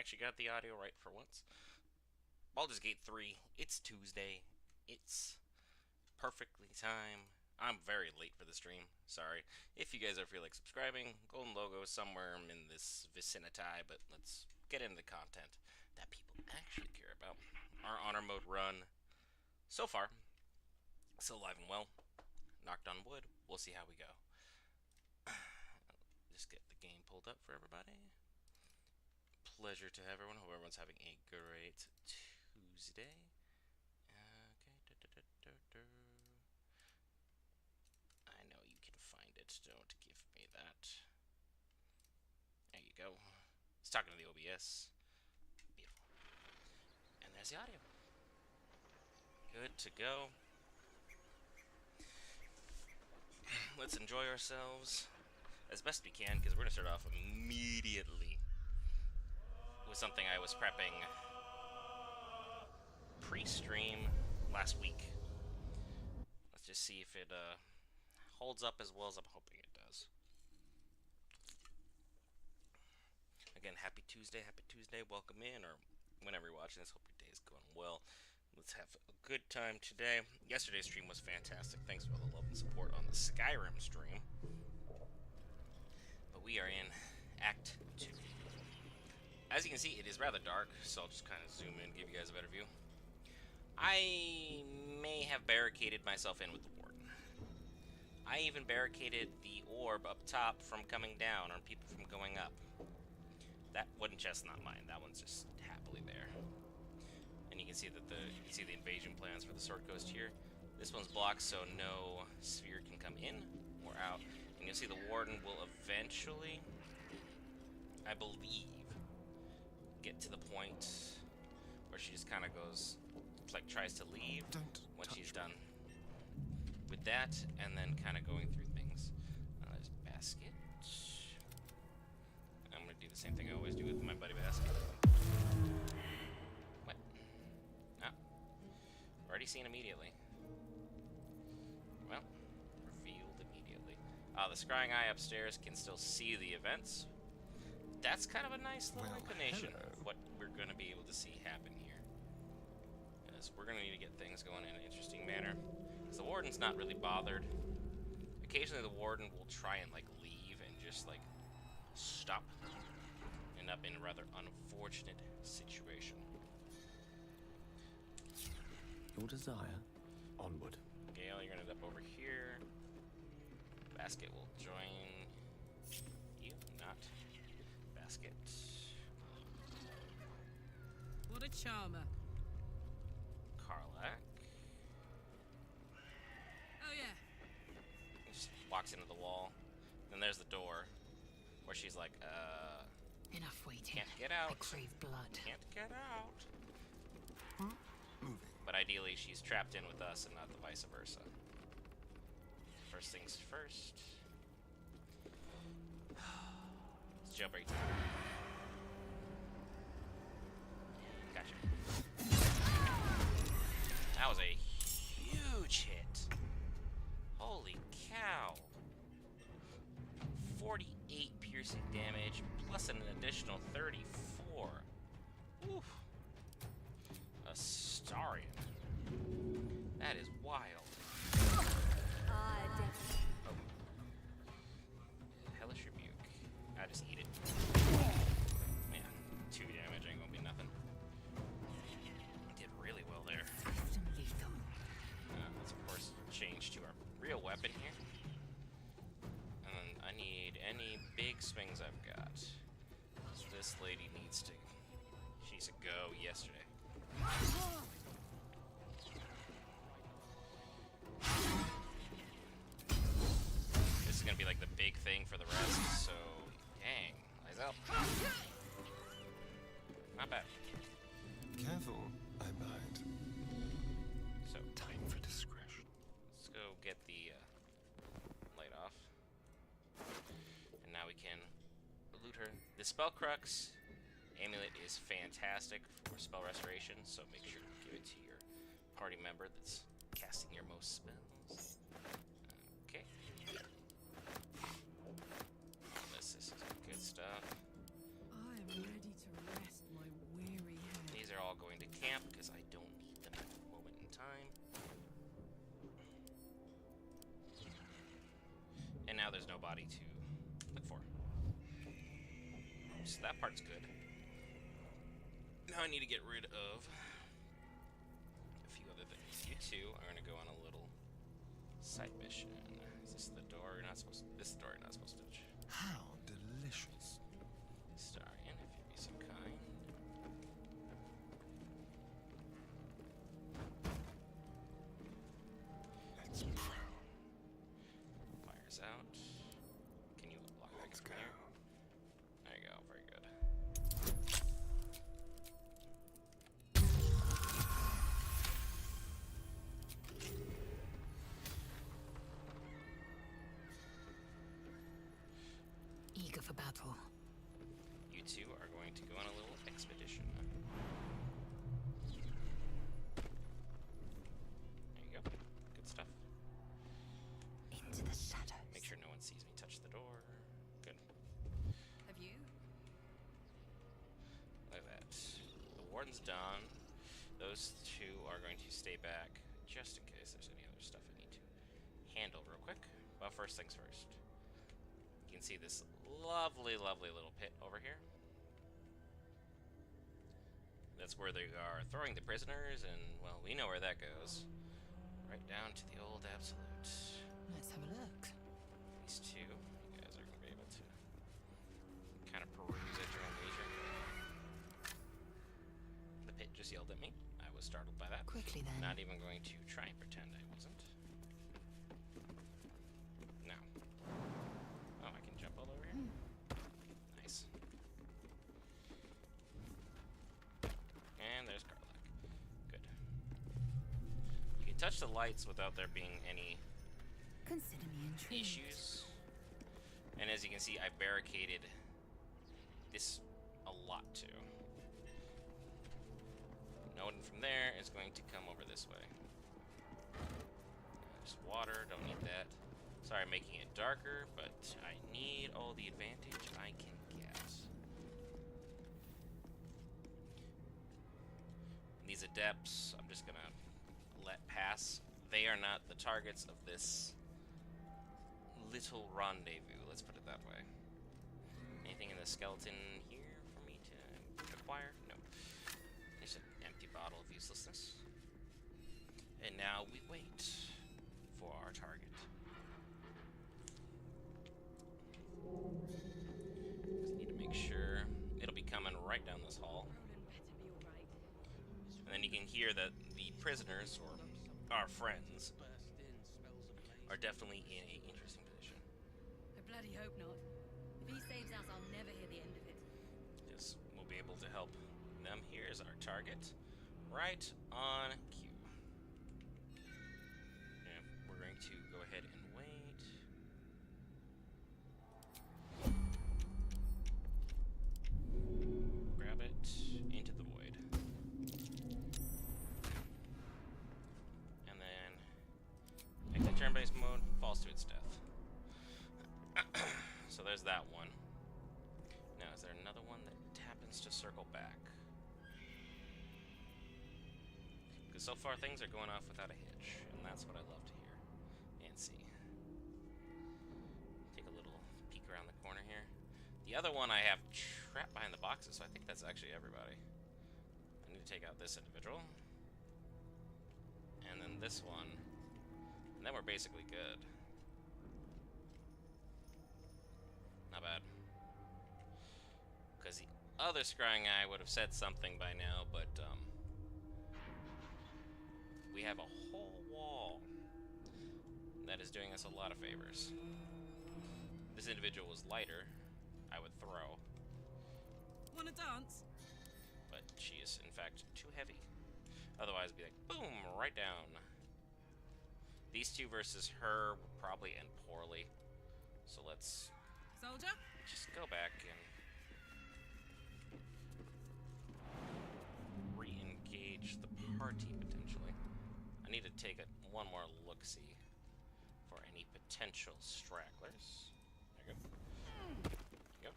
actually got the audio right for once. Baldur's Gate 3. It's Tuesday. It's perfectly time. I'm very late for the stream. Sorry. If you guys ever feel like subscribing, golden logo somewhere in this vicinity, but let's get into the content that people actually care about. Our honor mode run so far, still alive and well. Knocked on wood. We'll see how we go. Just get the game pulled up for everybody. Pleasure to everyone. Hope everyone's having a great Tuesday. Okay. I know you can find it. Don't give me that. There you go. It's talking to the OBS. Beautiful. And there's the audio. Good to go. Let's enjoy ourselves as best we can, because we're going to start off immediately with something I was prepping pre-stream last week. Let's just see if it holds up as well as I'm hoping it does. Again, happy Tuesday, welcome in, or whenever you're watching this, hope your day is going well. Let's have a good time today. Yesterday's stream was fantastic. Thanks for all the love and support on the Skyrim stream. But we are in Act 2. As you can see, it is rather dark, so I'll just kind of zoom in, give you guys a better view. I may have barricaded myself in with the warden. I even barricaded the orb up top from coming down, or people from going up. That wooden chest's not mine. That one's just happily there. And you can see that the invasion plans for the Sword Coast here. This one's blocked, so no sphere can come in or out. And you'll see the warden will eventually, I believe, get to the point where she just kind of goes, like tries to leave when she's done with that, and then kind of going through things. There's basket. I'm gonna do the same thing I always do with my buddy basket. What? Ah. Already seen immediately. Well, revealed immediately. The scrying eye upstairs can still see the events. That's kind of a nice little inclination of what we're gonna be able to see happen here. Because we're gonna need to get things going in an interesting manner. Because the warden's not really bothered. Occasionally the warden will try and like leave and just like stop. End up in a rather unfortunate situation. Your desire, onward. Gale, you're gonna end up over here. Basket will join you, not basket. What a charmer. Karlak. Oh yeah. He just walks into the wall. Then there's the door where she's like, Enough waiting. can't get out. I crave blood. Can't get out. Moving. But ideally, she's trapped in with us and not the vice versa. First things first. It's jailbreak time. Gotcha. That was a huge hit. Holy cow. 48 piercing damage, plus an additional 34. Oof. Astarion. That is wild. Oh. Hellish Rebuke. I just eat it. Man, 2 damage ain't gonna be nothing. Did really well there. Let's of course change to our real weapon here. And then I need any big swings I've got. So this lady needs to... She needs to go yesterday. This is gonna be like the big thing for the rest, so... Dang. Eyes up. Not bad. Careful, I bind. So, Time for discretion. let's go get the light off. And now we can loot her. The Spell Crux amulet is fantastic for spell restoration, so make sure to give it to your party member that's casting your most spells. Okay. This is good stuff. I am ready to rest my now there's nobody to look for. So that part's good. Now I need to get rid of a few other things. You two are gonna go on a little side mission. Is this the door you're not supposed to? This is the door you're not supposed to touch. How delicious. Starian, if you'd be so kind. Let's prowl. Fires out. Can you lock back Let's up go. here? There you go. Very good. Eager for battle. You two are going to go on a little expedition. There you go. Good stuff. Into the shadows. Make sure no one sees me touch the door. Good. Have you? Look at that. The warden's done. Those two are going to stay back just in case there's any other stuff I need to handle real quick. Well, first things first. You can see this lovely, lovely little pit over here. That's where they are throwing the prisoners, and, well, we know where that goes. Right down to the old absolute. Let's have a look. These two, you guys are going to be able to kind of peruse at your own leisure. The pit just yelled at me. I was startled by that. Quickly then. Not even going to try and pretend I wasn't. Now. Oh, I can jump all over here? Nice. And there's Garlock. Good. You can touch the lights without there being any Consider me intrigued. issues. And as you can see, I barricaded this a lot too. No one from there is going to come over this way. Just water, don't need that. Sorry, making it darker, but I need all the advantage I can get. These adepts, I'm just gonna let pass. They are not the targets of this little rendezvous, let's put it that way. Anything in the skeleton here for me to acquire? No. There's an empty bottle of uselessness. And now we wait for our target. Just need to make sure it'll be coming right down this hall. And then you can hear that the prisoners, or our friends, are definitely in an interesting position. I bloody hope not. If he saves us, I'll never hear the end of it. Yes, we'll be able to help them. Here's our target. Right on cue. And we're going to go ahead and wait. Grab it into the void. And then exit turn-based mode, falls to its death. So there's that one. Now, is there another one that happens to circle back? Because so far things are going off without a hitch, and that's what I love to hear and see. Take a little peek around the corner here. The other one I have trapped behind the boxes, so I think that's actually everybody. I need to take out this individual. And then this one. And then we're basically good. Not bad. Because the other scrying eye would have said something by now, but we have a whole wall that is doing us a lot of favors. If this individual was lighter, I would throw, Wanna dance? but she is in fact too heavy. Otherwise, it'd be like boom, right down. These two versus her would probably end poorly. So let's Soldier? just go back and re-engage the party potentially. I need to take one more look-see for any potential stragglers. There you go. There you go.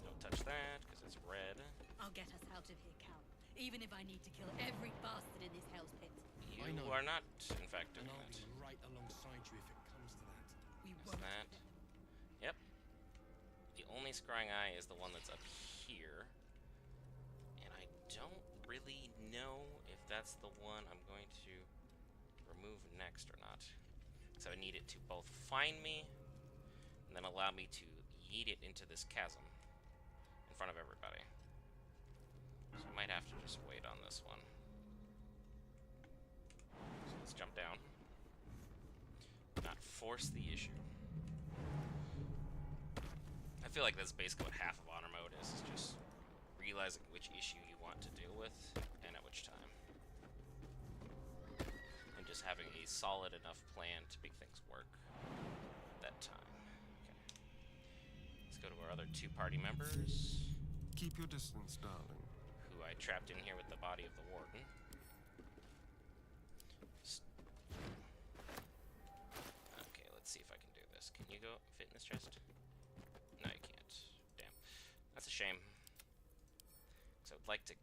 Don't touch that because it's red. I'll get us out of here, Cal. Even if I need to kill every bastard in this hell's pit. You I know. are not, in fact, And doing I'll that. be right alongside you if it comes to that. We Is won't. that? only scrying eye is the one that's up here. And I don't really know if that's the one I'm going to remove next or not. So I need it to both find me and then allow me to yeet it into this chasm in front of everybody. So I might have to just wait on this one. So let's jump down. Not force the issue. I feel like that's basically what half of honor mode is just realizing which issue you want to deal with and at which time. And just having a solid enough plan to make things work at that time. Okay. Let's go to our other two party members, Keep your distance, darling. who I trapped in here with the body of the warden. Okay, let's see if I can do this. Can you go fit in this chest? No, you can't. Damn. That's a shame. So I'd like to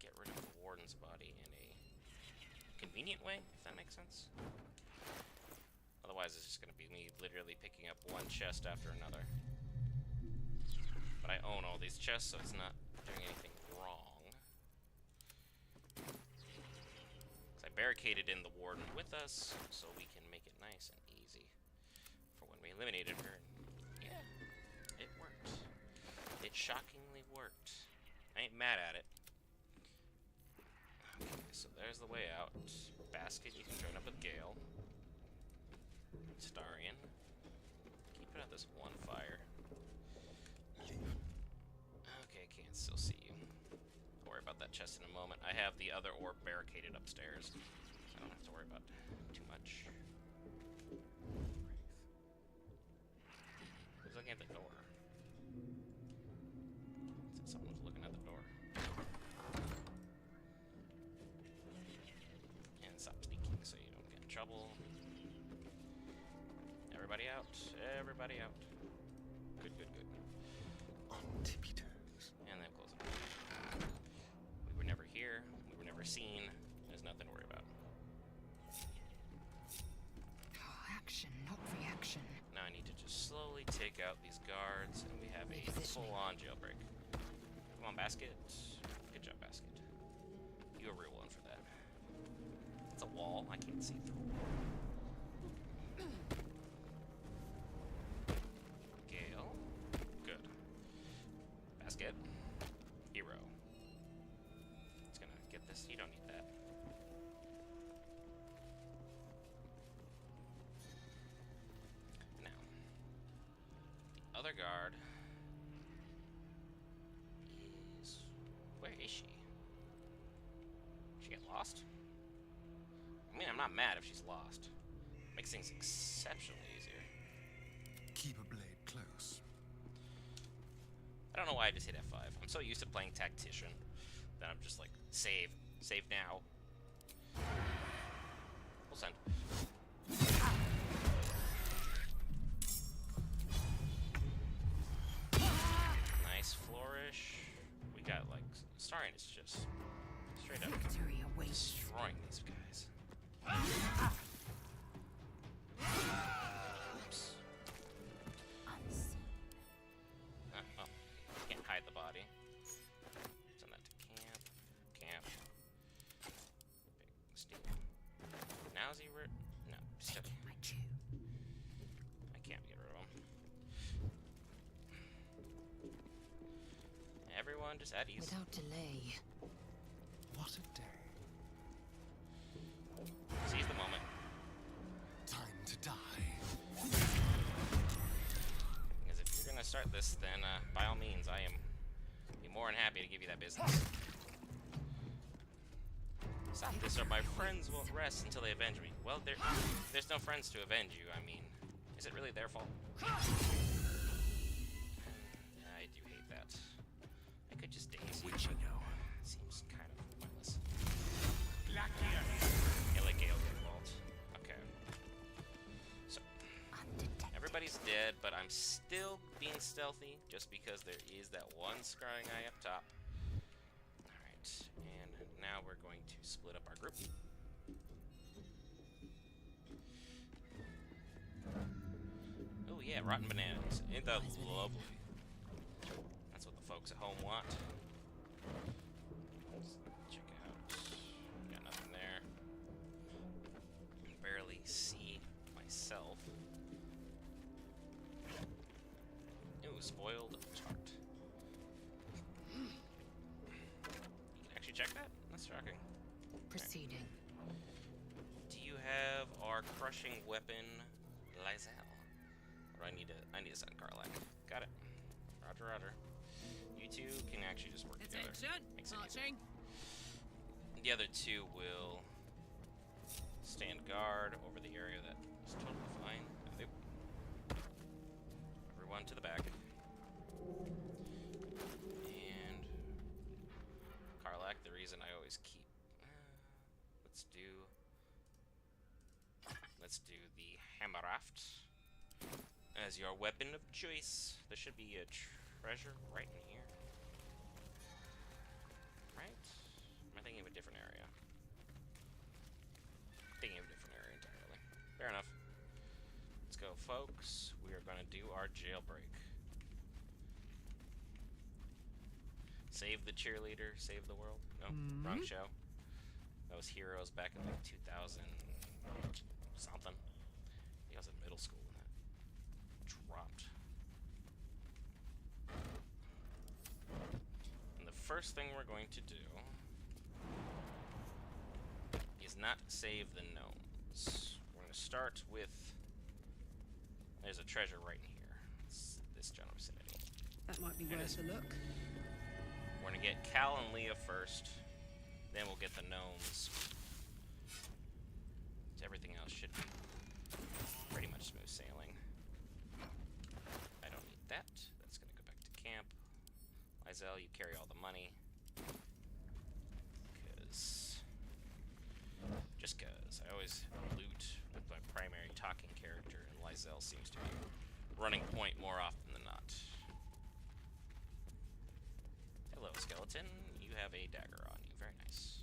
get rid of the warden's body in a convenient way, if that makes sense. Otherwise, it's just going to be me literally picking up one chest after another. But I own all these chests, so it's not doing anything wrong. So I barricaded in the warden with us, so we can make it nice and easy for when we eliminated her. Yeah, it worked. It shockingly worked. I ain't mad at it. Okay, so there's the way out. Basket, you can join up with Gale. Starion. Can you put out this one fire? Okay, I can't still see you. I'll worry about that chest in a moment. I have the other orb barricaded upstairs. I don't have to worry about too much. Who's looking at the door? Someone was looking at the door. And stop sneaking so you don't get in trouble. Everybody out. Everybody out. Good, good, good. On tippy toes. And then close it. We were never here. We were never seen. There's nothing to worry about. Oh, action, not reaction. Now I need to just slowly take out these guards, and we have a full-on jailbreak. Come on, Basket. Good job, Basket. You're a real one for that. It's a wall. I can't see through. Gale. Good. Basket. Hero. It's gonna get this. You don't need that. Now, the other guard is... Where is she? She get lost? I mean, I'm not mad if she's lost. Makes things exceptionally easier. Keep a blade close. I don't know why I just hit F5. I'm so used to playing Tactician that I'm just like, save. Save now. We'll send. Nice flourish. We got like, Starion is just straight up Victory awaits. destroying these guys. Oops. Unseen. Oh, can't hide the body. Send that to camp. Camp. Big steam. Now is he no, still. Taking my due. I can't get rid of him. Everyone just at ease. Without delay. What a day. Seize the moment. Time to die. Because if you're gonna start this, then by all means, I am be more than happy to give you that business. Stop this, or my friends won't rest until they avenge me. Well, there's no friends to avenge you. I mean, is it really their fault? I do hate that. I could just daze you. Seems kind of pointless. Yeah, let Gale get involved. Okay. So, Undetected. everybody's dead, but I'm still being stealthy just because there is that one scrying eye up top. Alright, and now we're going to split up our group. Oh yeah, rotten bananas. Ain't that lovely? folks at home want. Let's check out. Got nothing there. I can barely see myself. Ooh, spoiled tart. You can actually check that? That's shocking. Proceeding. Do you have our crushing weapon, Lysel? Or I need to send Karlak. Got it. Roger, roger. You two can actually just work together. Makes it easy. The other two will stand guard over the area that is totally fine. Everyone to the back. And Karlak, the reason I always keep... Let's do the Hammeraft as your weapon of choice. There should be a treasure right in here. Right? Am I thinking of a different area? Thinking of a different area entirely. Fair enough. Let's go, folks. We are going to do our jailbreak. Save the cheerleader, save the world. No, wrong show. That was Heroes back in like 2000 something. I was in middle school when that dropped. And the first thing we're going to do is not save the gnomes. We're going to start with... There's a treasure right in here. It's this general vicinity. That might be worth a look. We're going to get Cal and Leah first. Then we'll get the gnomes. Everything else should be pretty much smooth sailing. I don't need that. That's going to go back to camp. Lysel, you carry all the money. Just cause. I always loot with my primary talking character, and Lysel seems to be running point more often than not. Hello, skeleton. You have a dagger on you. Very nice.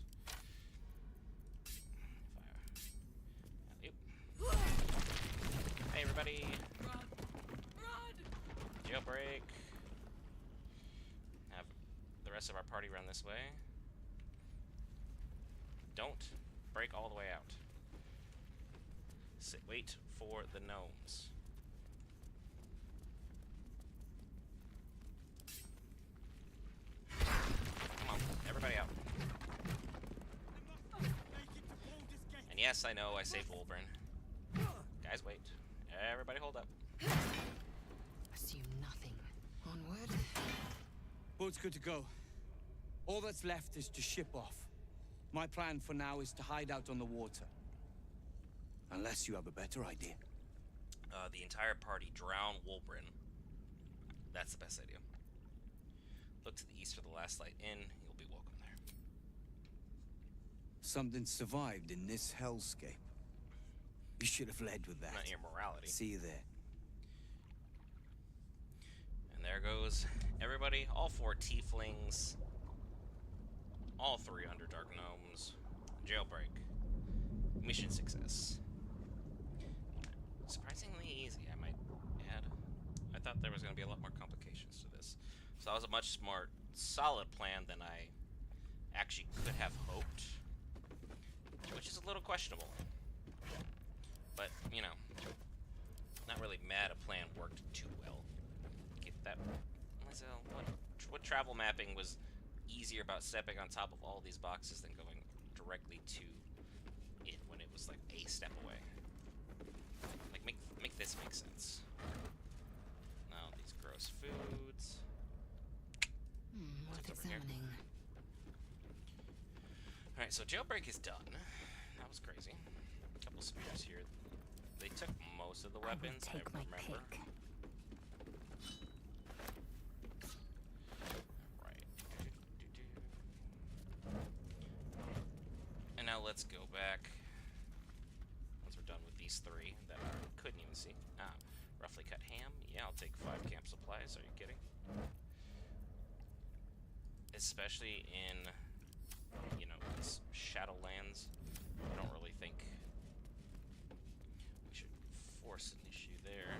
Hey everybody! Run! Jailbreak. Have the rest of our party run this way. Don't break all the way out. Wait for the gnomes. Come on, everybody out. And yes, I know I saved Wolverine. Guys, wait. Everybody hold up. Assume nothing. Onward. Boat's good to go. All that's left is to ship off. My plan for now is to hide out on the water. Unless you have a better idea. The entire party drown Wolverine. That's the best idea. Look to the east for the last light in. You'll be welcome there. Something survived in this hellscape. You should have led with that. Not your morality. See you there. And there goes everybody. All 4 tieflings. All 3 Underdark gnomes. Jailbreak. Mission success. Surprisingly easy, I might add. I thought there was going to be a lot more complications to this. So that was a much more solid plan than I actually could have hoped. Which is a little questionable. But, you know, not really mad a plan worked too well. Get that. What travel mapping was easier about stepping on top of all these boxes than going directly to it when it was like a step away? Like, make this make sense. Now, these gross foods. Worth Over here. examining. Alright, so jailbreak is done. That was crazy. A couple spears here. They took most of the weapons, I will take my remember. pick. Right. And now let's go back. Once we're done with these 3 that I couldn't even see. Roughly cut ham. Yeah, I'll take 5 camp supplies. Are you kidding? Especially in, you know, this Shadowlands. I don't really think we should force an issue there.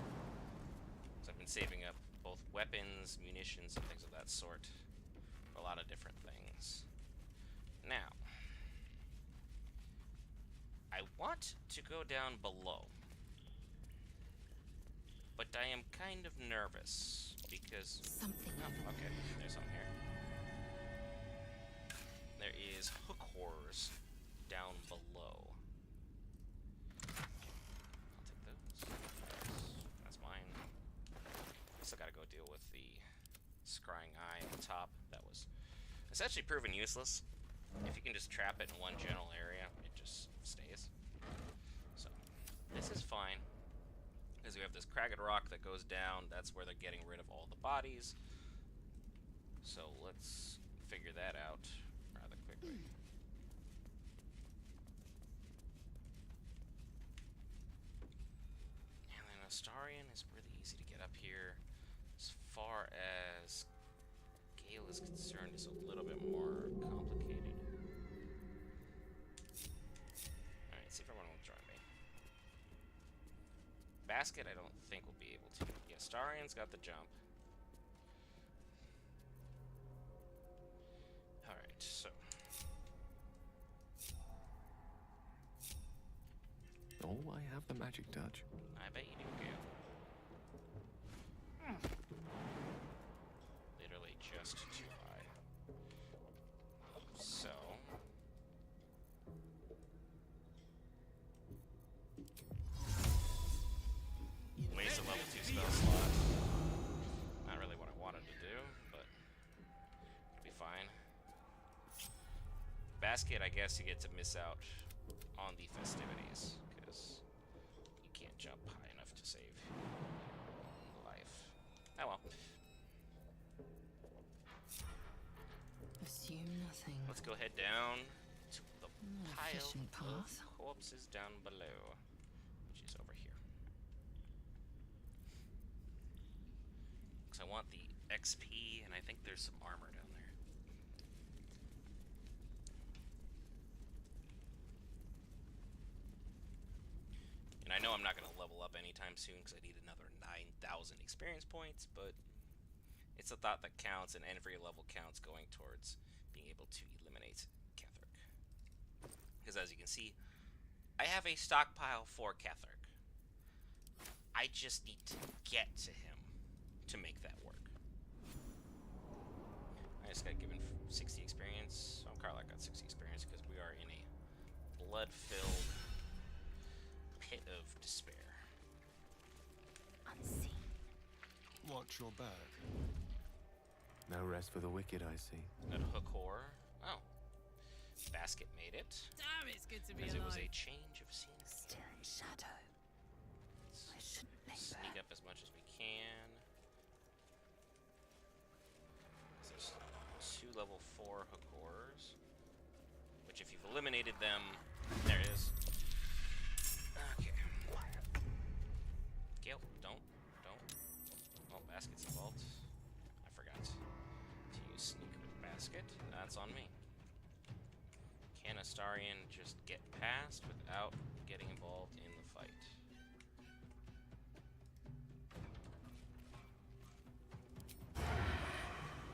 So I've been saving up both weapons, munitions, and things of that sort. For a lot of different things. Now, I want to go down below. But I am kind of nervous because... Something Oh, okay. There's something here. There is hook horrors down below. I'll take those. That's mine. Still gotta go deal with the scrying eye on the top. That was essentially proven useless. If you can just trap it in one general area, it just stays. So, this is fine. Because we have this cragged rock that goes down. That's where they're getting rid of all the bodies. So let's figure that out rather quickly. And then Astarion is really easy to get up here. As far as Gale is concerned, it's a little bit more complicated. Alright, see if everyone will join me. Basket, I don't think we'll be able to. Yeah, Astarion's got the jump. Alright, so. Oh, I have the magic touch. I bet you do, Gale. Literally just too high. So. Waste a level 2 spell slot. Not really what I wanted to do, but it'll be fine. Basket, I guess you get to miss out on the festivities, because you can't jump high enough to save life. Oh well. Assume nothing. Let's go head down to the pile Efficient of path. corpses down below, which is over here. Because I want the XP, and I think there's some armor down there. And I know I'm not going to level up anytime soon because I need another 9,000 experience points, but it's a thought that counts, and every level counts going towards being able to eliminate Catherick. Because as you can see, I have a stockpile for Catherick. I just need to get to him to make that work. I just got given 60 experience. Karlak got 60 experience because we are in a blood-filled pit of despair. Unseen. Watch your back. No rest for the wicked, I see. That hook horror. Oh. Basket made it. Damn, it's good to be Because it was a alive. change of scenery. Still in shadow. I shouldn't linger. Sneak up as much as we can. There's 2 level 4 hook horrors. Which if you've eliminated them, there it is. Okay. Gale, don't. Oh, basket's involved. I forgot to use sneak with basket. That's on me. Can Astarion just get past without getting involved in the fight?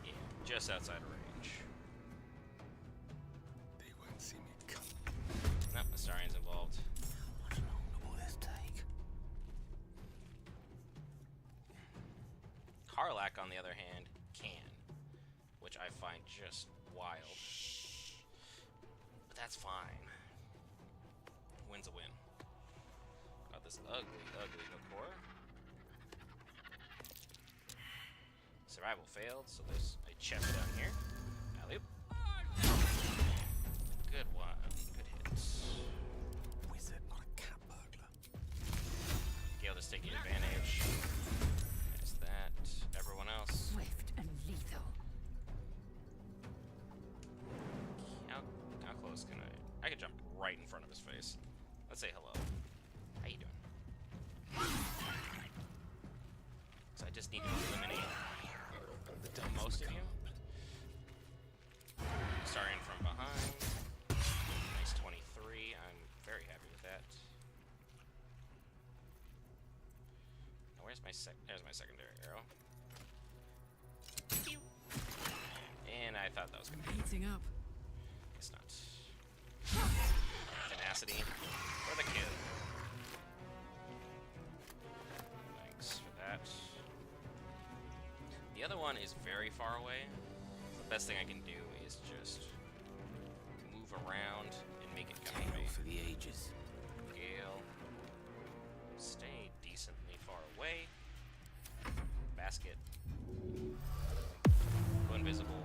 Yeah, just outside of range. They won't see me come. Nope, Astarion's involved. How long will this take? Karlak, on the other hand, can, which I find just wild. But that's fine. Win's a win. Got this ugly, ugly hook horror. Survival failed, so there's a chest down here. Alley-oop. Good one. Good hits. Wizard, not a cat burglar. Gale just taking advantage. There's that. Everyone else. Swift and lethal. How close can I can jump right in front of his face. Let's say hello. How you doing? So I just need to eliminate most of you. Starting from behind. Nice 23. I'm very happy with that. Now where's my there's my secondary arrow. And I thought that was gonna be. Heating up. It's not. Tenacity for the kill. Thanks for that. The other one is very far away. The best thing I can do is just move around and make it come to me. For the ages. Gale. Stay decently far away. Basket. Go invisible.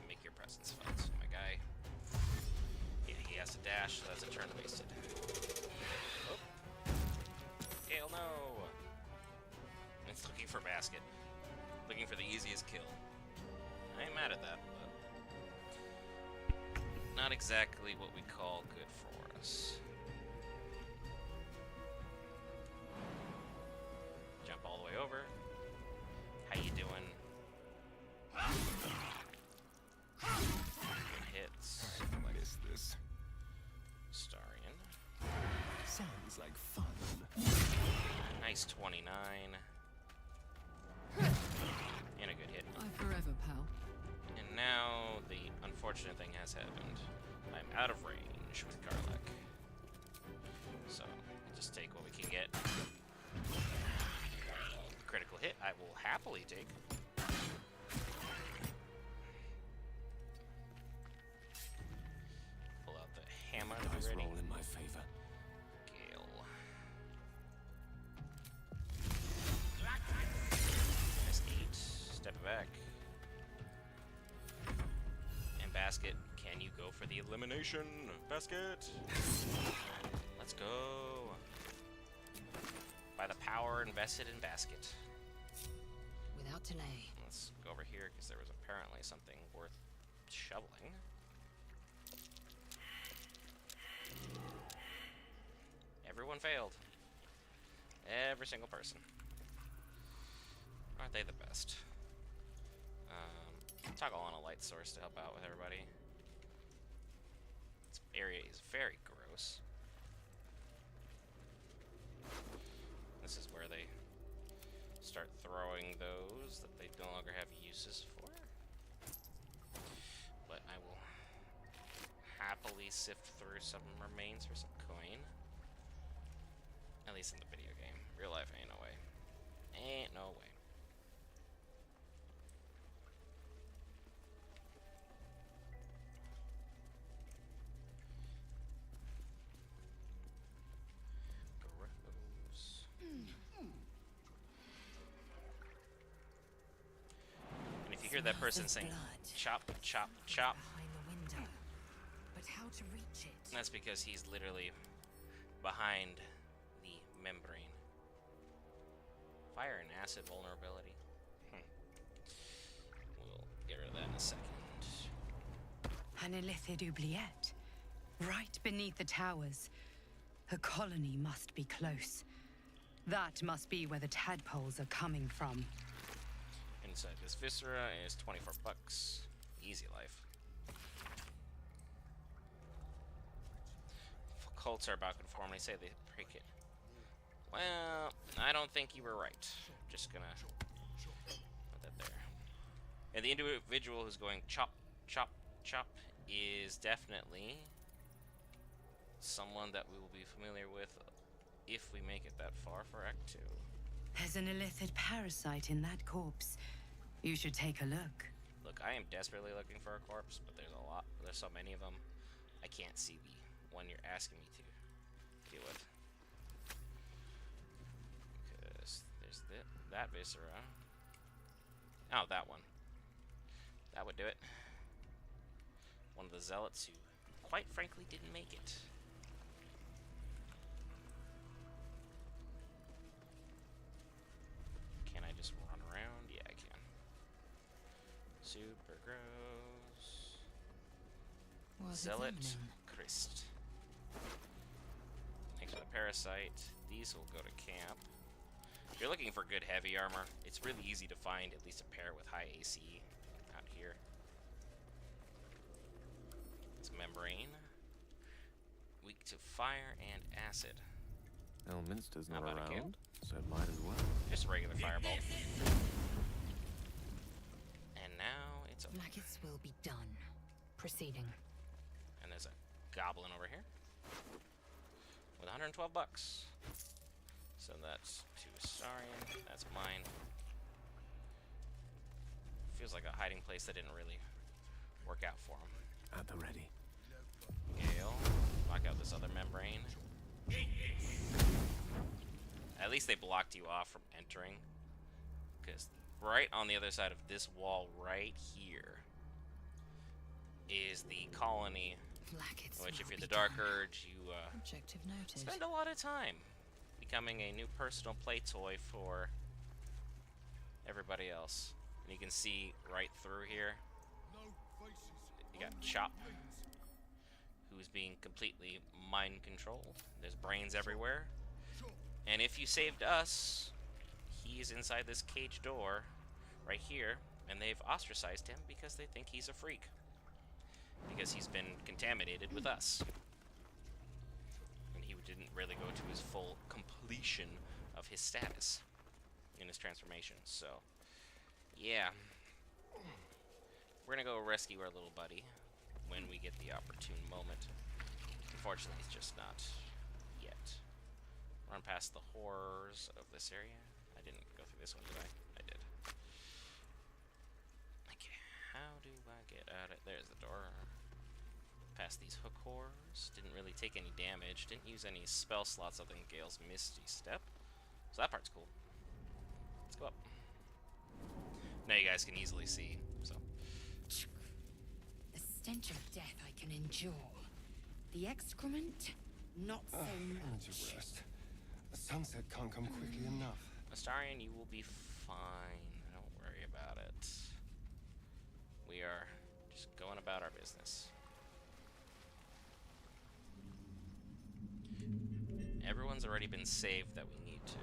Make your presence felt, my guy. Yeah, he has to dash, so that's a turn wasted. Oh. Gale, no! It's looking for basket. Looking for the easiest kill. I ain't mad at that, but not exactly what we call good for us. Jump all the way over. How you doing? Good hits. I miss this. Starion. Sounds like fun. Nice 29. And a good hit. I forever, pal. And now the unfortunate thing has happened. I'm out of range with Garlic. So, we'll just take what we can get. Critical hit, I will happily take. Pull out the hammer to be Dice ready. roll in my favor. Gale. Minus 8. Step it back. And Basket, can you go for the elimination? Basket! Let's go. By the power invested in Basket. Without delay. Let's go over here because there was apparently something worth shoveling. Everyone failed. Every single person. Aren't they the best? Toggle on a light source to help out with everybody. This area is very gross. This is where they start throwing those that they no longer have uses for. But I will happily sift through some remains for some coin. At least in the video game. Real life ain't no way. Ain't no way. Gross. And if you hear that person saying, chop, chop, chop, Behind the window. But how to reach it? that's because he's literally behind the membrane. Fire and acid vulnerability. We'll get rid of that in a second. An illithid oubliette. Right beneath the towers. A colony must be close. That must be where the tadpoles are coming from. Inside this viscera is 24 bucks. Easy life. Cults are about conformity. Say they break it. Well, I don't think you were right. Just gonna put that there. And the individual who's going chop, chop, chop is definitely someone that we will be familiar with if we make it that far for Act 2. There's an illithid parasite in that corpse. You should take a look. Look, I am desperately looking for a corpse, but there's a lot. There's so many of them. I can't see the one you're asking me to deal with. Because there's that viscera. Oh, that one. That would do it. One of the zealots who, quite frankly, didn't make it. Can I just run around? Yeah, I can. Super gross. Zealot Christ. Thanks for the parasite. These will go to camp. If you're looking for good heavy armor, it's really easy to find at least a pair with high AC out here. It's membrane. Weak to fire and acid. Elminster's not How about a kill? around, so it might as well. Just a regular fireball. And now So, Blackets will be done. Proceeding. and there's a goblin over here with 112 bucks. So that's to Astarion. That's mine. Feels like a hiding place that didn't really work out for him. At the ready. Gale, knock out this other membrane. At least they blocked you off from entering, because right on the other side of this wall right here is the colony, which if you're the Dark Urge, you Objective noted. spend a lot of time becoming a new personal play toy for everybody else. And you can see right through here, you got Chop, who's being completely mind controlled. There's brains everywhere. And if you saved us, he's inside this cage door right here, and they've ostracized him because they think he's a freak. Because he's been contaminated with us. And he didn't really go to his full completion of his status in his transformation. So, yeah. We're gonna go rescue our little buddy when we get the opportune moment. Unfortunately, it's just not yet. Run past the horrors of this area. I didn't go through this one, did I? I did. Okay, how do I get out of... There's the door. Past these hook horrors. Didn't really take any damage. Didn't use any spell slots other than Gale's Misty Step. So that part's cool. Let's go up. Now you guys can easily see, so... The stench of death I can endure. The excrement, not so Energy much. rest. The sunset can't come quickly enough. Astarion, you will be fine. Don't worry about it. We are just going about our business. Everyone's already been saved that we need to.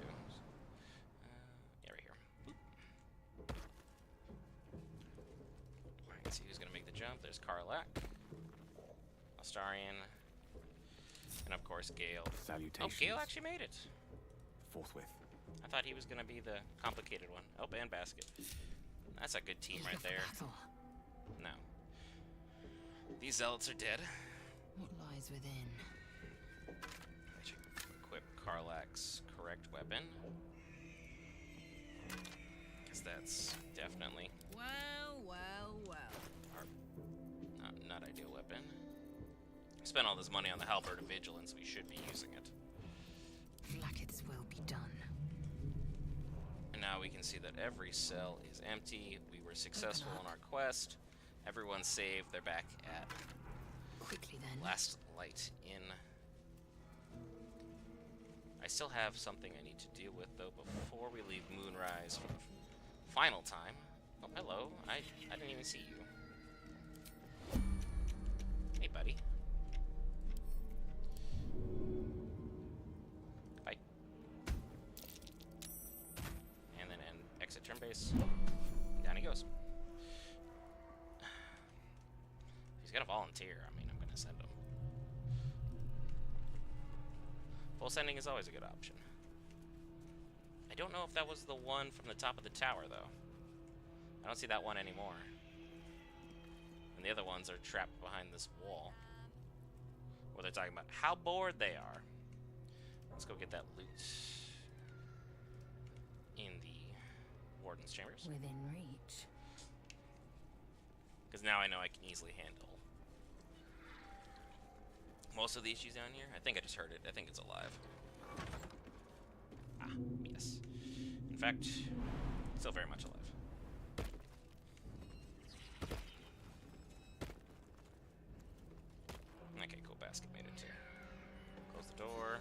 Yeah, right here. Boop. Alright, let's see who's gonna make the jump. There's Karlak, Astarion, and of course Gale. Oh, Salutations. Gale actually made it. Forthwith. I thought he was gonna be the complicated one. Oh, and Basket. That's a good team right there. No. These zealots are dead. What lies within? I should equip Karlak's correct weapon. Because that's definitely Well, well, well. our not ideal weapon. Spent all this money on the Halberd of Vigilance, we should be using it. Blackets will be done. And now we can see that every cell is empty. We were successful in our quest. Everyone's saved. They're back at Quickly then. Last Light Inn. I still have something I need to deal with, though, before we leave Moonrise for the final time. Oh, hello. I didn't even see you. Hey, buddy. Bye. And then exit turn base. Down he goes. He's gonna volunteer. I mean, I'm gonna send him. Full sending is always a good option. I don't know if that was the one from the top of the tower, though. I don't see that one anymore. And the other ones are trapped behind this wall. Where they're talking about how bored they are. Let's go get that loot in the Warden's Chambers. Within reach. Because now I know I can easily handle most of the issues down here. I think I just heard it. I think it's alive. Ah, yes. In fact, still very much alive. Okay, cool. Basket made it too. Close the door.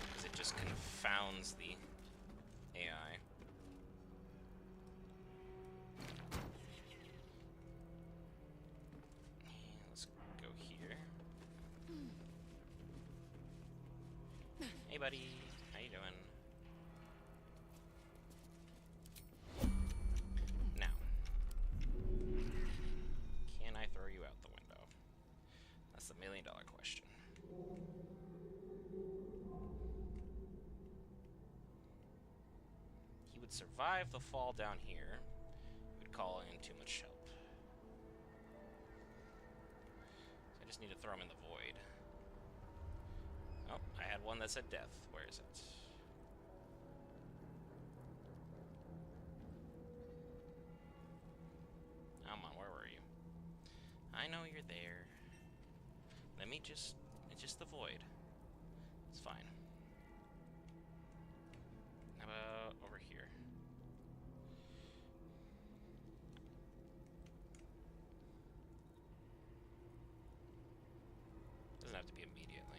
Because it just confounds the AI. Let's go here. Hey, buddy. How you doing? Now, can I throw you out the window? That's the million-dollar question. He would survive the fall down here. He would call in too much help. just need to throw him in the void. Oh, I had one that said death. Where is it? Come on, where were you? I know you're there. Let me just... It's just the void. It's fine. How about over here? Doesn't have to be immediately.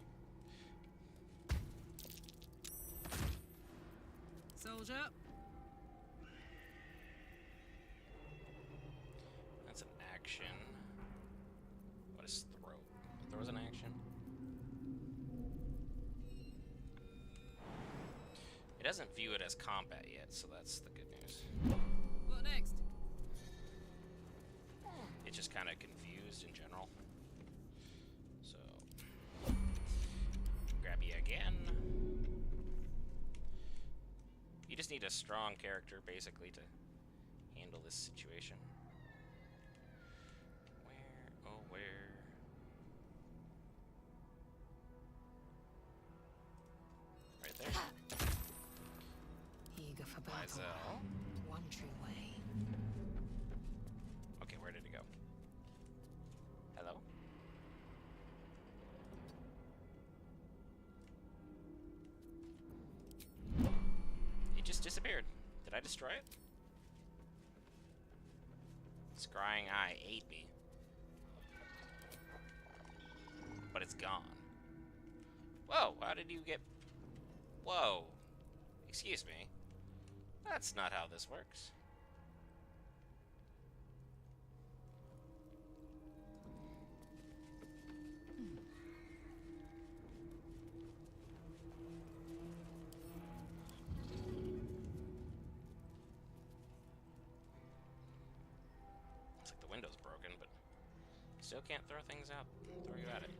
Soldier. That's an action. What is throw? Throw's an action. It doesn't view it as combat yet, so that's the good news. What next? It's just kind of confused in general. So, grab you again. You just need a strong character, basically, to handle this situation. Where? Oh, where? Right there. Eager for battle. Liza. One true way. Okay, where did it go? Hello? It just disappeared. Did I destroy it? Scrying eye ate me. But it's gone. Whoa, how did you get... Whoa. Excuse me. That's not how this works. Looks like the window's broken, but still can't throw things out. Throw you at it.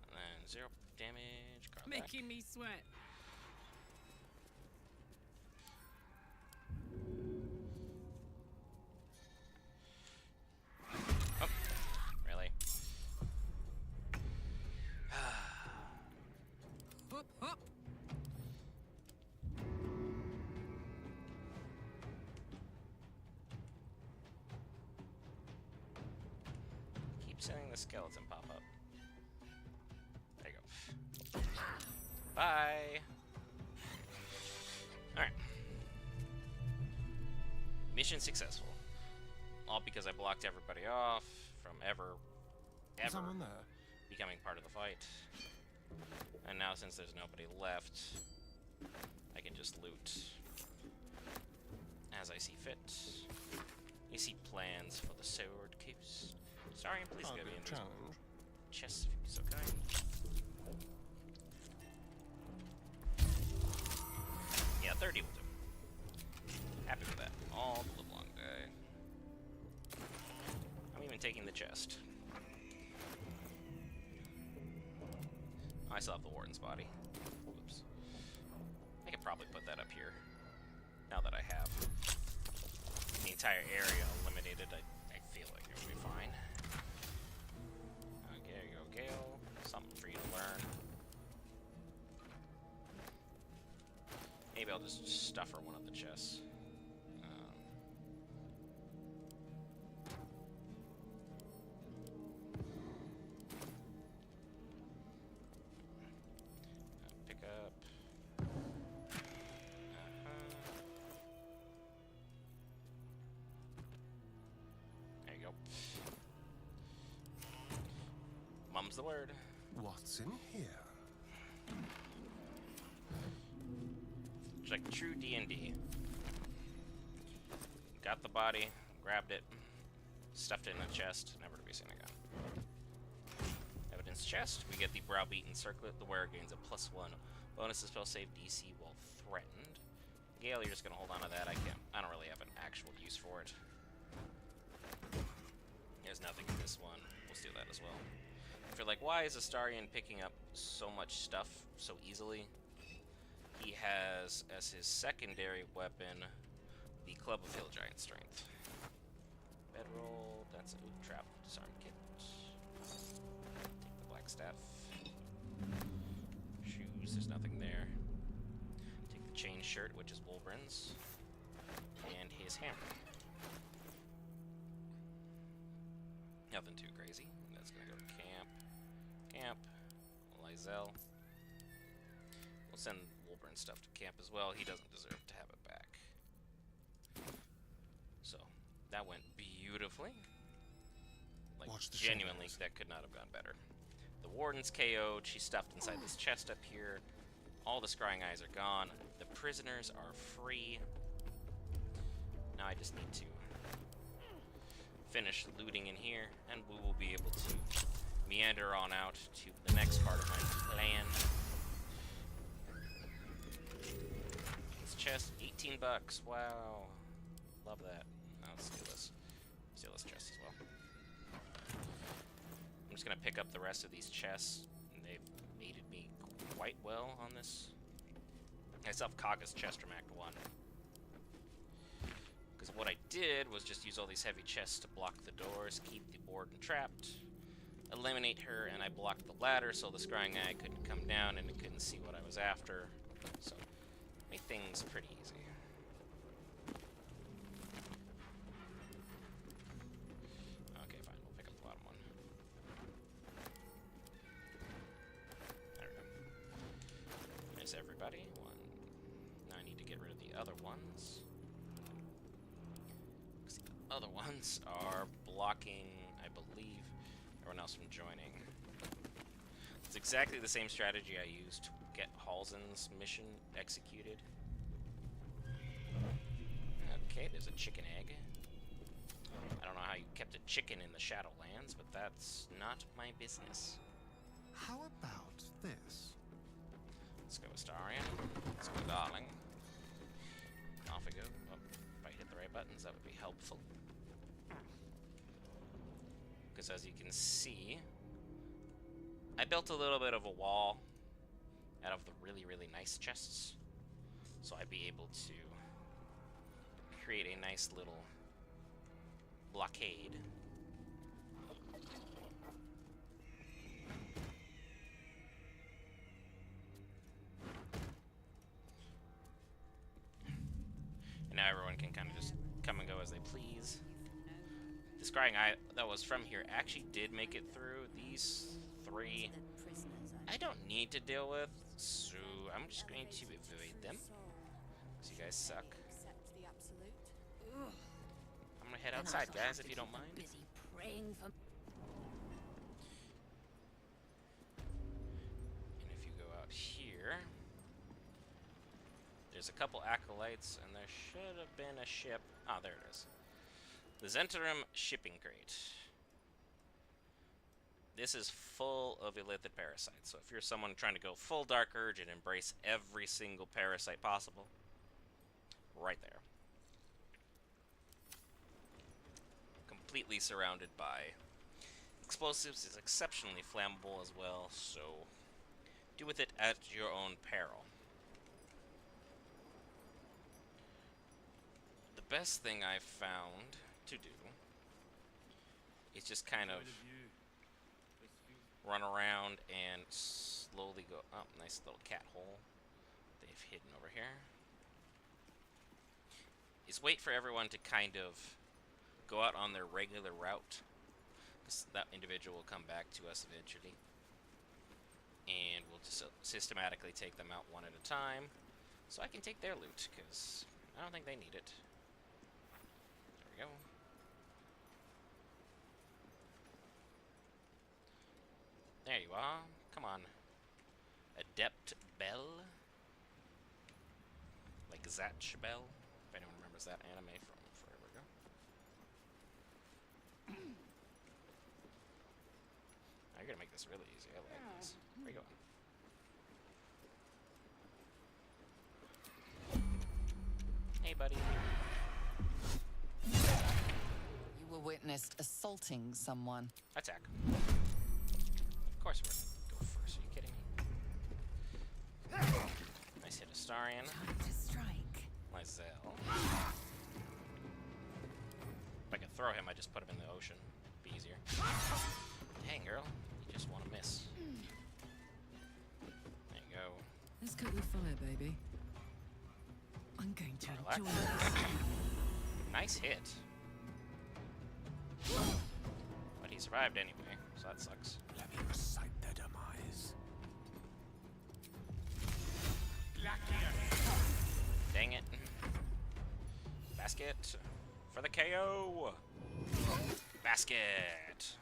And then 0 damage. Card back. Making me sweat. Oh, really? Hop, hop. Keep seeing the skeleton pop up. There you go. Bye. Alright. Mission successful. All because I blocked everybody off from ever Someone there. becoming part of the fight. And now since there's nobody left, I can just loot as I see fit. You see plans for the sword case. Sorry, please Can't go be in a these challenge. chests if you'd be so kind. Yeah, 30 will do. Happy with that. All the live long day. I'm even taking the chest. I still have the Warden's body. Whoops. I could probably put that up here. Now that I have the entire area eliminated, I feel like it would be fine. Okay, there you go, Gale. Something for you to learn. Maybe I'll just stuff her one of the chests. Pick up. There you go. Mum's the word. What's in here? It's like true D&D. Got the body, grabbed it, stuffed it in a chest, never to be seen again. Evidence chest. We get the browbeaten circlet. The wearer gains a +1 bonus to spell save DC while threatened. Gale, you're just gonna hold on to that. I don't really have an actual use for it. There's nothing in this one. We'll steal that as well. If you're like, why is Astarion picking up so much stuff so easily? He has, as his secondary weapon, the Club of Hill Giant Strength. Bedroll. That's a trap. Disarm kit. Take the black staff. Shoes. There's nothing there. Take the chain shirt, which is Wolverin's, and his hammer. Nothing too crazy. That's gonna go to camp. Camp. Lysel. We'll send Wolverin's stuff to camp as well. He doesn't deserve to have it back. So that went beautifully. Like, Watch the genuinely, shadows. that could not have gone better. The warden's KO'd. She's stuffed inside this chest up here. All the scrying eyes are gone. The prisoners are free. Now I just need to finish looting in here, and we will be able to meander on out to the next part of my plan. This chest, 18 bucks. Wow. Love that. I'll steal this. Steal this chest as well. I'm just gonna pick up the rest of these chests. They've aided me quite well on this. I still have Kaga's chest from Act 1. Because what I did was just use all these heavy chests to block the doors, keep the warden trapped, eliminate her, and I blocked the ladder so the scrying eye couldn't come down and it couldn't see what I was after. So, made things pretty easy. Okay, fine, we'll pick up the bottom one. There we go. There's everybody. One. Now I need to get rid of the other ones. Other ones are blocking, I believe, everyone else from joining. It's exactly the same strategy I used to get Halzen's mission executed. Okay, there's a chicken egg. I don't know how you kept a chicken in the Shadowlands, but that's not my business. How about this? Let's go, Astarion. Let's go, darling. Off we go. Oh, if I hit the right buttons, that would be helpful. Because as you can see, I built a little bit of a wall out of the really, really nice chests. So I'd be able to create a nice little blockade. And now everyone can kind of just come and go as they please. The scrying eye that was from here actually did make it through. These three I don't need to deal with, so I'm just going to avoid them. Because you guys suck. I'm gonna head outside, guys, if you don't mind. Busy praying for. And if you go out here, there's a couple acolytes, and there should have been a ship. Ah, there it is. The Zentarum shipping crate. This is full of illithid parasites, so if you're someone trying to go full Dark Urge and embrace every single parasite possible, right there. Completely surrounded by explosives, is exceptionally flammable as well, so do with it at your own peril. The best thing I've found to do is just kind of run around and slowly go. Oh, nice little cat hole they've hidden over here. Is wait for everyone to kind of go out on their regular route, because that individual will come back to us eventually, and we'll just systematically take them out one at a time, so I can take their loot, because I don't think they need it. There we go. There you are. Come on. Adept Bell. Like Zatch Bell. If anyone remembers that anime from forever ago. Now you're gonna make this really easy. I like this. Where you going? Hey, buddy. You were witnessed assaulting someone. Attack. Of course we're gonna go first. Are you kidding me? Nice hit, Astarion. Time to strike. Lysel. If I could throw him, I just put him in the ocean. Be easier. Dang, girl. You just want to miss. There you go. Let's cut your fire, baby. I'm going to Relax. enjoy this. Nice hit. But he survived anyway, so that sucks. Let me recite their demise. Dang it. Basket for the KO. Basket.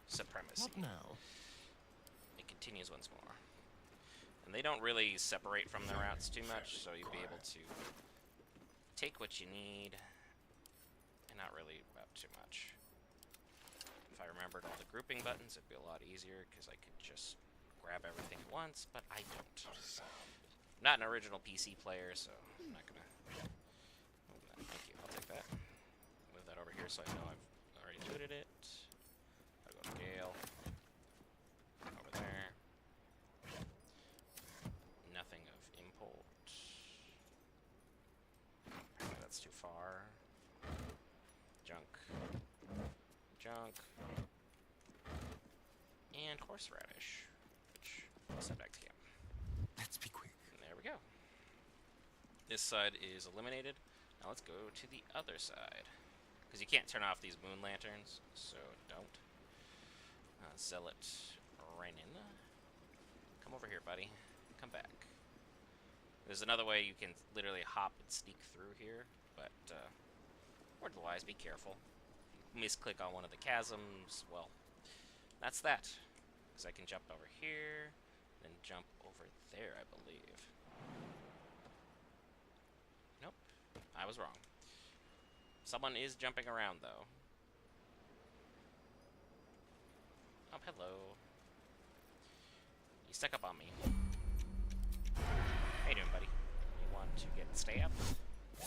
Supremacy. What now? It continues once more. And they don't really separate from their routes too much, so you'll be able to take what you need and not really about too much. If I remembered all the grouping buttons, it'd be a lot easier because I could just grab everything at once, but I don't. I'm not an original PC player, so I'm not gonna. Thank you. I'll take that. Move that over here so I know I've already looted it. I'll go to Gale. Over there. Nothing of import. Apparently that's too far. Junk. Junk. And horseradish, which I'll send back to camp. Let's be quick. And there we go. This side is eliminated. Now let's go to the other side. Because you can't turn off these moon lanterns, so don't. Zealot Renin. Come over here, buddy. Come back. There's another way you can literally hop and sneak through here, but word-wise, be careful. Misclick on one of the chasms, well, that's that. Because I can jump over here, then jump over there, I believe. Nope, I was wrong. Someone is jumping around, though. Oh, hello. You stuck up on me. How you doing, buddy? You want to get stabbed?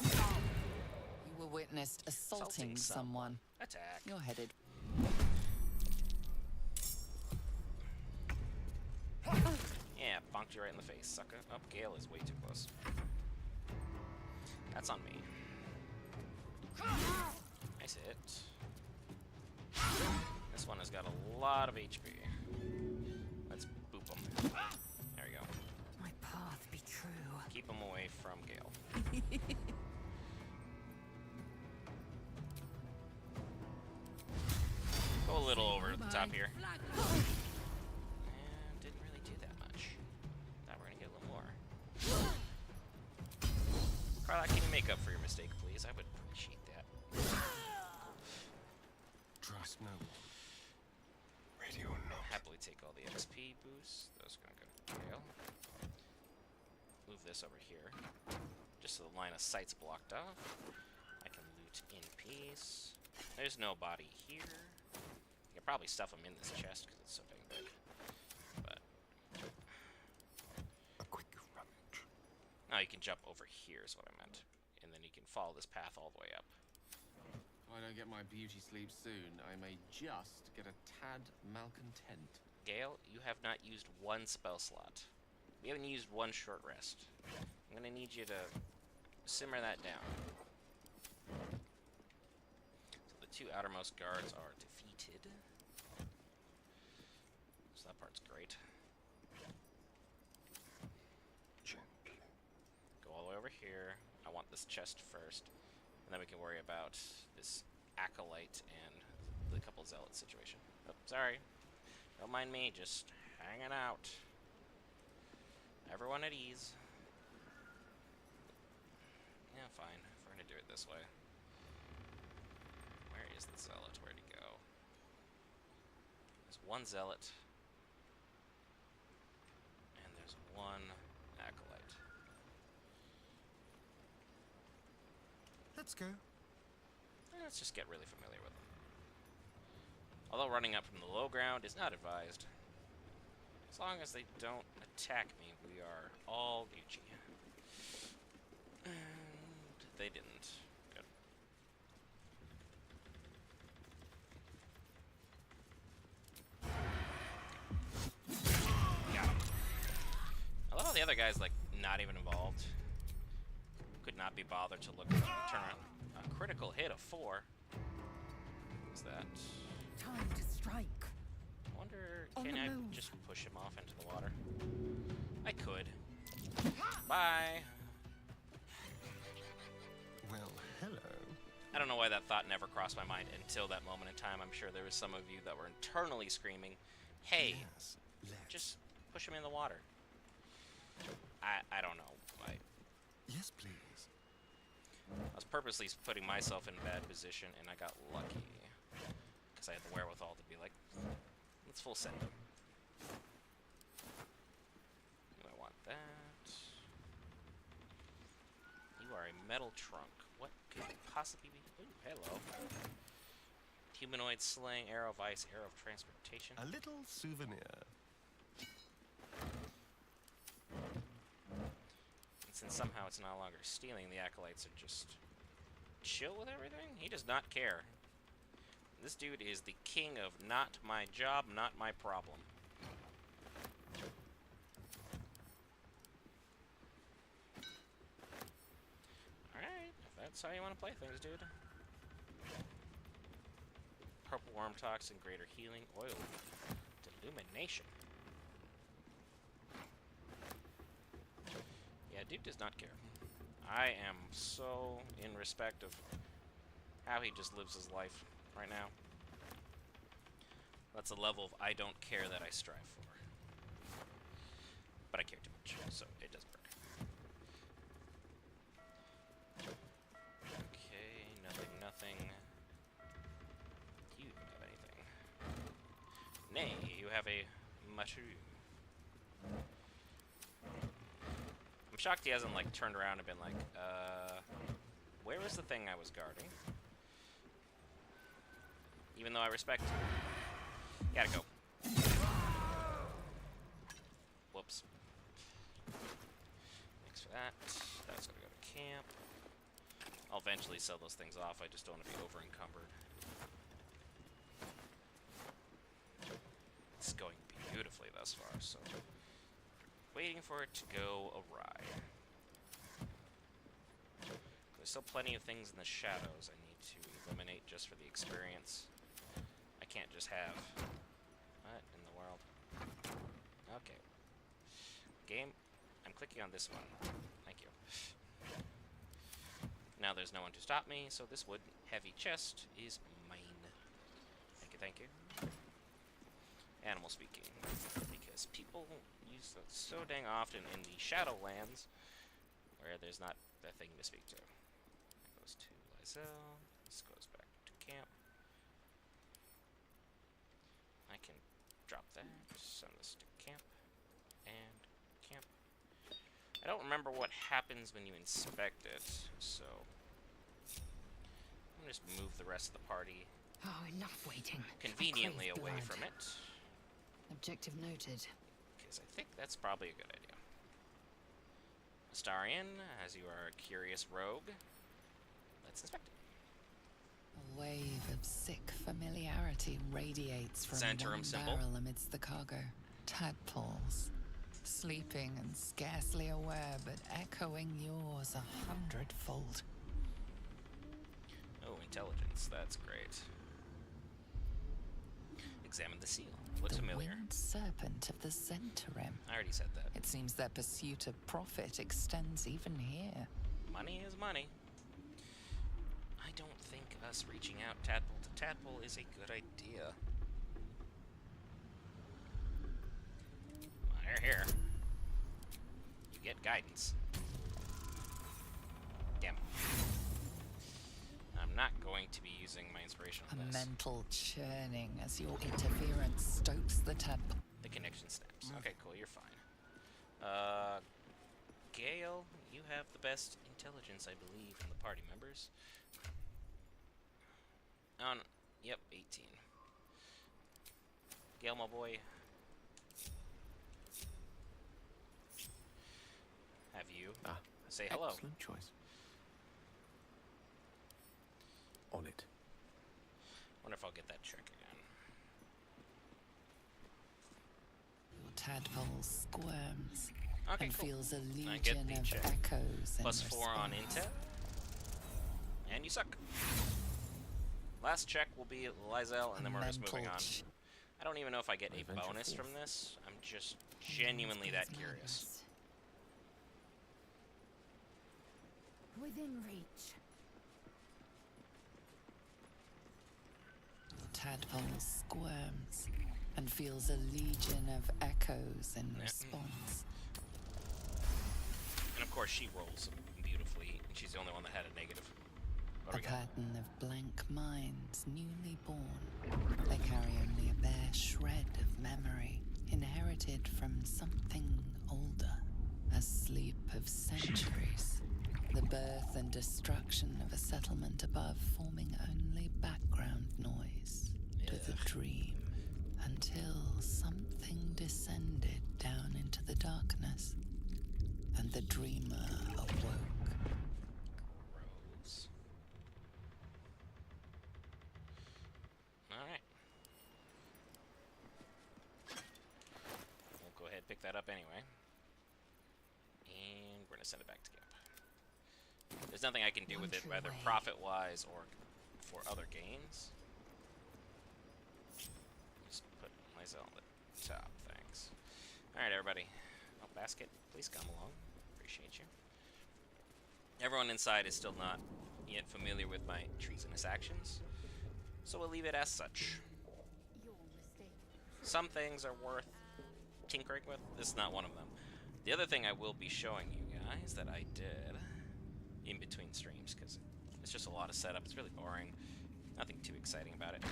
You were witnessed assaulting someone. Attack. You're headed. Yeah, bonked you right in the face, sucker. Oh, Gale is way too close. That's on me. Nice hit. This one has got a lot of HP. Let's boop him. There we go. My path be true. Keep him away from Gale. Go a little over the top here. And didn't really do that much. Thought we were gonna get a little more. Carla, can you make up for your mistake, please? I would appreciate that. Trust no one. Ready or not. Happily take all the XP boosts. Those are gonna go to Gale. Move this over here. Just so the line of sight's blocked off. I can loot in peace. There's no body here. I could probably stuff them in this chest because it's so dang big. But A quick rummage. now you can jump over here is what I meant. And then you can follow this path all the way up. If I don't get my beauty sleep soon, I may just get a tad malcontent. Gale, you have not used one spell slot. We haven't used one short rest. I'm gonna need you to simmer that down. So the two outermost guards are defeated. So that part's great. Gently. Go all the way over here. I want this chest first. And then we can worry about this acolyte and the couple zealot situation. Oh, sorry. Don't mind me, just hanging out. Everyone at ease. Yeah, fine. If we're gonna do it this way. Where is the zealot? Where'd he go? There's one zealot. And there's one acolyte. Let's go. Let's just get really familiar with them. Although running up from the low ground is not advised. As long as they don't attack me, we are all Gucci. And they didn't. Good. Got him. I love how the other guy's like not even involved. Could not be bothered to look turn around. A critical hit of 4. was that? Time to strike. I wonder, On can the I move. just push him off into the water? I could. Bye! Well, hello. I don't know why that thought never crossed my mind until that moment in time. I'm sure there was some of you that were internally screaming, hey, Yes, let's. just push him in the water. I don't know. Yes, please. I was purposely putting myself in a bad position, and I got lucky. Because I had the wherewithal to be like, let's full send him. Do I want that? You are a metal trunk. What could it possibly be? Ooh, hello. Humanoid slaying, arrow of ice, arrow of transportation. A little souvenir. And since somehow it's no longer stealing, the acolytes are just chill with everything? He does not care. This dude is the king of not my job, not my problem. Alright, if that's how you want to play things, dude. Purple worm toxin, greater healing, oil, illumination. Yeah, dude does not care. I am so in respect of how he just lives his life right now. That's a level of I don't care that I strive for. But I care too much, so it doesn't work. Okay, nothing. You don't have anything. Nay, you have a mushroom. I'm shocked he hasn't, like, turned around and been like, where was the thing I was guarding? Even though I respect him. Gotta go. Whoops. Thanks for that. That's gonna go to camp. I'll eventually sell those things off, I just don't want to be over-encumbered. It's going beautifully thus far, so... waiting for it to go awry. There's still plenty of things in the shadows I need to eliminate just for the experience. I can't just have... what in the world? Okay. Game, I'm clicking on this one. Thank you. Now there's no one to stop me, so this wood heavy chest is mine. Thank you. Animal speaking. Because people use that so dang often in the Shadowlands, where there's not a thing to speak to. That goes to Lysel. This goes back to camp. I can drop that, send this to camp, and camp. I don't remember what happens when you inspect it, so I'm gonna just move the rest of the party Oh, enough waiting. conveniently I crave away blood. from it, Objective noted. because I think that's probably a good idea. Astarion, as you are a curious rogue, let's inspect it. A wave of sick familiarity radiates from Centrum one symbol. barrel amidst the cargo. Tadpoles, sleeping and scarcely aware, but echoing yours 100-fold. Oh, intelligence, that's great. Examine the seal. Looks The familiar. winged serpent of the Zentarim. I already said that. It seems their pursuit of profit extends even here. Money is money. I don't think us reaching out tadpole to tadpole is a good idea. Well, you're here. You get guidance. Damn. I'm not going to be using my inspiration A on this. mental churning as your interference stokes the tadpole. The connection snaps. Okay, cool, you're fine. Gale, you have the best intelligence, I believe, from the party members. Yep, 18. Gale, my boy. Have you say hello? Excellent choice. On it. Wonder if I'll get that check again. Your tadpole squirms Okay, and cool. feels a I get legion the of check. echoes. Plus in 4 on response. intel. And you suck. Last check will be Lysel, and then we're just moving on. Mental I don't even know if I get a venture bonus forth. from this. I'm just genuinely that curious. Within reach. Tadpole squirms and feels a legion of echoes in response. And of course, she rolls beautifully. And she's the only one that had a negative. What A do we got? pattern of blank minds, newly born. They carry only a bare shred of memory, inherited from something older. A sleep of centuries. The birth and destruction of a settlement above forming only background noise to the dream. Until something descended down into the darkness, and the dreamer awoke. Gross. Alright. We'll go ahead and pick that up anyway. And we're going to send it back to camp. There's nothing I can do with it, whether profit-wise or for other gains. Just put myself on the top, thanks. Alright, everybody. Oh, basket, please come along. Appreciate you. Everyone inside is still not yet familiar with my treasonous actions, so we'll leave it as such. Your mistake. Some things are worth tinkering with. This is not one of them. The other thing I will be showing you guys that I did in between streams, because it's just a lot of setup. It's really boring. Nothing too exciting about it.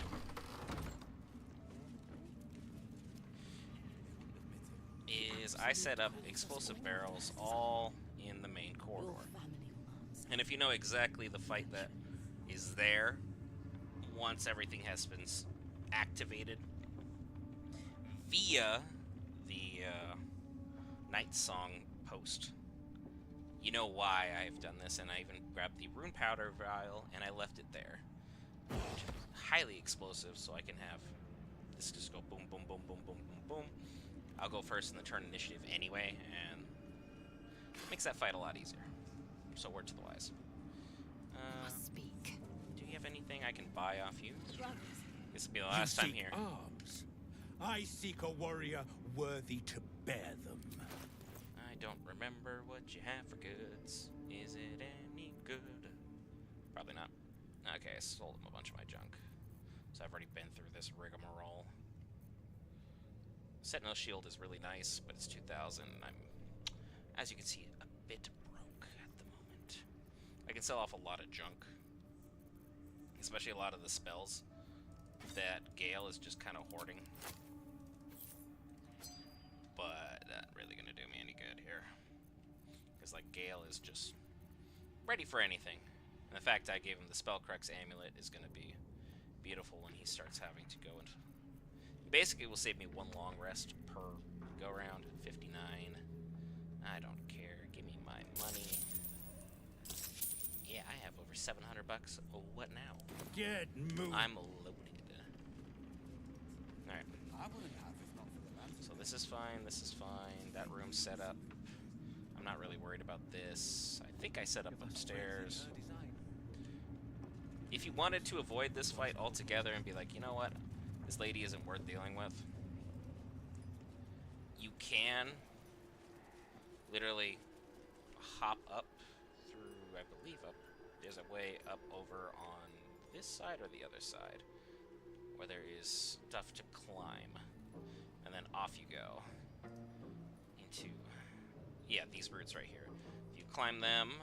Is I set up explosive barrels all in the main corridor. And if you know exactly the fight that is there, once everything has been activated via the Night Song post, you know why I've done this, and I even grabbed the rune powder vial and I left it there. Which is highly explosive, so I can have this just go boom, boom, boom, boom, boom, boom, boom. I'll go first in the turn initiative anyway, and it makes that fight a lot easier. So word to the wise. Must speak. Do you have anything I can buy off you? Brothers. This will be the last time here. Arms. I seek a warrior worthy to bear them. I don't remember what you have for goods. Is it any good? Probably not. Okay, I sold him a bunch of my junk. So I've already been through this rigmarole. Sentinel shield is really nice, but it's 2,000. I'm, as you can see, a bit broke at the moment. I can sell off a lot of junk, especially a lot of the spells that Gale is just kind of hoarding. But not really gonna do me any good here, because like Gale is just ready for anything. And the fact I gave him the Spellcrux amulet is gonna be beautiful when he starts having to go and basically will save me one long rest per go round. 59. I don't care. Give me my money. Yeah, I have over 700 bucks. Oh, what now? Get moving. I'm loaded. Alright. I wouldn't have if not for the land. So this is fine, this is fine. That room's set up. I'm not really worried about this. I think I set up upstairs. If you wanted to avoid this fight altogether and be like, you know what? This lady isn't worth dealing with, you can literally hop up through, I believe there's a way up over on this side or the other side, where there is stuff to climb, and then off you go into, yeah, these roots right here. If you climb them,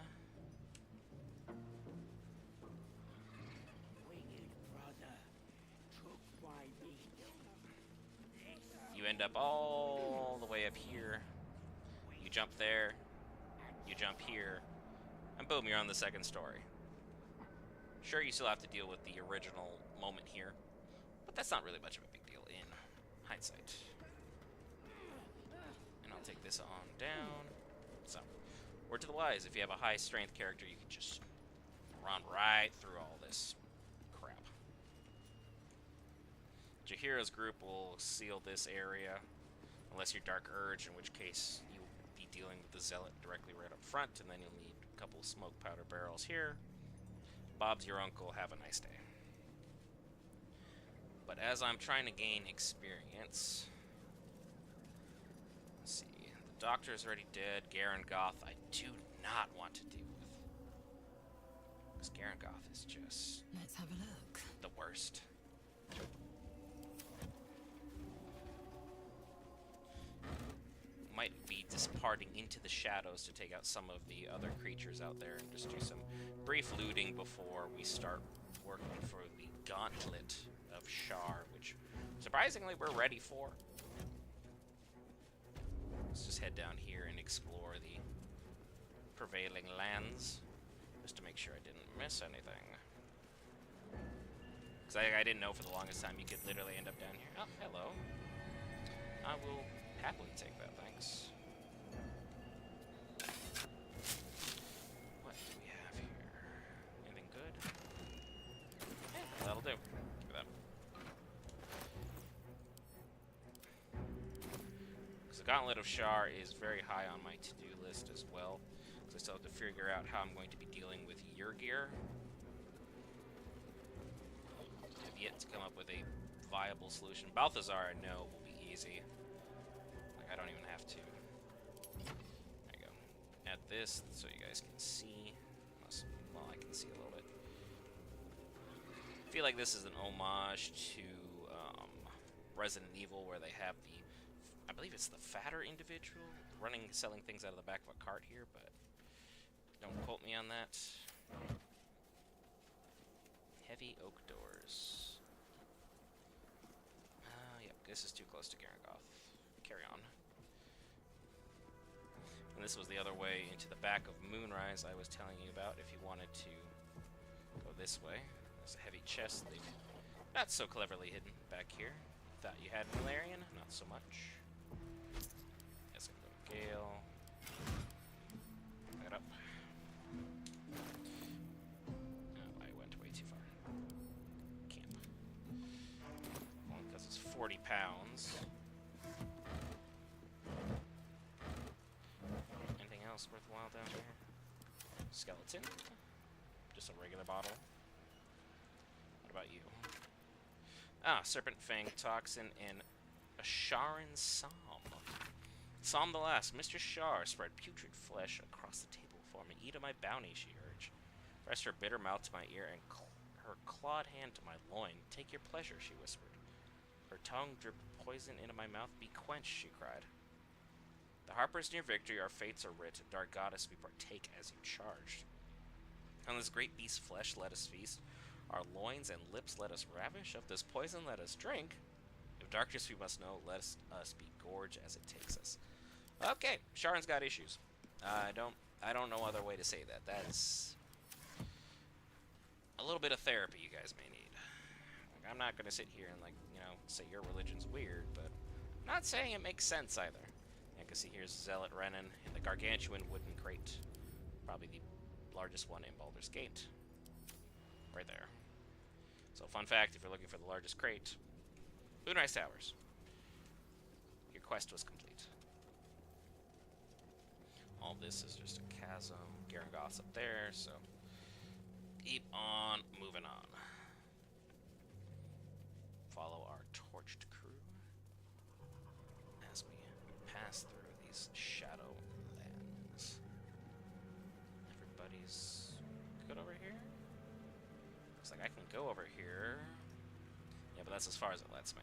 you end up all the way up here. You jump there, you jump here, and boom, you're on the second story. Sure, you still have to deal with the original moment here, but that's not really much of a big deal in hindsight. And I'll take this on down. So, word to the wise, if you have a high strength character, you can just run right through all this crap. Your heroes group will seal this area, unless you're Dark Urge, in which case you'll be dealing with the Zealot directly right up front, and then you'll need a couple smoke powder barrels here. Bob's your uncle, have a nice day. But as I'm trying to gain experience, let's see. The Doctor is already dead. Garen Goth, I do not want to deal with. Because Garen Goth is just Let's have a look. the worst. Might be departing into the shadows to take out some of the other creatures out there and just do some brief looting before we start working for the Gauntlet of Shar, which surprisingly we're ready for. Let's just head down here and explore the prevailing lands, just to make sure I didn't miss anything. Because I didn't know for the longest time you could literally end up down here. Oh, hello. I will happily take that, thanks. What do we have here? Anything good? Yeah, that'll do. Look at that. Because the Gauntlet of Shar is very high on my to-do list as well. Because I still have to figure out how I'm going to be dealing with your gear. I've yet to come up with a viable solution. Balthazar, I know, will be easy. I don't even have to. There you go. Add this so you guys can see. Well, I can see a little bit. I feel like this is an homage to Resident Evil, where they have the, I believe it's the fatter individual selling things out of the back of a cart here, but don't quote me on that. Heavy oak doors. Yep, this is too close to Garangoth. Carry on. And this was the other way into the back of Moonrise I was telling you about if you wanted to go this way. There's a heavy chest they've not so cleverly hidden back here. Thought you had Valerian? Not so much. Guess I can go to Gale. Back it up. Oh, I went way too far. Camp. Only because it's 40 pounds. Worthwhile down here. Skeleton. Just a regular bottle. What about you? Ah, Serpent Fang Toxin and a Sharan Psalm. Psalm the last. Mr. Shar spread putrid flesh across the table for me. Eat of my bounty, she urged. Pressed her bitter mouth to my ear and her clawed hand to my loin. Take your pleasure, she whispered. Her tongue dripped poison into my mouth. Be quenched, she cried. The harpers near victory, our fates are writ. Dark goddess, we partake as you charged. On this great beast's flesh let us feast. Our loins and lips let us ravish. Of this poison let us drink. If darkness we must know, let us be gorged as it takes us. Okay, Sharon's got issues. I don't know other way to say that. That's a little bit of therapy you guys may need. Like, I'm not gonna sit here and say your religion's weird, but I'm not saying it makes sense either. You can see here's Zealot Renan in the gargantuan wooden crate. Probably the largest one in Baldur's Gate. Right there. So fun fact, if you're looking for the largest crate, Moonrise Towers. Your quest was complete. All this is just a chasm. Garangoth's up there, so keep on moving on. Follow our torched crew as we pass through these Shadowlands. Everybody's good over here? Looks like I can go over here. Yeah, but that's as far as it lets me.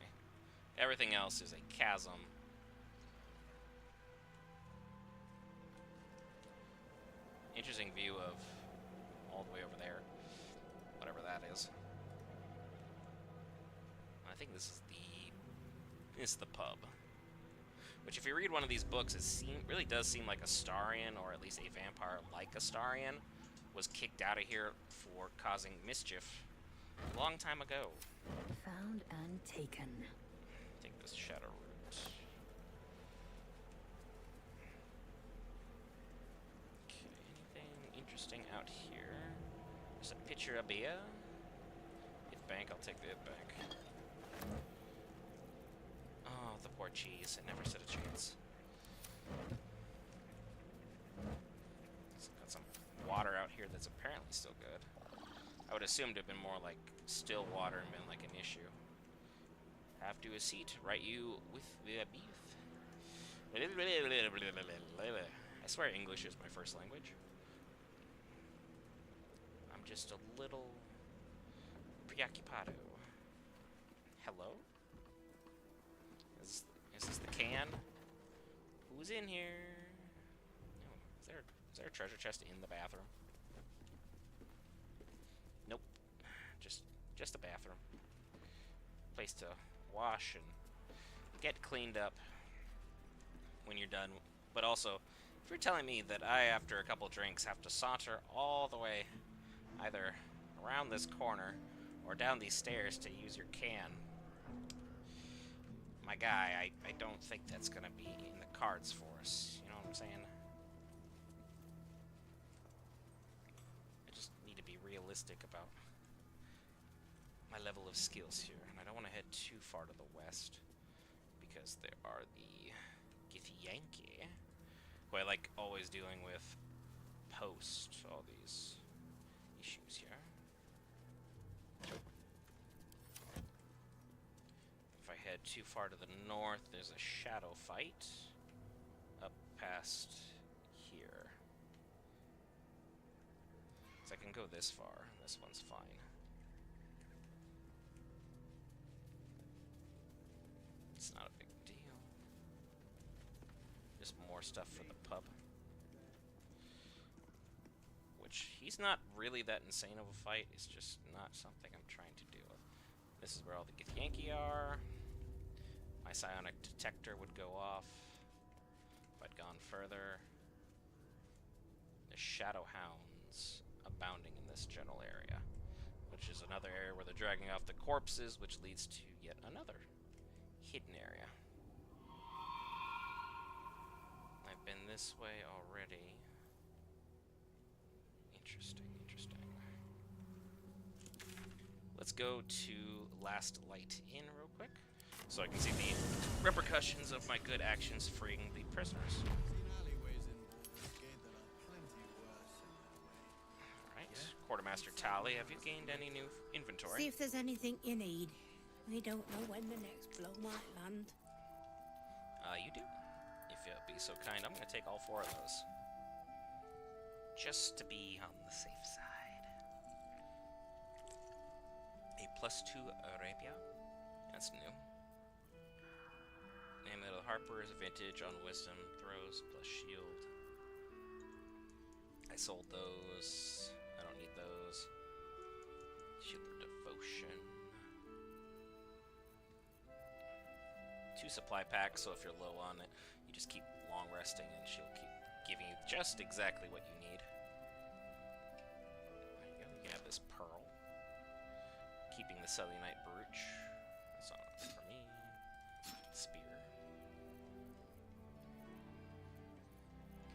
Everything else is a chasm. Interesting view of all the way over there. Whatever that is. I think this is the pub. Which, if you read one of these books, it really does seem like Astarion, or at least a vampire like Astarion, was kicked out of here for causing mischief a long time ago. Found and taken. Take this shadow route. Okay, anything interesting out here? There's a picture of beer. Hit bank, I'll take the hit bank. Oh, the poor cheese. It never stood a chance. Got some water out here that's apparently still good. I would assume to have been more like still water and been like an issue. have to a seat. Right you with the beef. I swear English is my first language. I'm just a little preoccupado. Hello? Is this the can? Who's in here? Oh, is there a treasure chest in the bathroom? Nope. Just a bathroom. Place to wash and get cleaned up when you're done. But also, if you're telling me that I, after a couple drinks, have to saunter all the way either around this corner or down these stairs to use your can, my guy, I don't think that's gonna be in the cards for us. You know what I'm saying? I just need to be realistic about my level of skills here, and I don't want to head too far to the west because there are the Githyanki, who I like always dealing with post all these issues here. If I head too far to the north, there's a shadow fight up past here. So I can go this far. This one's fine. It's not a big deal. Just more stuff for the pub. Which, he's not really that insane of a fight. It's just not something I'm trying to deal with. This is where all the Githyanki are. My psionic detector would go off if I'd gone further. There's shadow hounds abounding in this general area, which is another area where they're dragging off the corpses, which leads to yet another hidden area. I've been this way already. Interesting, interesting. Let's go to Last Light Inn real quick, so I can see the repercussions of my good actions freeing the prisoners. Alright, Quartermaster Tally, have you gained any new inventory? See if there's anything you need. We don't know when the next blow might land. You do. If you'll be so kind, I'm going to take all 4 of those. Just to be on the safe side. A +2 Arabia. That's new. Name of the Harper is vintage on wisdom throws plus shield. I sold those. I don't need those. Shield of Devotion. 2 supply packs, so if you're low on it, you just keep long resting and she'll keep giving you just exactly what you need. There you go. You can have this pearl. Keeping the Selenite brooch. That's not for me. Spear.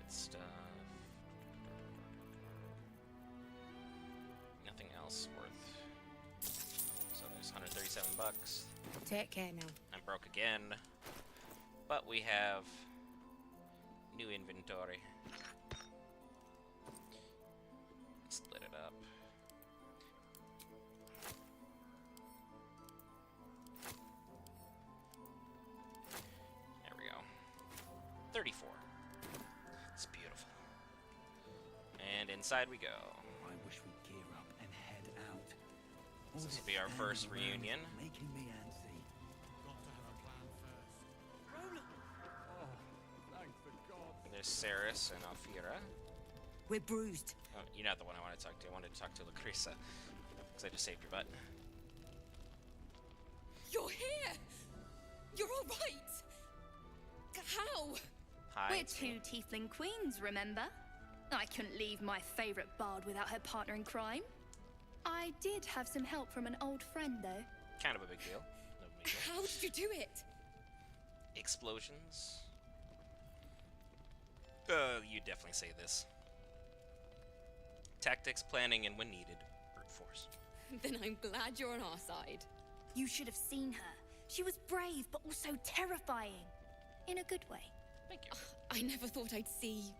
Good stuff. Nothing else worth. So there's 137 bucks. Take care now. I'm broke again. But we have new inventory. Split it up. There we go. 34. It's beautiful. And inside we go. I wish we'd gear up and head out. So this will be our first reunion. Making me antsy. There's Ceres and Alfira. We're bruised. Oh, you're not the one I want to talk to. I wanted to talk to Lacrissa, because I just saved your butt. You're here! You're all right! How? Hi. We're 2 tiefling queens, remember? I couldn't leave my favorite bard without her partner in crime. I did have some help from an old friend, though. Kind of a big deal. No big deal. How did you do it? Explosions. You definitely say this. Tactics, planning, and when needed, brute force. Then I'm glad you're on our side. You should have seen her. She was brave, but also terrifying. In a good way. Thank you. I never thought I'd see,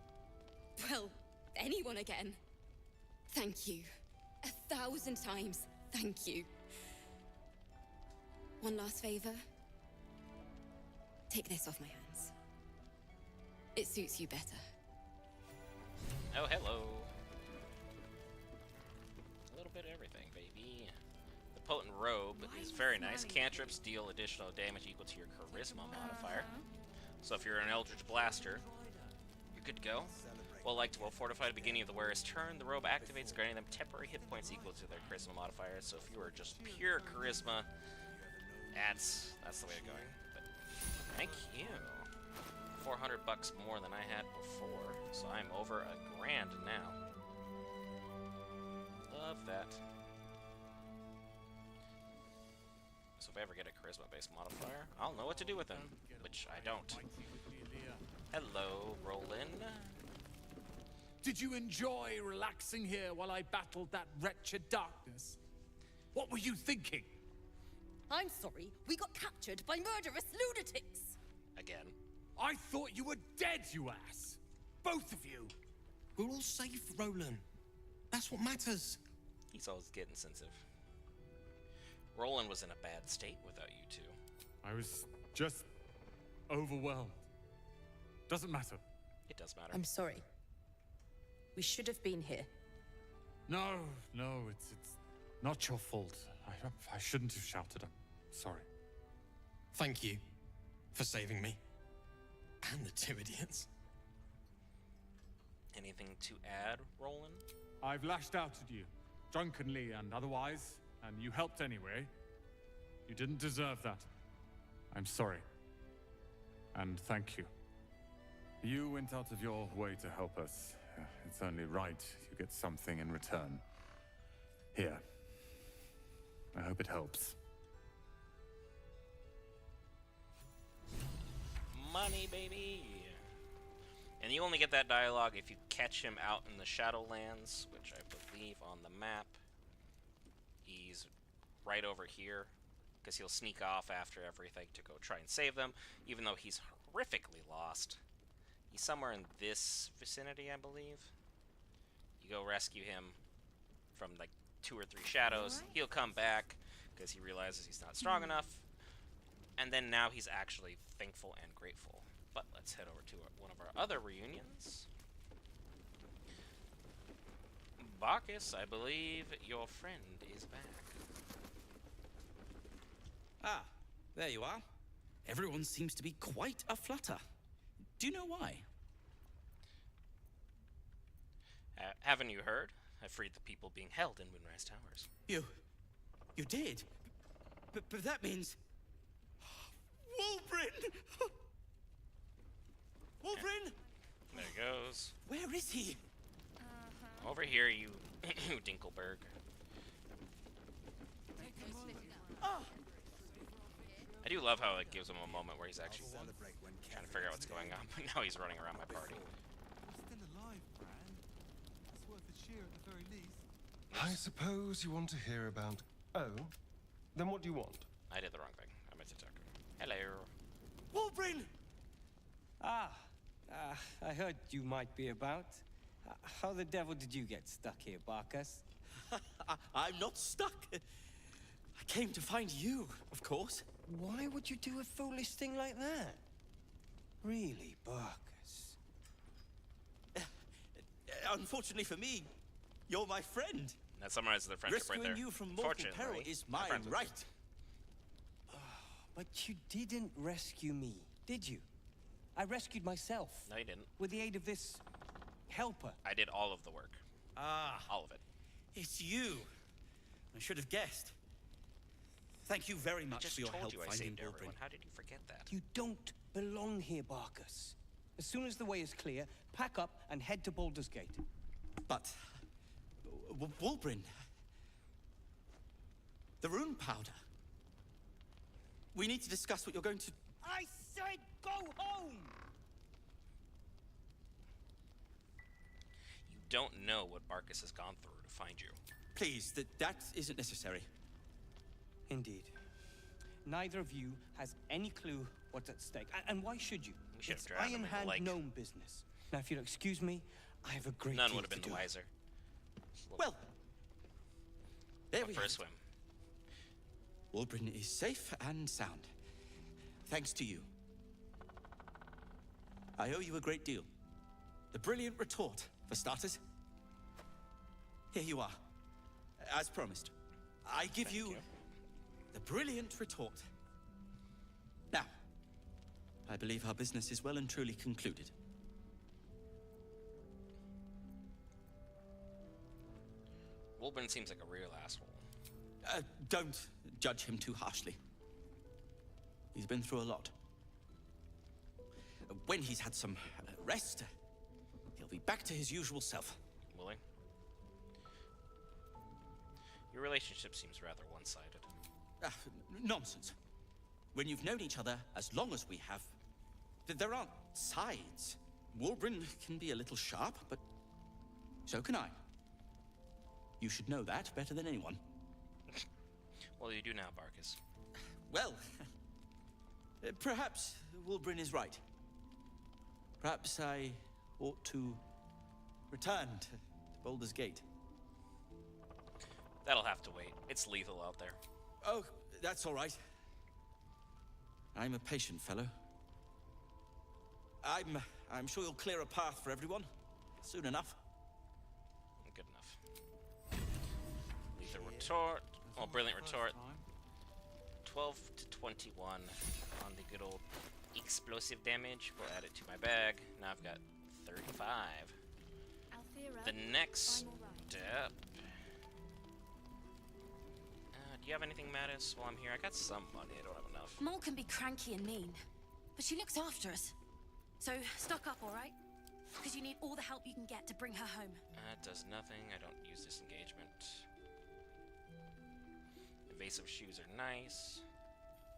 well, anyone again. Thank you. 1,000 times, thank you. One last favor. Take this off my hands. It suits you better. Oh, hello. A little bit of everything, baby. The potent robe is very nice. Cantrips deal additional damage equal to your charisma modifier. So if you're an Eldritch Blaster, you're good to go. Well fortified at the beginning of the wearer's turn, the robe activates, granting them temporary hit points equal to their charisma modifier. So if you are just pure charisma, that's the way of going. But thank you. 400 bucks more than I had before, so I'm over $1,000 now. Love that. So if I ever get a charisma-based modifier, I'll know what to do with them, which I don't. Hello, Roland. Did you enjoy relaxing here while I battled that wretched darkness? What were you thinking? I'm sorry, we got captured by murderous lunatics. Again. I thought you were dead, you ass! Both of you! We're all safe, Roland. That's what matters. He's always getting sensitive. Roland was in a bad state without you two. I was just overwhelmed. Doesn't matter. It does matter. I'm sorry. We should have been here. No, it's not your fault. I shouldn't have shouted. I'm sorry. Thank you for saving me. And the two idiots. Anything to add, Roland? I've lashed out at you, drunkenly and otherwise, and you helped anyway. You didn't deserve that. I'm sorry. And thank you. You went out of your way to help us. It's only right you get something in return. Here. I hope it helps. Money, baby! And you only get that dialogue if you catch him out in the Shadowlands, which I believe on the map, he's right over here, because he'll sneak off after everything to go try and save them, even though he's horrifically lost. He's somewhere in this vicinity, I believe. You go rescue him from like 2 or 3 shadows, he'll come back, because he realizes he's not strong enough, and then now he's actually thankful and grateful. But let's head over to one of our other reunions. Bacchus, I believe your friend is back. Ah, there you are. Everyone seems to be quite a flutter. Do you know why? Haven't you heard? I freed the people being held in Moonrise Towers. You did? But that means... Wolverine! Wolverine! There he goes. Where is he? Over here, you Dinkelberg. I do love how it gives him a moment where he's actually trying to figure out what's going on, but now he's running around my party. Still alive, Bran. That's worth a cheer at the very least. I suppose you want to hear about... Oh, then what do you want? I did the wrong thing. I meant to talk. Hello. Wolverine! I heard you might be about. How the devil did you get stuck here, Bacchus? I'm not stuck. I came to find you, of course. Why would you do a foolish thing like that? Really, Bacchus? Unfortunately for me, you're my friend. That summarizes their friendship right there. Rescuing you from mortal peril is my right. But you didn't rescue me, did you? I rescued myself. No, you didn't. With the aid of this helper. I did all of the work. All of it. It's you. I should have guessed. Thank you very much for your help finding Baldur. How did you forget that? You don't belong here, Bacchus. As soon as the way is clear, pack up and head to Baldur's Gate. But... Wolverine... The rune powder... We need to discuss what you're going to... I said go home! You don't know what Bacchus has gone through to find you. Please, that isn't necessary. Indeed. Neither of you has any clue what's at stake. And why should you? It's Iron Hand gnome business. Now, if you'll excuse me, I have a great None deal would have been to the do. wiser. Well, there we for a swim. Wolverine is safe and sound. Thanks to you. I owe you a great deal. The brilliant retort, for starters. Here you are. As promised. I give you the brilliant retort. Now, I believe our business is well and truly concluded. Wolburn seems like a real asshole. Don't judge him too harshly. He's been through a lot. When he's had some rest, he'll be back to his usual self. Will he? Your relationship seems rather one-sided. Nonsense. When you've known each other as long as we have, there aren't sides. Wolburn can be a little sharp, but so can I. You should know that better than anyone. Well, you do now, Barkus. Well, perhaps Wolburn is right. Perhaps I ought to return to Baldur's Gate. That'll have to wait. It's lethal out there. Oh, that's all right. I'm a patient fellow. I'm sure you'll clear a path for everyone soon enough. Good enough. Lethal retort. Oh, brilliant retort. 12 to 21 on the good old explosive damage. We'll add it to my bag. Now I've got 35. Althea, The next step. Do you have anything, Mattis, while I'm here? I got some money. I don't have enough. Mol can be cranky and mean, but she looks after us. So, stock up, all right? Because you need all the help you can get to bring her home. That does nothing. I don't use disengagement. Evasive shoes are nice.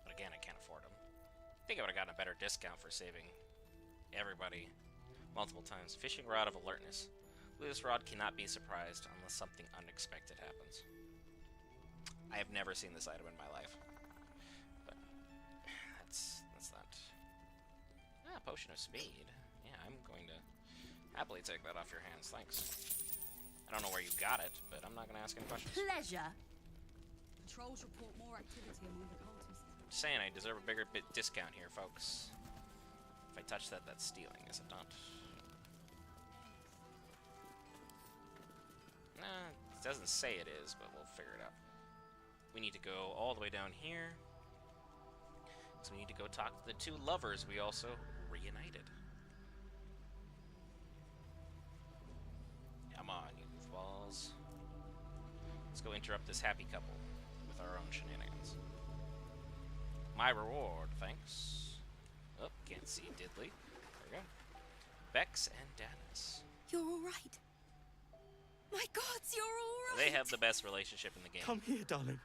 But again, I can't afford them. I think I would have gotten a better discount for saving everybody multiple times. Fishing rod of alertness. This rod cannot be surprised unless something unexpected happens. I have never seen this item in my life. But that's not... Ah, potion of speed. Yeah, I'm going to happily take that off your hands. Thanks. I don't know where you got it, but I'm not going to ask any questions. Pleasure. Patrols report more activity among the cultists. Just saying, I deserve a bigger discount here, folks. If I touch that, that's stealing, is it not? Nah, it doesn't say it is, but we'll figure it out. We need to go all the way down here. So we need to go talk to the two lovers we also reunited. Come on, you goofballs. Let's go interrupt this happy couple with our own shenanigans. My reward, thanks. Oh, can't see diddly. There we go. Bex and Dennis. You're all right. My gods, you're all right. They have the best relationship in the game. Come here, darling.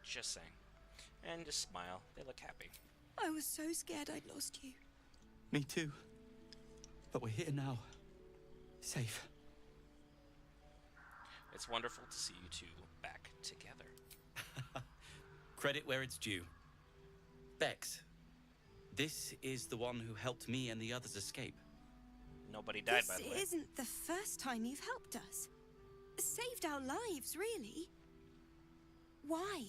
Just saying. And just smile. They look happy. I was so scared I'd lost you. Me too. But we're here now. Safe. It's wonderful to see you two back together. Credit where it's due. Bex, this is the one who helped me and the others escape. Nobody died, by the way. This isn't the first time you've helped us. Saved our lives, really. Why?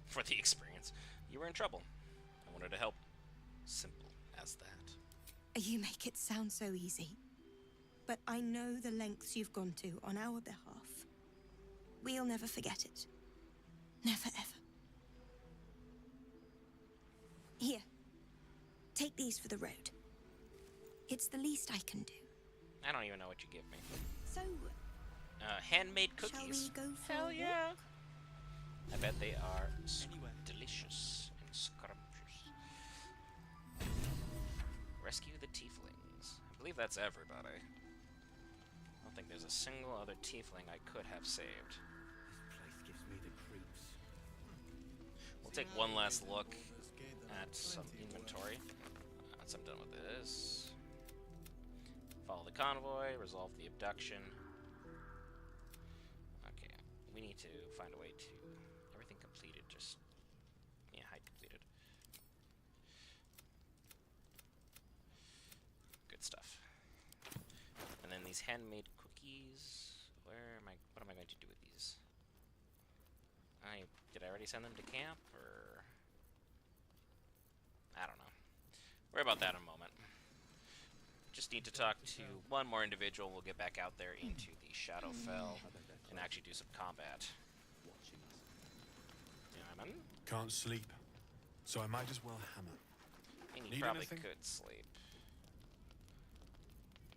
For the experience. You were in trouble. I wanted to help. Simple as that. You make it sound so easy. But I know the lengths you've gone to on our behalf. We'll never forget it. Never, ever. Here. Take these for the road. It's the least I can do. I don't even know what you give me. So... handmade cookies. Shall we go for Hell a yeah. walk? I bet they are delicious and scrumptious. Rescue the tieflings. I believe that's everybody. I don't think there's a single other tiefling I could have saved. This place gives me the creeps. We'll take one last look at some inventory. Once I'm done with this. Follow the convoy, resolve the abduction. Okay, we need to find a way to... Everything completed, just... Yeah, hide completed. Good stuff. And then these handmade cookies... Where am I... What am I going to do with these? Did I already send them to camp, or... Worry about that in a moment. Just need to talk to one more individual. We'll get back out there into the Shadowfell and actually do some combat. Diamond? Can't sleep, so I might as well hammer. And you Need probably anything? could sleep.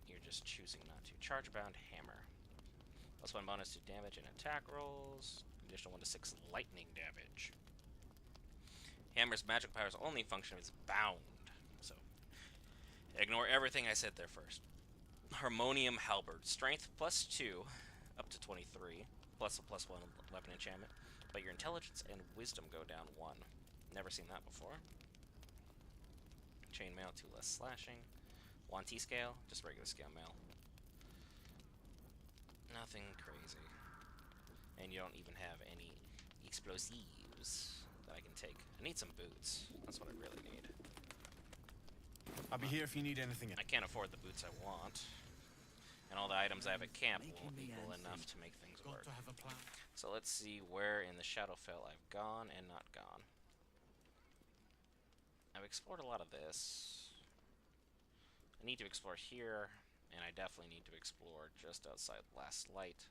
You're just choosing not to. Charge-bound hammer. +1 bonus to damage and attack rolls. Additional 1 to 6 lightning damage. Hammer's magic powers only function as bound. So, ignore everything I said there first. Harmonium Halberd. Strength +2, up to 23. Plus a +1 weapon enchantment. But your intelligence and wisdom go down 1. Never seen that before. Chainmail, 2 less slashing. 1 T-scale, just regular scale mail. Nothing crazy. And you don't even have any explosives that I can take. I need some boots. That's what I really need. I'll be here if you need anything. I can't afford the boots I want. And all the items I have at camp won't equal enough to make things work. So let's see where in the Shadowfell I've gone and not gone. I've explored a lot of this. I need to explore here, and I definitely need to explore just outside Last Light.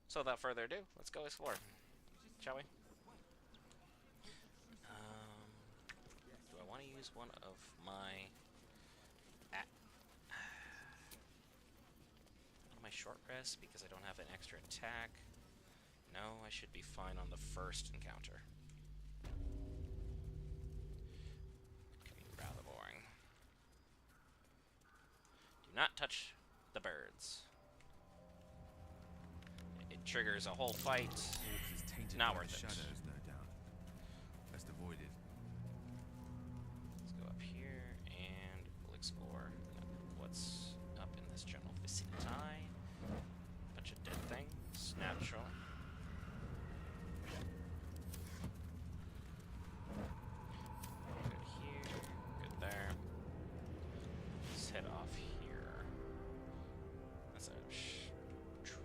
So without further ado, let's go explore, shall we? Do I want to use one of my short rest because I don't have an extra attack? No, I should be fine on the first encounter. Could be rather boring. Do not touch the birds. It triggers a whole fight. Not worth it. Shadows, no doubt. Best avoid it. Let's go up here and we'll explore what's up in this general vicinity. Bunch of dead things. Natural. Good here. Good there. Let's head off here. That's a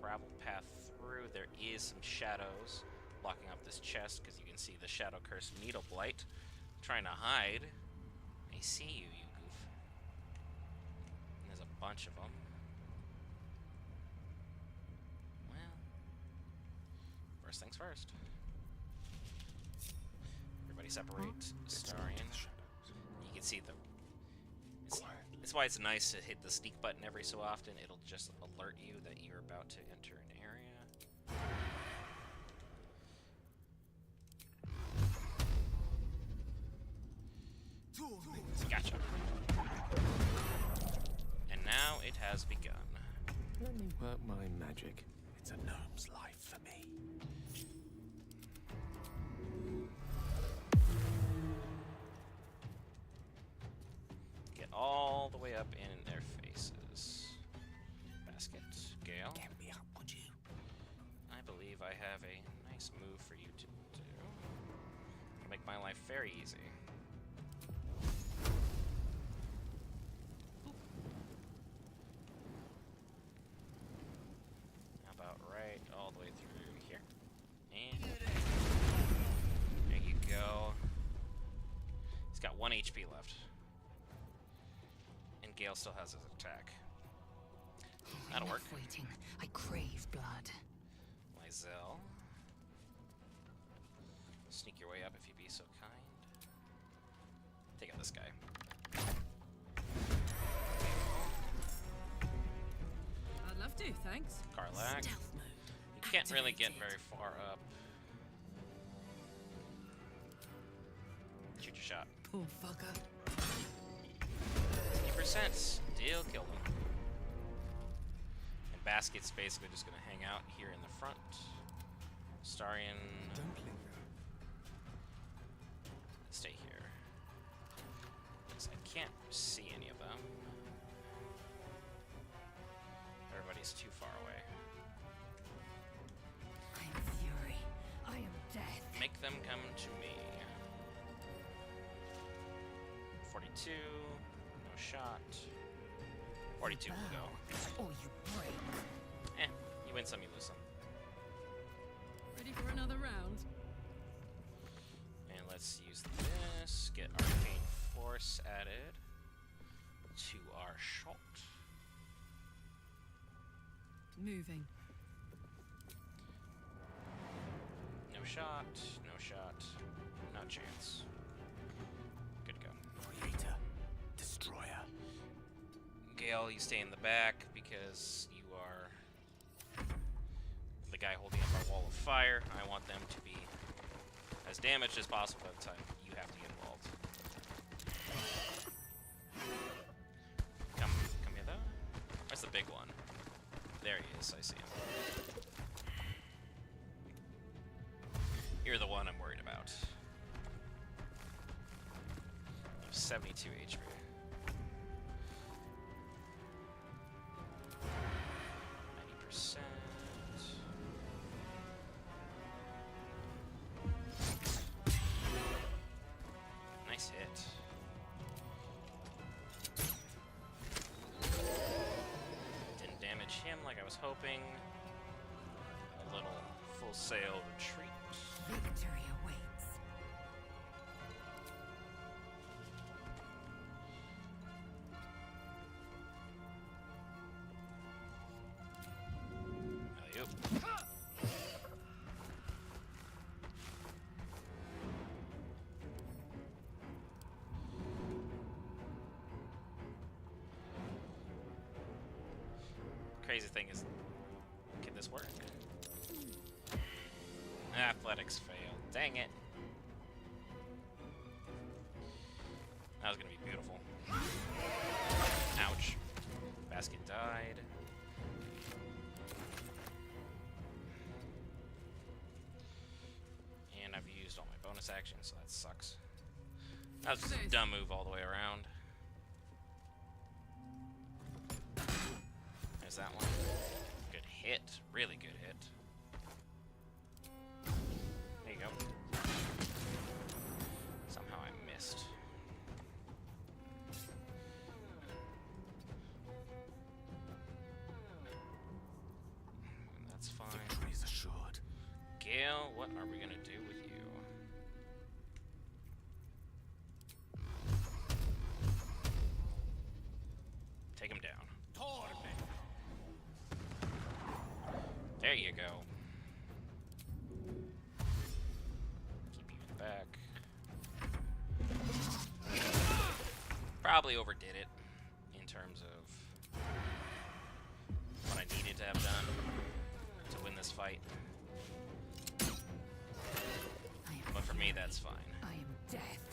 travel path through. There is some shadows blocking up this chest because you can see the Shadow Curse Needle Blight trying to hide. I see you, you goof. And there's a bunch of them. Well, first things first. Everybody separate. Starian. You can see the... It's why it's nice to hit the sneak button every so often. It'll just alert you that you're about to enter an area. Gotcha. And now it has begun. Let me work my magic. It's a gnome's life for me. Get all the way up in their faces. Basket. Gale. Get me up, would you? I believe I have a nice move for you to do. It'll make my life very easy. How about right all the way through here? And there you go. He's got 1 HP left. And Gale still has his attack. That'll work. Waiting. I crave blood. Lysel. Sneak your way up if you'd be so kind. Take out this guy. I'd love to, thanks. Karlak. You can't really get very far up. Shoot your shot. Poor fucker. 50%. Still kill him. And Basket's basically just gonna hang out here in the front. Starian. Don't linger. Stay here. Because I can't see any of them. Everybody's too far away. I am fury. I am death. Make them come to me. 42. No shot. 42 will go. Or you break. You win some, you lose some. Ready for another round? And let's use this. Get Arcane force added to our shot. Moving. No shot, no shot, no chance. Good to go. Creator, destroyer. Gale, you stay in the back because you are the guy holding up our wall of fire. I want them to be as damaged as possible by the time you have to get involved. Come here though. Where's the big one? There he is, I see him. You're the one I'm worried about. You have 72 HP. Nice hit. Didn't damage him like I was hoping. A little full sail retreat. Victory awaits. Alley-oop. Crazy thing is, can this work? Athletics failed. Dang it. That was gonna be beautiful. Ouch. Basket died. And I've used all my bonus actions, so that sucks. That was just a dumb move all the way around. There's that one. Good hit. Really good hit. There you go. Somehow I missed. And that's fine. Victory's assured. Gale, what are we gonna do with you? Take him down. There you go. Keep you in the back. Probably overdid it in terms of what I needed to have done to win this fight. But for me, that's fine. I am death.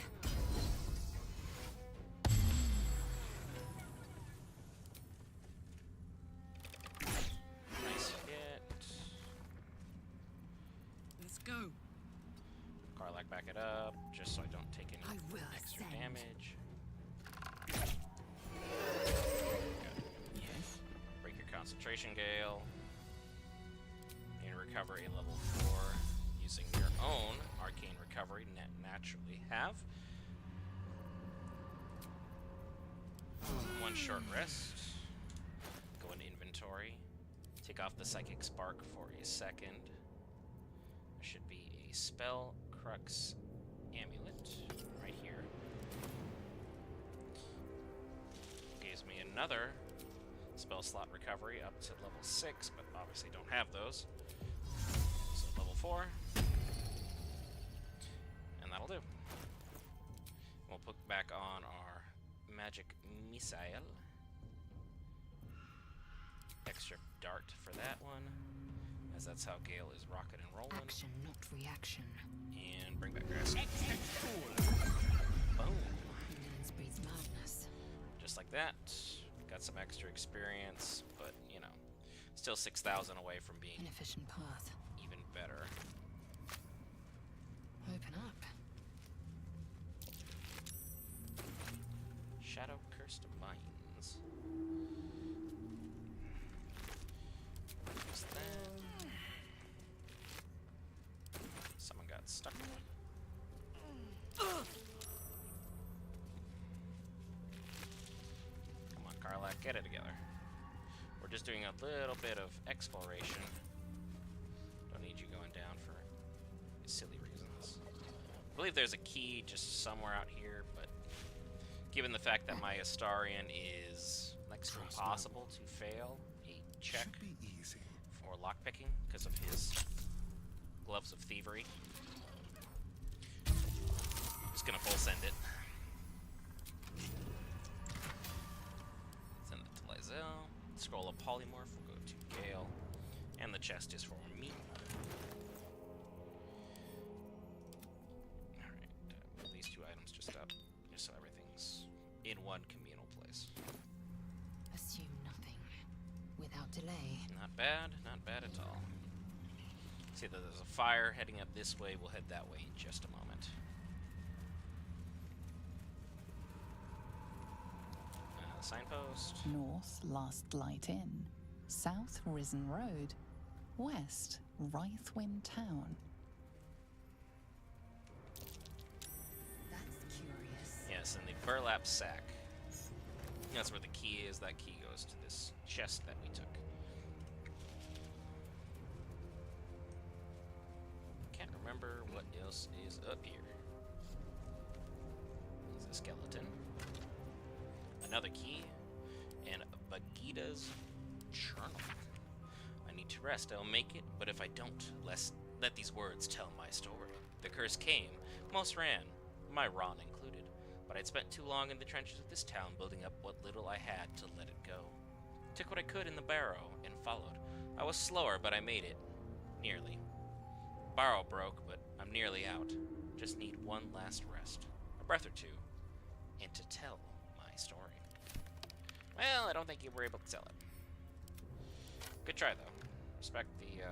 Nice hit. Let's go. Karlach, back it up, just so I don't take any extra ascend. damage. Yes. Break your concentration, Gale. And recover a level 4 using your own arcane recovery naturally have. One short rest. Go into inventory. Take off the psychic spark for a second. There should be a spell crux amulet right here. Gives me another spell slot recovery up to level 6, but obviously don't have those. So level 4. And that'll do. We'll put back on our magic missile. Extra dart for that one, as that's how Gale is rocking and rolling. Action, not reaction. And bring back grass. Boom. Ignorance breeds madness. Just like that. Got some extra experience, but you know, still 6,000 away from being An efficient path. even better. Open up. Shadow Cursed Vines. What's that? Someone got stuck. Come on, Karlach, get it together. We're just doing a little bit of exploration. Don't need you going down for silly reasons. I believe there's a key just somewhere out here, but Given the fact that my Astarian is next to impossible to fail a check for lockpicking because of his gloves of thievery, just gonna full send it. Send it to Lizelle. Scroll of polymorph will go to Gale, and the chest is for me. Alright, move these two items just up, just so everything's in one communal place. Assume nothing without delay. Not bad at all. See that there's a fire heading up this way, we'll head that way in just a moment. Signpost. North, Last Light Inn. South, Risen Road. West, Wraithwind Town. That's curious. Yes, in the burlap sack. That's where the key is. That key goes to this chest that we took. Can't remember what else is up here. There's a skeleton. Another key, and Bagita's journal. I need to rest, I'll make it, but if I don't, let these words tell my story. The curse came, most ran, my Ron included, but I'd spent too long in the trenches of this town building up what little I had to let it go. Took what I could in the barrow, and followed. I was slower, but I made it. Nearly. Barrow broke, but I'm nearly out. Just need one last rest. A breath or two, and to tell my story. Well, I don't think you were able to tell it. Good try, though. Respect the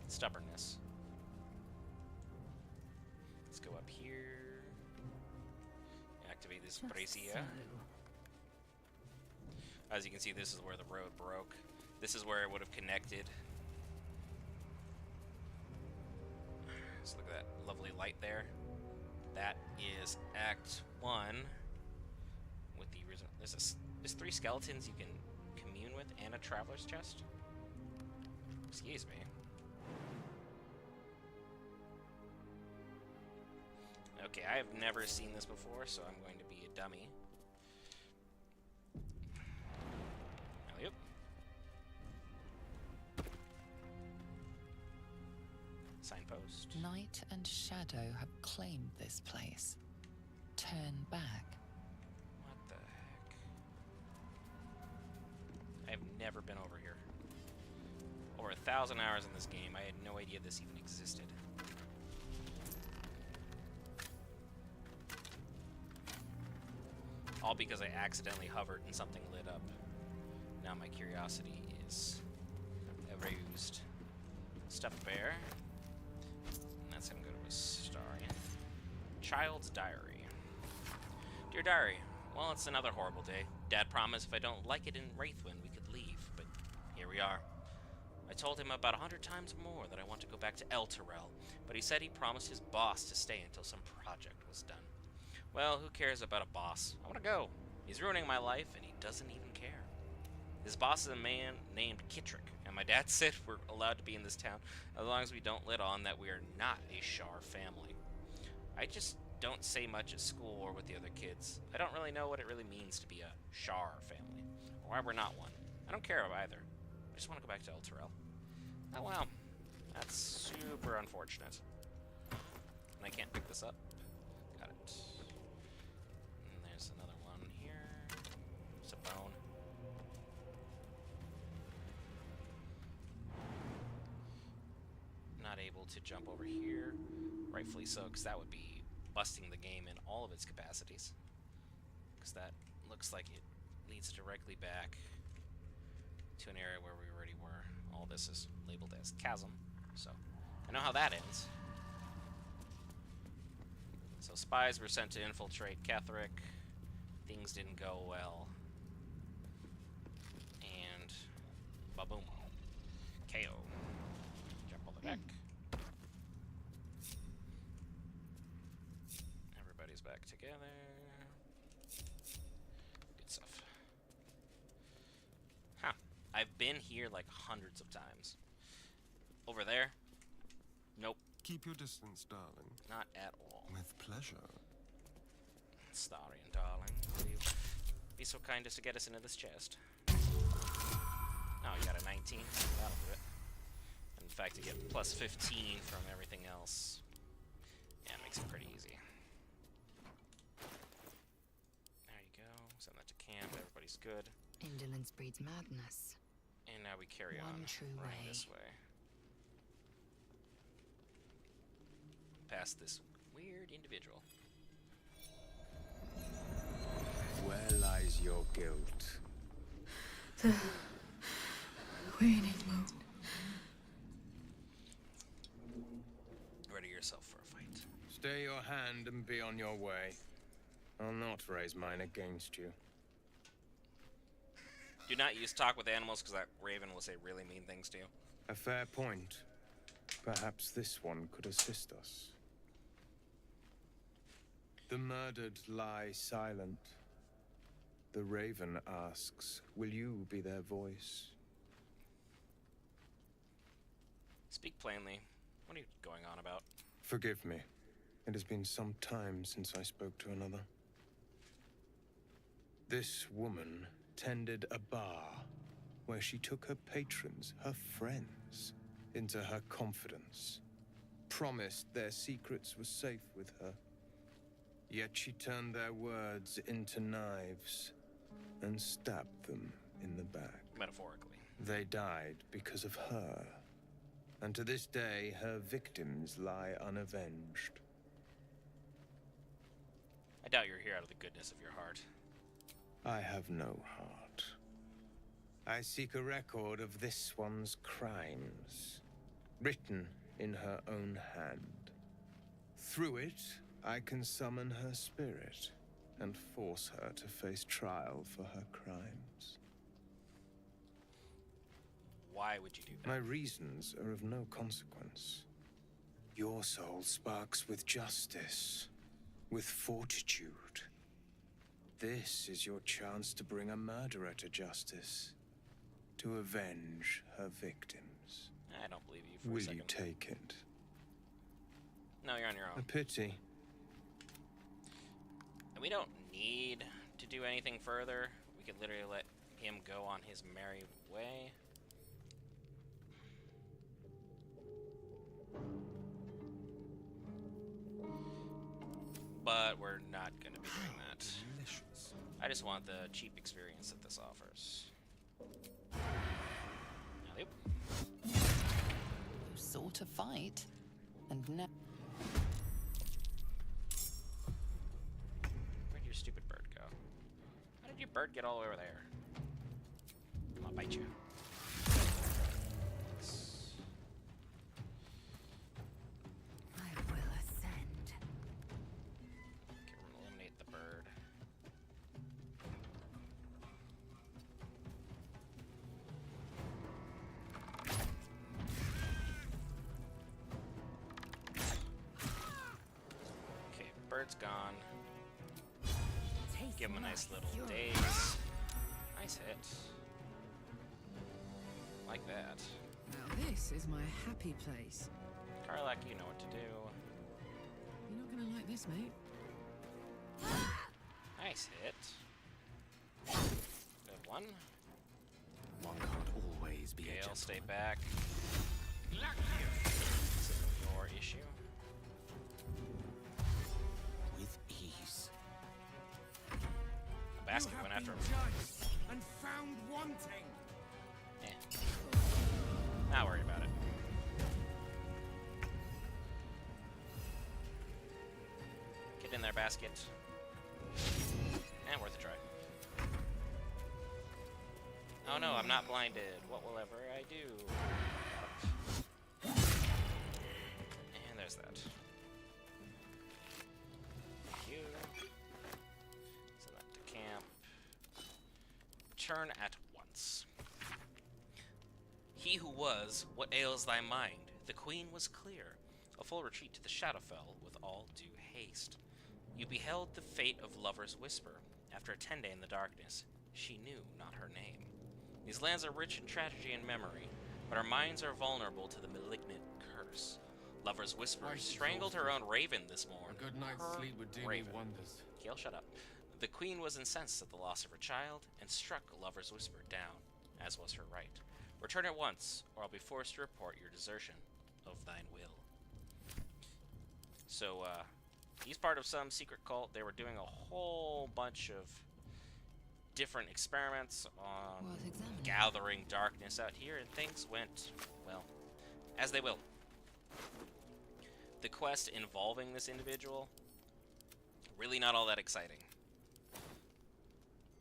stubbornness. Let's go up here. Activate this brazier. As you can see, this is where the road broke. This is where it would have connected. Just look at that lovely light there. That is Act 1. With the reason there's 3 skeletons you can commune with and a traveler's chest. Excuse me. Okay, I have never seen this before, so I'm going to be a dummy. Yep. Signpost. Night and Shadow have claimed this place. Turn back. What the heck? I've never been over here. Over 1,000 hours in this game, I had no idea this even existed. All because I accidentally hovered and something lit up. Now my curiosity is aroused. Stuffed bear. And that's gonna go to Astarian. Child's diary. Dear diary, well, it's another horrible day. Dad promised if I don't like it in Wraithwind, we could leave, but here we are. I told him about 100 times more that I want to go back to Elturel, but he said he promised his boss to stay until some project was done. Well, who cares about a boss? I want to go. He's ruining my life, and he doesn't even care. His boss is a man named Kittrick, and my dad said we're allowed to be in this town as long as we don't let on that we are not a Shar family. I just don't say much at school or with the other kids. I don't really know what it really means to be a Shar family, or why we're not one. I don't care either. I just want to go back to Elturel. Oh wow, that's super unfortunate. And I can't pick this up. Got it. And there's another one here. It's a bone. Not able to jump over here. Rightfully so, because that would be busting the game in all of its capacities. Because that looks like it leads directly back to an area where we already were. All this is labeled as chasm, so I know how that ends. So spies were sent to infiltrate Catherick. Things didn't go well. And ba-boom. KO. Jump on the deck. Everybody's back together. Good stuff. Huh. I've been here like hundreds of times. Over there? Nope. Keep your distance, darling. Not at all. With pleasure. Starian, darling. Will you be so kind as to get us into this chest? Oh, you got a 19. That'll do it. And in fact, you get plus 15 from everything else. Yeah, it makes it pretty easy. There you go. Send that to camp. Everybody's good. Indolence breeds madness. And now we carry One on true running way. this way. Past this weird individual. Where lies your guilt? The waning moon. Ready yourself for a fight. Stay your hand and be on your way. I'll not raise mine against you. Do not use talk with animals, because that raven will say really mean things to you. A fair point. Perhaps this one could assist us. The murdered lie silent. The raven asks, will you be their voice? Speak plainly. What are you going on about? Forgive me. It has been some time since I spoke to another. This woman tended a bar where she took her patrons, her friends, into her confidence. Promised their secrets were safe with her. Yet she turned their words into knives and stabbed them in the back. Metaphorically. They died because of her. And to this day, her victims lie unavenged. I doubt you're here out of the goodness of your heart. I have no heart. I seek a record of this one's crimes, written in her own hand. Through it, I can summon her spirit and force her to face trial for her crimes. Why would you do that? My reasons are of no consequence. Your soul sparks with justice, with fortitude. This is your chance to bring a murderer to justice, to avenge her victims. I don't believe you for Will a second. you take it? No, you're on your A own. pity. And we don't need to do anything further. We could literally let him go on his merry way. But we're not going to be doing that. Delicious. I just want the cheap experience that this offers. Alley-oop. You sought to fight, and now. Where'd your stupid bird go? How did your bird get all the way over there? I'll bite you. I will ascend. Okay, we're gonna eliminate the bird. Okay, bird's gone. Give him a nice little daze. Nice hit. Like that. Now this is my happy place. Karlak, you know what to do. You're not gonna like this, mate. Nice hit. Good one. One can't always be a Gale, gentleman. stay back. This isn't your issue. With ease. The basket went after him. Judged and found wanting. Not worry about it. Get in there, basket. And worth a try. Oh no, I'm not blinded. What will ever I do? And there's that. Thank you. Send that to camp. Return at once. He who was, what ails thy mind? The queen was clear. A full retreat to the Shadowfell with all due haste. You beheld the fate of lover's whisper. After a 10-day in the darkness, she knew not her name. These lands are rich in tragedy and memory, but our minds are vulnerable to the malignant curse. Lover's whisper strangled her own raven this morning. A good night's Her sleep would do raven. me wonders. Kiel, shut up. The queen was incensed at the loss of her child and struck a lover's whisper down, as was her right. Return at once, or I'll be forced to report your desertion of thine will. So, he's part of some secret cult. They were doing a whole bunch of different experiments on gathering darkness out here, and things went, well, as they will. The quest involving this individual, really not all that exciting.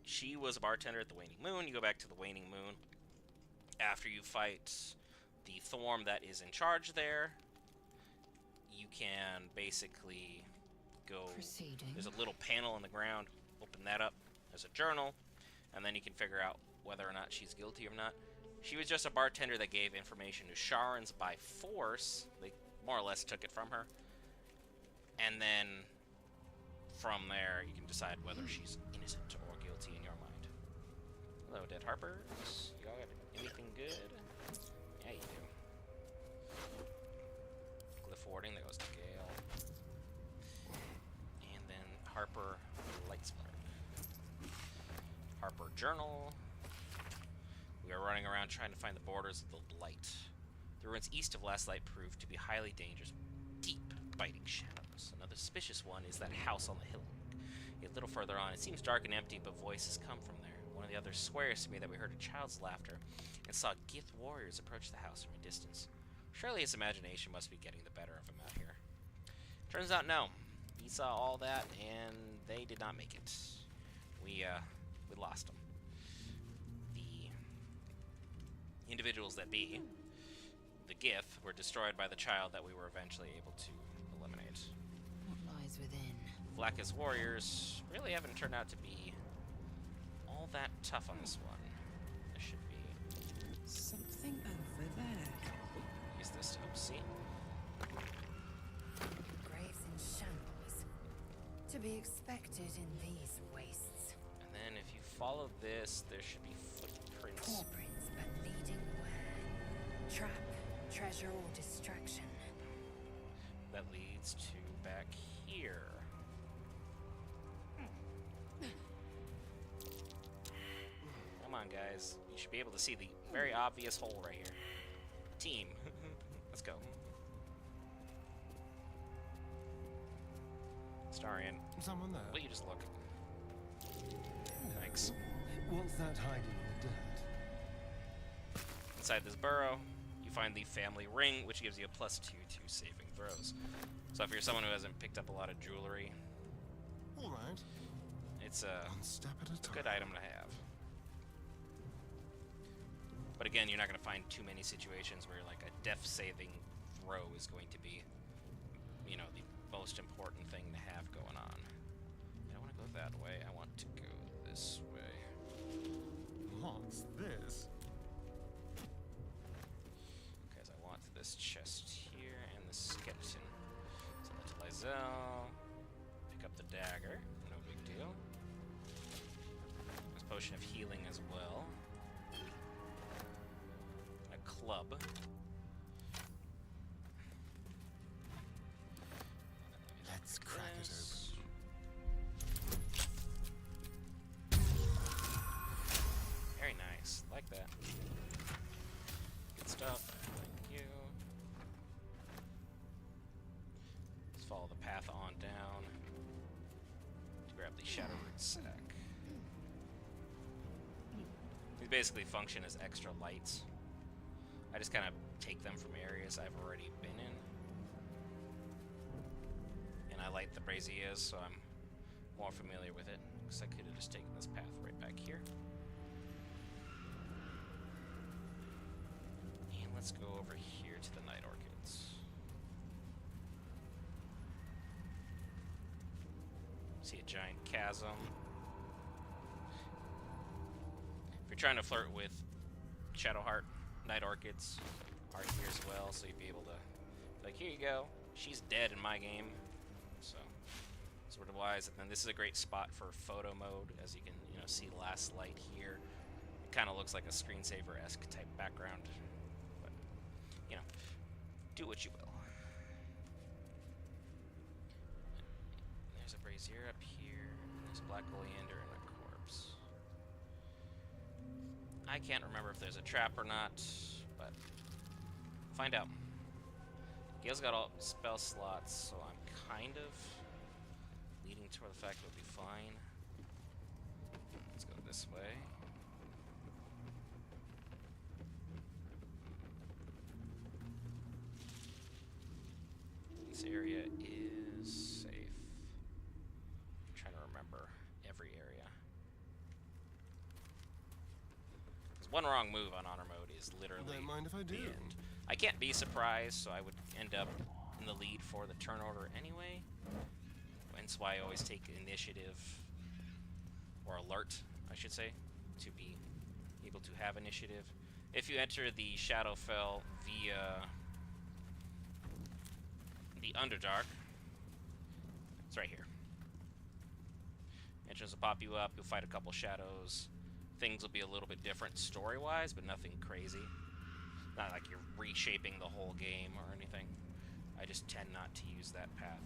She was a bartender at the Waning Moon. You go back to the Waning Moon after you fight the Thorm that is in charge there. You can basically go... There's a little panel on the ground. Open that up. There's a journal. And then you can figure out whether or not she's guilty or not. She was just a bartender that gave information to Sharans by force. They more or less took it from her. And then from there, you can decide whether she's innocent or guilty in your mind. Hello, Dead Harpers. Y'all got anything good? Yeah, you do. Glyph Warding, that goes to Gale. And then Harper Lightspark. Harper Journal. We are running around trying to find the borders of the Blight. The ruins east of Last Light proved to be highly dangerous, deep, biting shadows. Another suspicious one is that house on the hill. A little further on, it seems dark and empty, but voices come from there. One of the others swears to me that we heard a child's laughter and saw Gith warriors approach the house from a distance. Surely his imagination must be getting the better of him out here. Turns out, no. He saw all that, and they did not make it. We lost them. The individuals that be, the Gith, were destroyed by the child that we were eventually able to eliminate. What lies within? Vlaka's warriors really haven't turned out to be all that tough on this one. This should be something over there. Use this to help see. Graves in shambles. To be expected in these wastes. And then if you follow this, there should be footprints. Paw prints, but leading where? Trap, treasure, or distraction. That leads to back here. Come on, guys. You should be able to see the very obvious hole right here. Team. Let's go. Starian. Someone there? Will you just look? Thanks. What's that hiding in the dirt? Inside this burrow, you find the family ring, which gives you a +2 to saving throws. So if you're someone who hasn't picked up a lot of jewelry, all right, it's a step at a time. Good item to have. But again, you're not going to find too many situations where like a death-saving throw is going to be, you know, the most important thing to have going on. I don't want to go that way. I want to go this way. What's this? Because I want this chest here and the skeleton. So that's Lizelle. Pick up the dagger. No big deal. There's a potion of healing as well. A club. Let's crack it open. Very nice. Like that. Good stuff. Thank you. Let's follow the path on down to grab the Shadow Root sack. These basically function as extra lights. I just kind of take them from areas I've already been in. And I light the braziers, so I'm more familiar with it. Because I could have just taken this path right back here. And let's go over here to the Night Orchids. See a giant chasm. If you're trying to flirt with Shadowheart, Night Orchids are here as well, so you'd be able to, like, here you go. She's dead in my game, so sort of wise. And then this is a great spot for photo mode, as you can, you know, see Last Light here. It kind of looks like a screensaver-esque type background, but you know, do what you will. There's a brazier up here. black oleander and a corpse. I can't remember if there's a trap or not, but find out. Gale's got all spell slots, so I'm kind of leading toward the fact it'll be fine. Let's go this way. This area is safe. I'm trying to remember every area. Because one wrong move on honor mode is literally Don't mind if I do. the end. I can't be surprised, so I would end up in the lead for the turn order anyway. Hence why I always take initiative, or alert, I should say, to be able to have initiative. If you enter the Shadowfell via the Underdark, it's right here. Entrance will pop you up, you'll fight a couple shadows. Things will be a little bit different story-wise, but nothing crazy. Not like you're reshaping the whole game or anything. I just tend not to use that path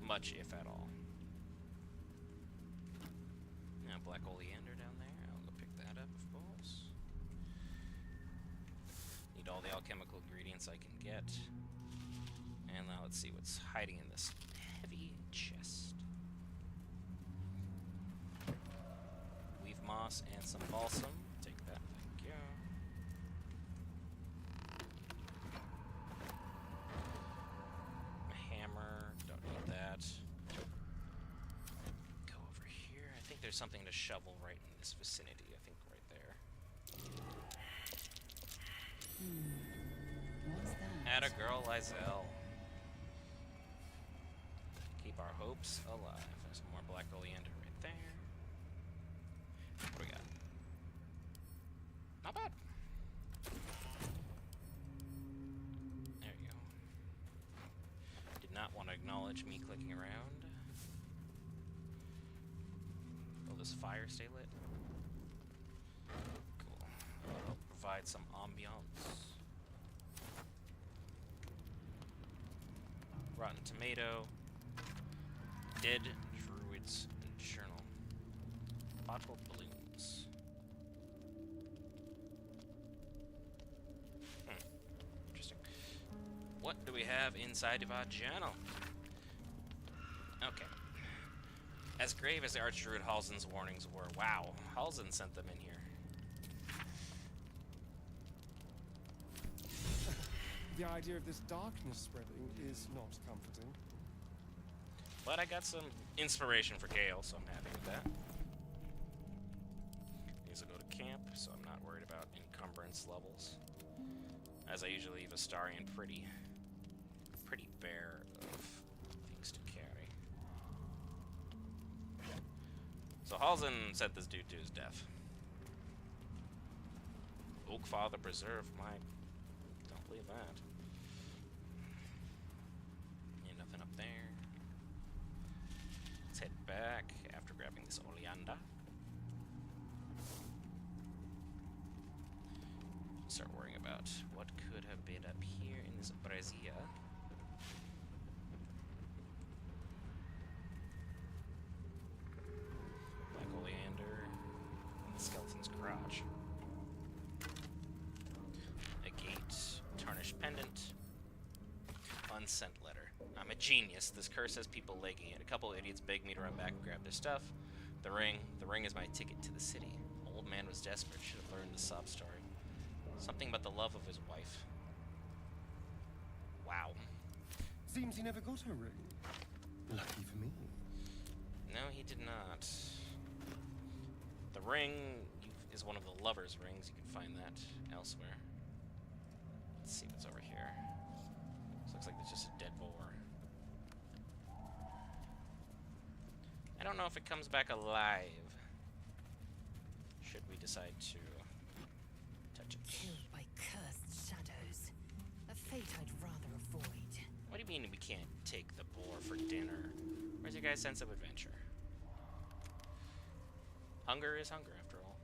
much, if at all. Now, black oleander down there. I'll go pick that up, of course. Need all the alchemical ingredients I can get. And now let's see what's hiding in this heavy chest. Weave moss and some balsam. Take that, thank you. A hammer, don't need that. Go over here. I think there's something to shovel right in this vicinity. I think right there. What's that? Atta girl, Lizelle. Keep our hopes alive. There's some more black oleander right there. What do we got? Not bad. There you go. Did not want to acknowledge me clicking around. Will this fire stay lit? Cool. That'll provide some ambiance. Rotten tomato. Dead Druid's Journal. Bottled balloons. Interesting. What do we have inside of our journal? Okay. As grave as the Archdruid Halzin's warnings were, wow, Halzin sent them in here. The idea of this darkness spreading is not comforting. But I got some inspiration for Gale, so I'm happy with that. These will go to camp, so I'm not worried about encumbrance levels. As I usually leave Astarion pretty bare of things to carry. So Halzin sent this dude to his death. Oak Father preserve my... Don't believe that. Yeah, nothing up there. Let's head back after grabbing this oleander. Start worrying about what could have been up here in this brazier. Black oleander and the skeleton's crotch. A gate, tarnished pendant, unsent letter. I'm a genius. This curse has people legging it. A couple idiots begged me to run back and grab their stuff. The ring is my ticket to the city. Old man was desperate. Should have learned the sob story. Something about the love of his wife. Wow. Seems he never got her ring. Lucky for me. No, he did not. The ring is one of the lover's rings. You can find that elsewhere. Let's see what's over here. This looks like there's just a dead boar. I don't know if it comes back alive. Should we decide to touch it? Killed by cursed shadows. A fate I'd rather avoid. What do you mean we can't take the boar for dinner? Where's your guys' sense of adventure? Hunger is hunger, after all.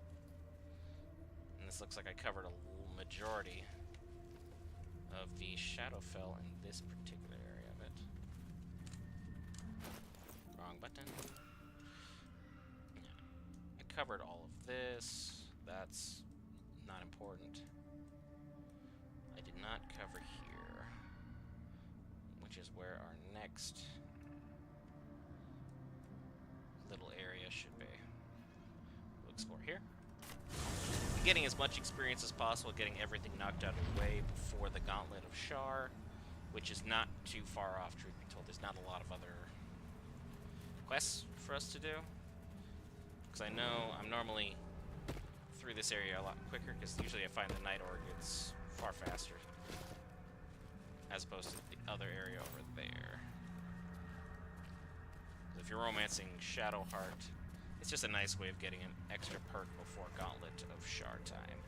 And this looks like I covered a majority of the Shadowfell in this particular area of it. Wrong button. covered all of this. That's not important. I did not cover here, which is where our next little area should be. We'll explore here. Getting as much experience as possible, getting everything knocked out of the way before the Gauntlet of Shar, which is not too far off, truth be told. There's not a lot of other quests for us to do. Because I know I'm normally through this area a lot quicker, because usually I find the Night Orchids far faster, as opposed to the other area over there. If you're romancing Shadowheart, it's just a nice way of getting an extra perk before Gauntlet of Shar time.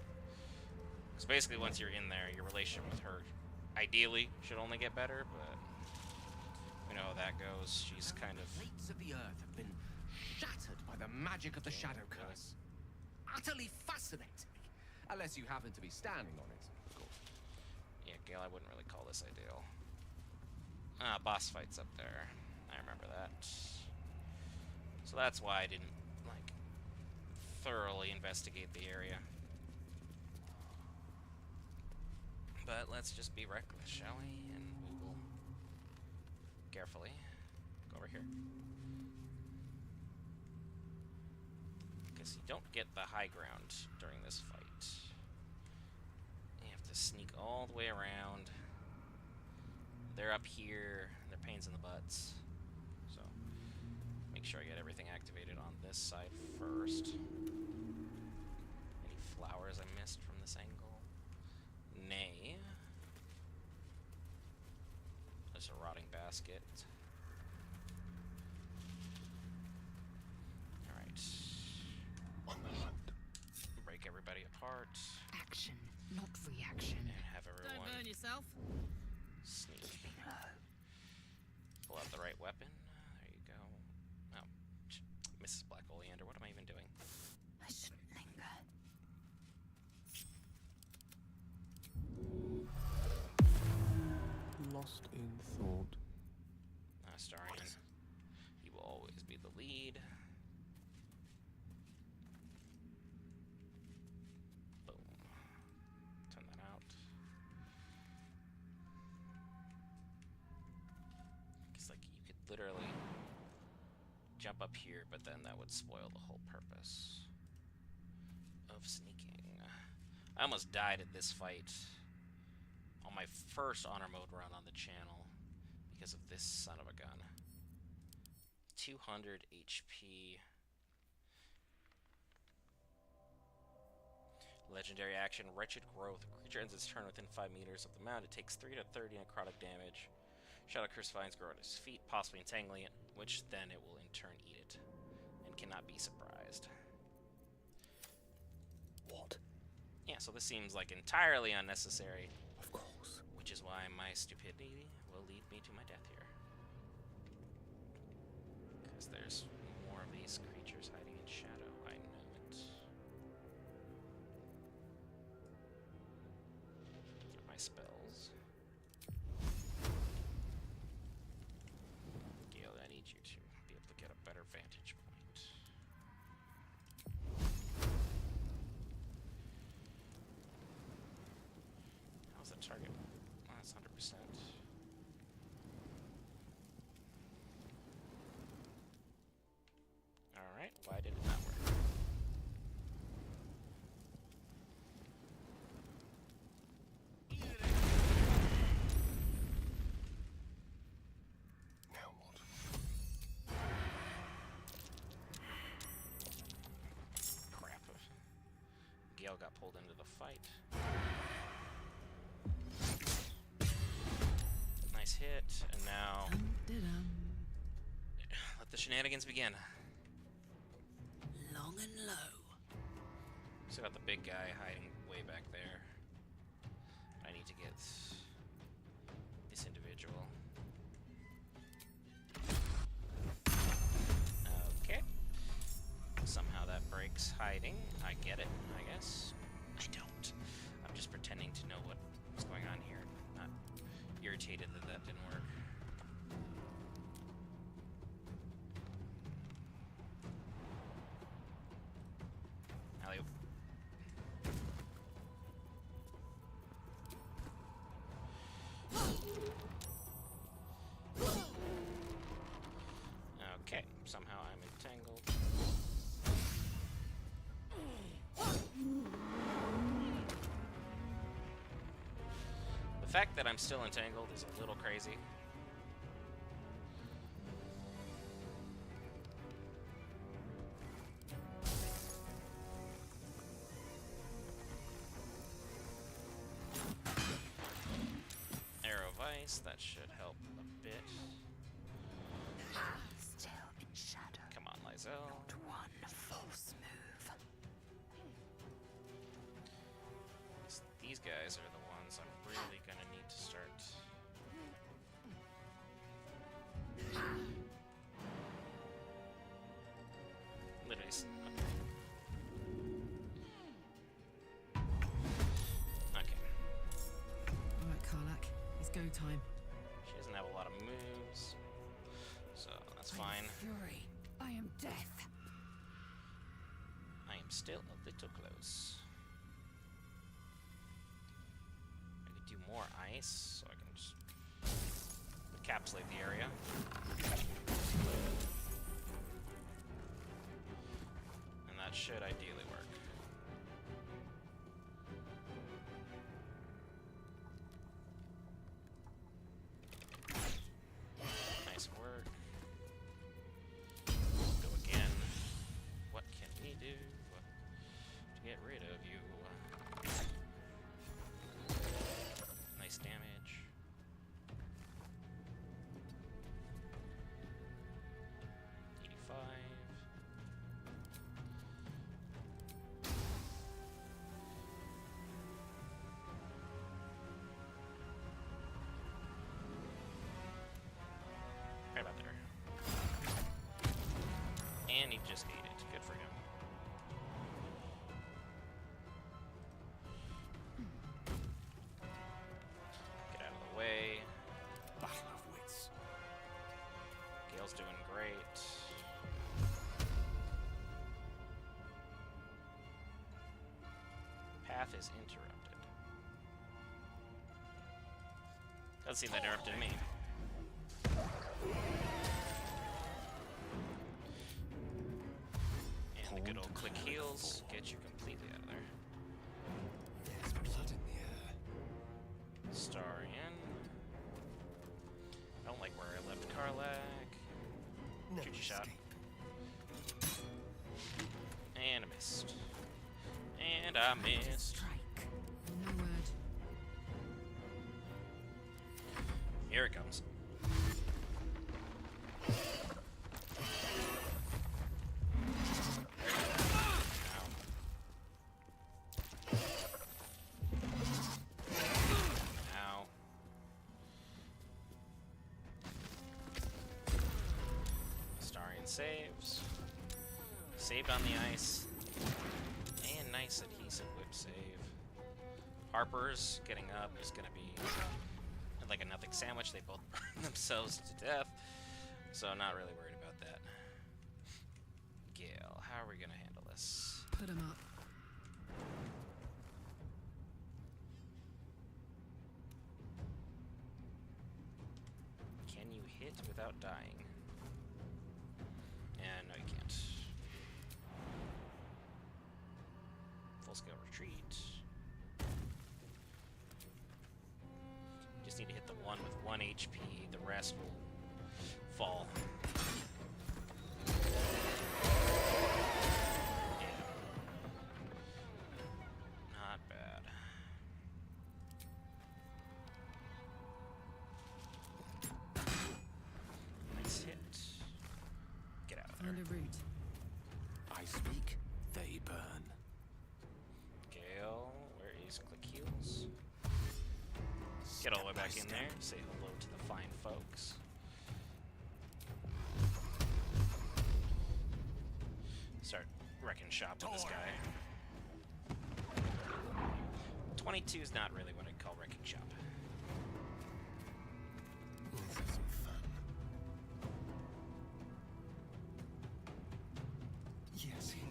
Because basically once you're in there, your relationship with her ideally should only get better, but we know how that goes. She's kind of... The plates of the earth have been shattered by the magic of the Shadow Curse. Utterly fascinating. Unless you happen to be standing on it, of course. Yeah, Gale, I wouldn't really call this ideal. Boss fights up there. I remember that. So that's why I didn't, like, thoroughly investigate the area. But let's just be reckless, shall we? And we will carefully go over here. Because you don't get the high ground during this fight. You have to sneak all the way around. They're up here. They're pains in the butts. So, make sure I get everything activated on this side first. Any flowers I missed from this angle? Nay. There's a rotting basket. Alright. On the hunt. Break everybody apart. Action, not reaction. And have everyone Don't burn yourself. sneak. Pull out the right weapon. There you go. Oh, Mrs. Black Oleander, what am I even doing? I shouldn't linger. Lost in thought. Astarion, you will always be the lead. Boom. Turn that out. It's like you could literally jump up here, but then that would spoil the whole purpose of sneaking. I almost died at this fight on my first honor mode run on the channel because of this son of a gun. 200 HP. Legendary action, Wretched Growth. A creature ends its turn within 5 meters of the mound. It takes 3 to 30 necrotic damage. Shadow Curse vines grow at its feet, possibly entangling it, which then it will in turn eat it, and cannot be surprised. What? Yeah, so this seems like entirely unnecessary. Of course. Which is why my stupidity will lead me to my death here. Because there's more of these creatures hiding in shadow, I know it. Get my spells. Gale, I need you to be able to get a better vantage point. How's that target? Oh, that's 100%. Alright, why did it not work? Now what? Crap. Gale got pulled into the fight. Nice hit, and now let the shenanigans begin. Long and low. Still got the big guy hiding way back there. I need to get this individual. Okay. Somehow that breaks hiding. I get it, I guess. I don't. I'm just pretending to know what's going on here. Not irritated that that didn't work. fact that I'm still entangled is a little crazy. Arrow of Ice, that should help a bit. Still in shadow. Come on, Lysel. Not one false move. These guys are the ones I'm really gonna need to start. Literally. Okay. Alright, Karlak. It's go time. She doesn't have a lot of moves, so that's fine. Fury. I am death. I am still a little close. I could do more ice, so I can just encapsulate the area. And that should ideally work. Nice work. Go again. What can we do to get rid of you? Nice damage. Right about there. And he just ate it. Good for him. Get out of the way. Battle of wits. Gale's doing great. Path is interrupted. Doesn't seem that interrupted me. And the good old click heals get you completely out of there. There's blood in the air. Starian. I don't like where I left Karlak. No Shoot your shot. escape. And I missed. And I missed. No word. Here it comes. Ow. Starian saves. Saved on the ice. And nice adhesive whip save. Harper's getting up is going to be like a nothing sandwich. They both burn themselves to death. So not really worried about that. Gale, how are we going to handle this? Put him up. Can you hit without dying? And no, you can't. Full scale retreat. Just need to hit the one with 1 HP. The rest will fall. Yeah. Not bad. Nice hit. Get out of there. Find a route. I speak, they burn. Gale, where is Click Heals? Get all the way back in there. Say hello to the fine folks. Start wrecking shop with this guy. 22 is not really what I'd call wrecking shop. Let's have some fun. Yes, here.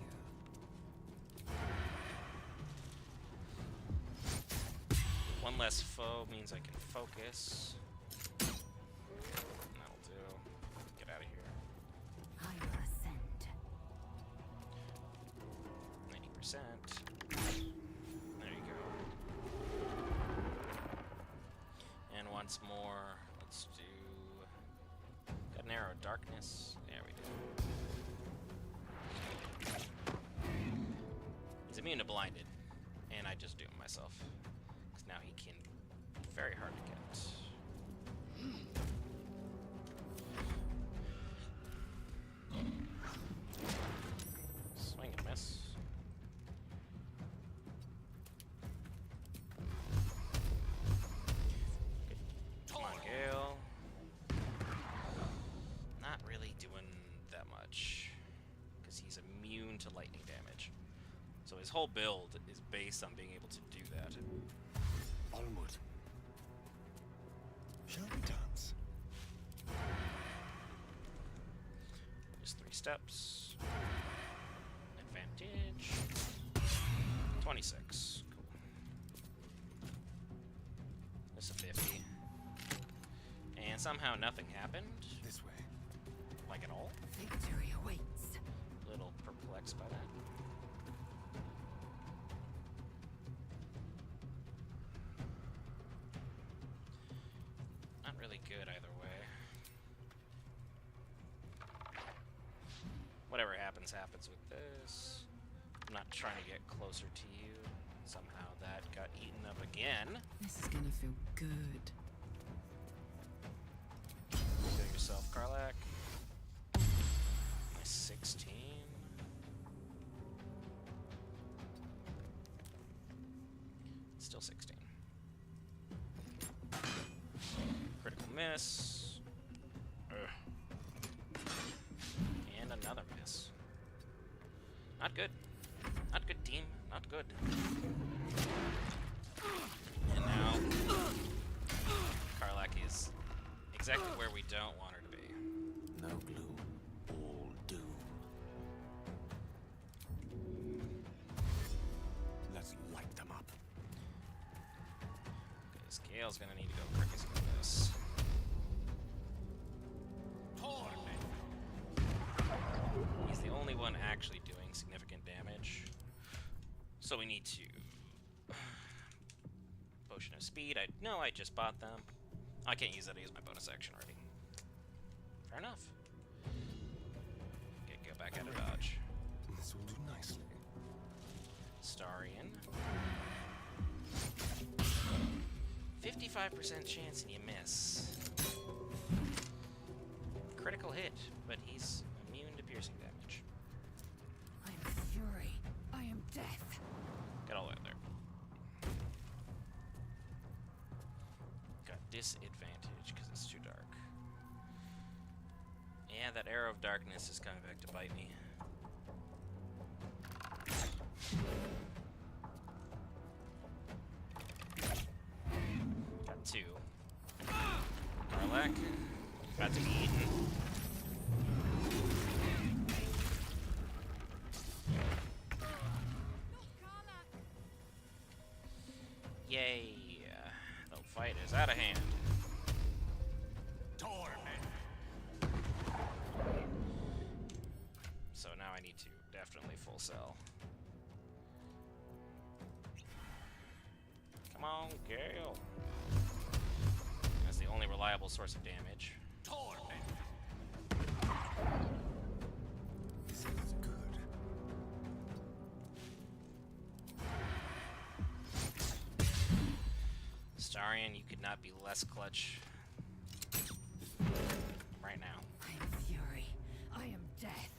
One less foe means I can focus. That'll do. Get out of here. I will ascend. 90%. There you go. once more. Let's do... Got an arrow of darkness. There we do. He's immune to blinded. And I just doomed myself. Because now he can be very hard to get. Swing and miss. Come on, Gale. Not really doing that much. Because he's immune to lightning damage. So his whole build is based on being able to do that. Onward. Shall we dance? Just 3 steps. Advantage. 26. Cool. This is a 50. And somehow nothing happened. This way. Like at all. Victory awaits. A little perplexed by that. Not really good either way. Whatever happens, happens with this. I'm not trying to get closer to you. Somehow that got eaten up again. This is gonna feel good. Kill yourself, Karlak. My 16. Still 16. Critical miss. Ugh. And another miss. Not good. Not good, team. Not good. And now Karlak is exactly where we don't want her to be. No gloom, all doom. Let's light them up. Because Gale's gonna need to go crazy with this. He's the only one actually doing significant damage. So we need to potion of speed. I just bought them. I can't use that. I used my bonus action already. Fair enough. Okay, go back out of dodge. This will do nicely. Starian. 55% chance and you miss. Critical hit, but he's immune to piercing damage. I am fury. I am death. Get all the way up there. Got disadvantage because it's too dark. Yeah, that arrow of darkness is coming back to bite me. Got 2. Karlak, about to be eaten. Yay! The fight is out of hand. So now I need to definitely full sell. Come on, Gale. That's the only reliable source of damage. This is good. Starian, you could not be less clutch right now. I am fury. I am death.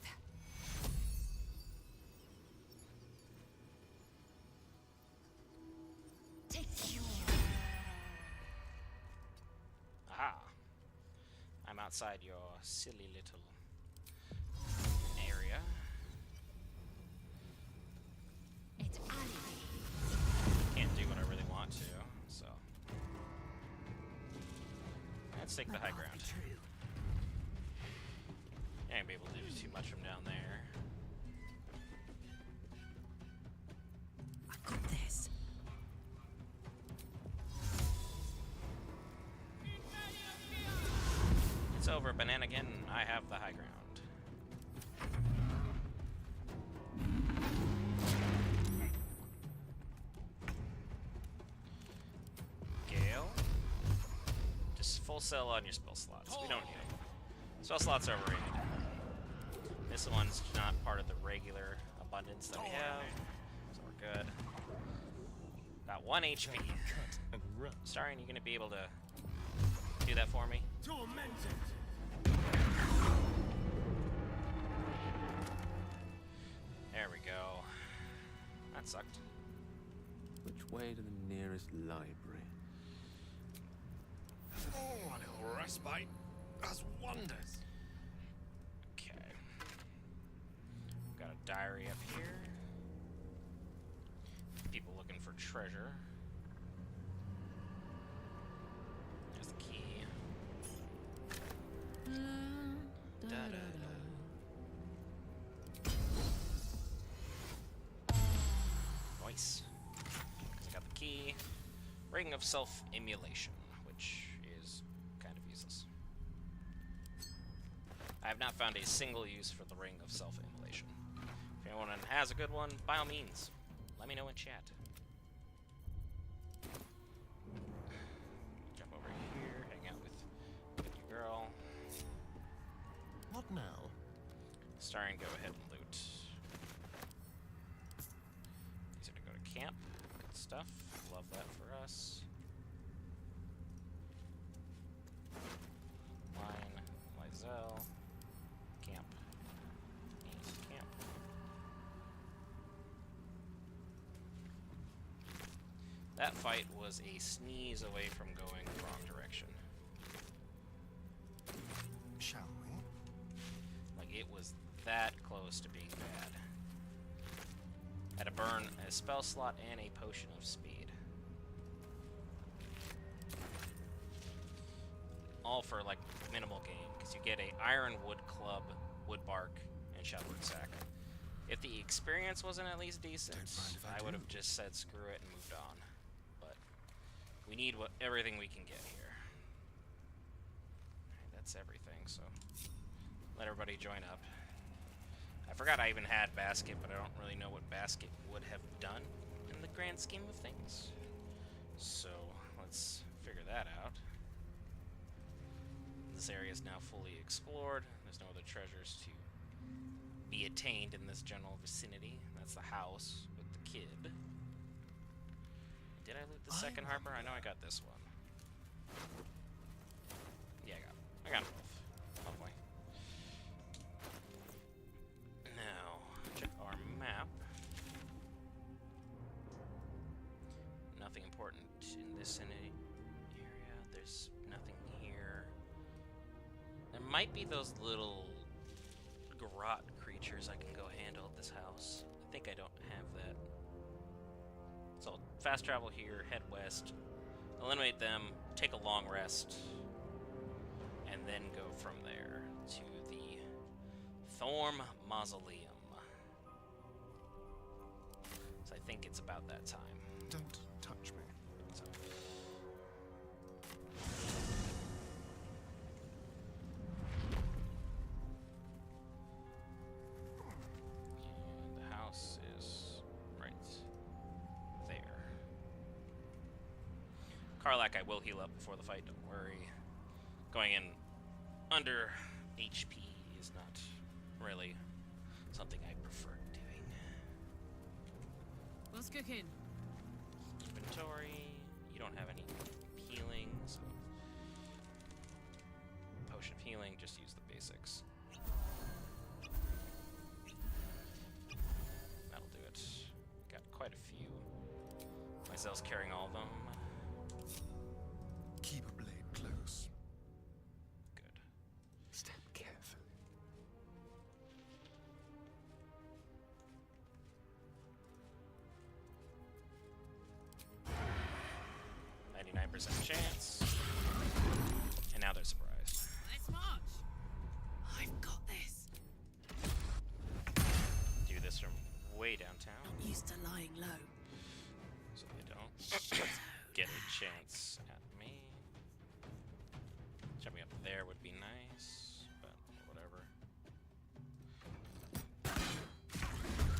Take you. Aha! I'm outside your silly little area. It's alibi. Can't do what I really want to, so let's take the high ground. I ain't be able to do too much from down there. I got this. It's over, Bananakin. I have the high ground. Gale. full sell on your spell slots. We don't need them. Spell slots are overrated. This one's not part of the regular abundance that we have, so we're good. Got 1 HP. Starring, you gonna be able to do that for me? There we go. That sucked. Which way to the nearest library? Oh, a little respite does wonders. Okay. Got a diary up here. People looking for treasure. There's the key. Nice. I got the key. Ring of self-immolation, which is kind of useless. I have not found a single use for the ring of self-immolation. If anyone has a good one, by all means, let me know in chat. Jump over here, hang out with your girl. What now? Starring, go ahead and loot. Easier to go to camp. Good stuff. Love that for us. Line, Lysel, camp, and camp. That fight was a sneeze away from going the wrong direction. Shall we? Like, it was that close to being bad. Had to burn a spell slot and a potion of speed. All for, like, minimal gain, because you get a ironwood club, wood bark, and shellwood sack. If the experience wasn't at least decent, I would have just said screw it and moved on. But we need everything we can get here. Alright, that's everything, so let everybody join up. I forgot I even had basket, but I don't really know what basket would have done in the grand scheme of things. So let's figure that out. This area is now fully explored. There's no other treasures to be attained in this general vicinity. That's the house with the kid. Did I loot the second Harper? I know I got this one. Yeah, I got both. Lovely. Now, check our map. Nothing important in this area. There's nothing here. There might be those little garrote creatures I can go handle at this house. I think I don't have that. So fast travel here, head west, eliminate them, take a long rest, and then go from there to the Thorm Mausoleum. So I think it's about that time. Don't touch me. So. And the house is right there. Karlak, I will heal up before the fight, don't worry. Going in under HP is not really something I prefer doing. What's cooking? Inventory. You don't have any healing, so potion of healing, just use the basics. That'll do it. Got quite a few. Myself's carrying all of them. Keep a blade close. Good. Step carefully. 99% chance. And now they're surprised. Let's march. I've got this. Do this from way downtown. Not used to lying low. So they don't get a chance at me. Jumping up there would be nice, but whatever.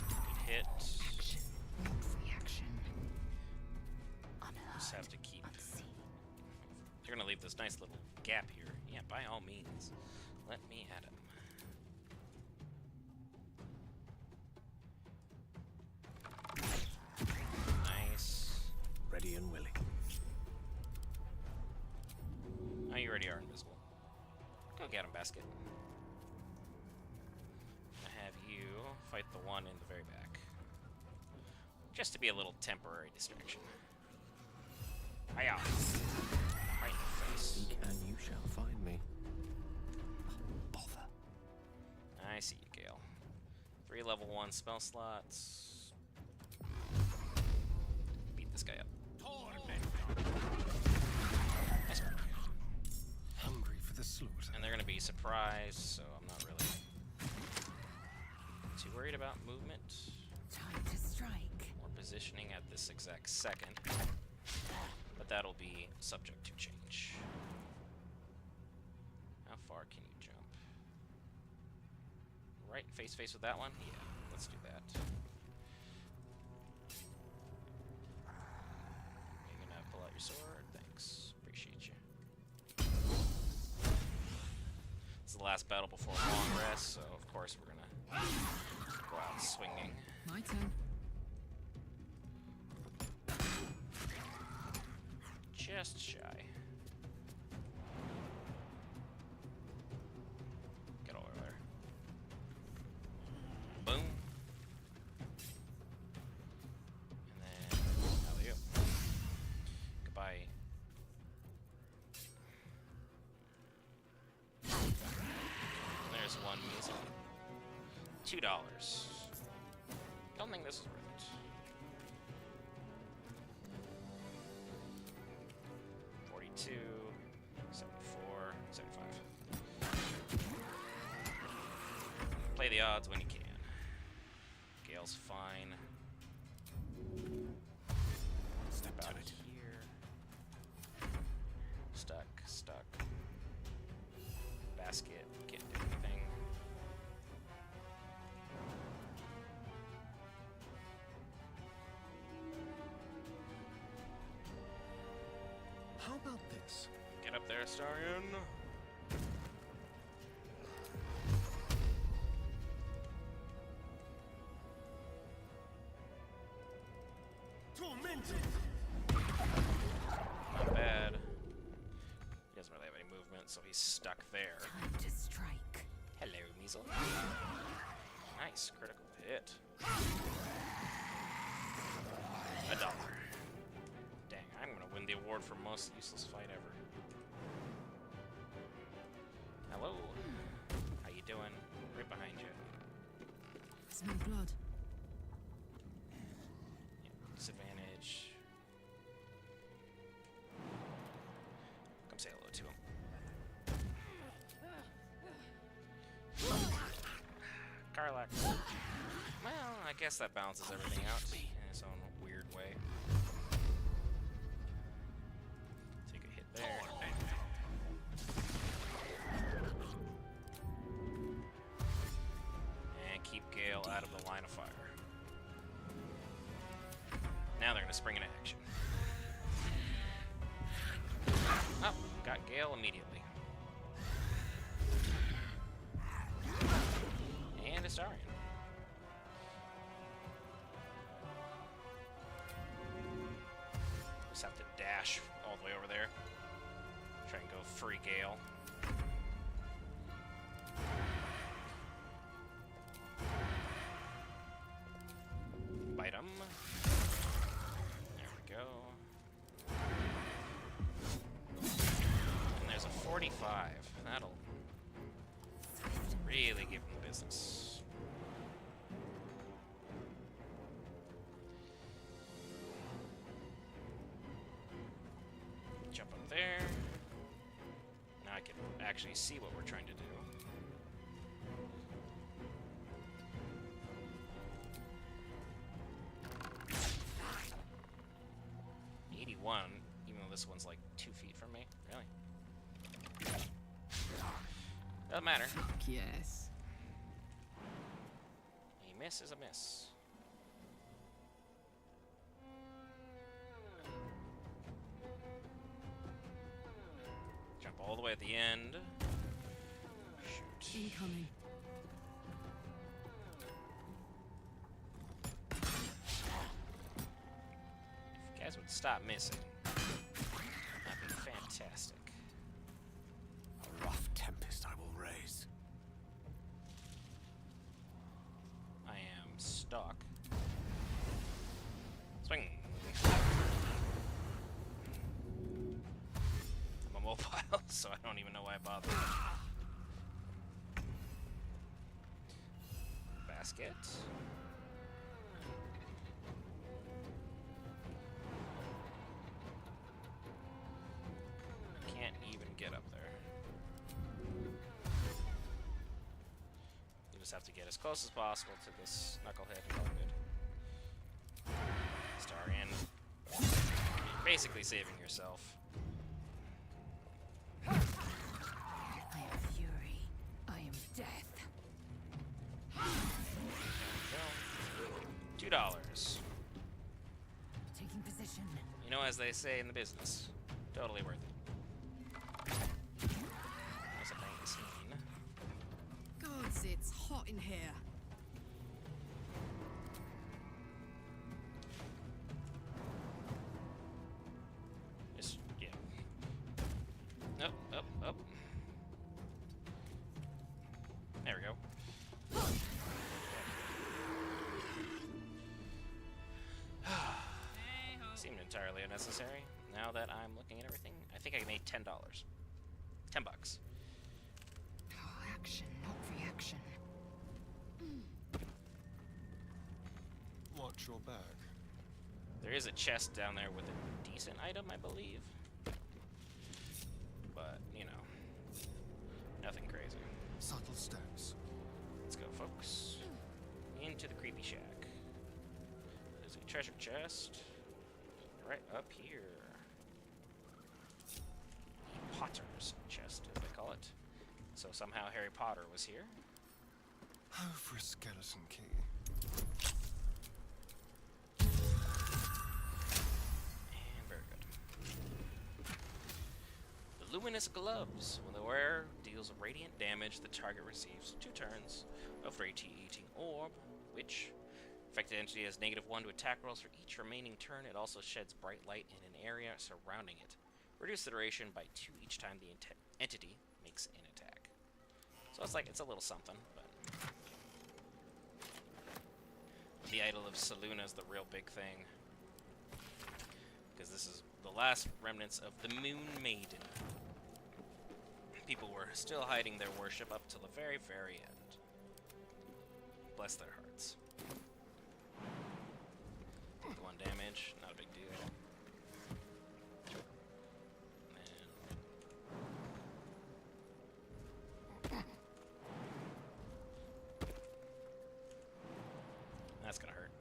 Good hit. Action, not reaction. Unheard, Just have to keep. unseen. They're you're gonna leave this nice little gap here, yeah, by all means, let me at him. Nice. Ready and willing. Oh, you already are invisible. Go get him, basket. I'm gonna have you fight the one in the very back. Just to be a little temporary distraction. Hiya! Right in the face. Seek and you shall find me. Bother. I see you, Gale. 3 level 1 spell slots. Beat this guy up. Nice work. Hungry for the slaughter. And they're gonna be surprised, so I'm not really too worried about movement. Time to strike. Or positioning at this exact second. But that'll be subject to change. How far can you jump? Right face to face with that one? Yeah, let's do that. You're gonna pull out your sword. Thanks. Appreciate you. This is the last battle before a long rest, so of course we're gonna go out swinging. My turn. Just shy. Get over there. Boom. And then alley-oop. Goodbye. There's one music. $2. Don't think this is worth it. 42, 74, 75. Play the odds when you can. Gale's fine. Step out of here. Stuck. Basket, can't do anything. How about this? Get up there, Astarion. Tormented. Not bad. He doesn't really have any movement, so he's stuck there. Time to strike. Hello, Measle. Nice, critical hit. $1. Dang, I'm gonna win the award for most useless fight ever. Hello. How you doing? Right behind you. Smell blood. Yeah, disadvantage. Come say hello to him. Karlak. Well, I guess that balances everything out in its own weird way. Take a hit there. And keep Gale out of the line of fire. Now they're going to spring into action. Oh, got Gale immediately. And Astarion. Just have to dash all the way over there. Try and go free Gale. Bite him. There we go. And there's a 45. That'll really give him the business. Jump up there. Now I can actually see what we're trying to do. Even though this one's like 2 feet from me. Really? Doesn't matter. Fuck yes. A miss is a miss. all the way at the end. Shoot. Incoming. If you guys would stop missing, that'd be fantastic. A rough tempest I will raise. I am stuck. Swing. I'm immobile, so I don't even know why I bothered. Basket. Can't even get up there. You just have to get as close as possible to this knucklehead and all good. Star in. You're basically saving yourself. I am fury. I am death. $2. Taking position. You know, as they say in the business, totally worth it. That's a 19. Gods, it's hot in here. Just, yeah. Up, up, up. There we go. Seemed entirely unnecessary. Now that I'm looking at everything, I think I made $10. $10. Action, not reaction. Watch your back. There is a chest down there with a decent item, I believe. But, you know, nothing crazy. Subtle steps. Let's go, folks. Into the creepy shack. There's a treasure chest. Right up here. Potter's chest, as they call it. So somehow Harry Potter was here. Oh, for a skeleton key. And very good. The luminous gloves. When the wearer deals radiant damage, the target receives 2 turns of radiating orb, which affected entity has -1 to attack rolls for each remaining turn. It also sheds bright light in an area surrounding it. Reduce the duration by 2 each time the entity makes an attack. So it's a little something, but the idol of Selûne is the real big thing, because this is the last remnants of the Moon Maiden. People were still hiding their worship up till the very, very end. Bless their hearts. 1 damage, not a big deal. That's gonna hurt.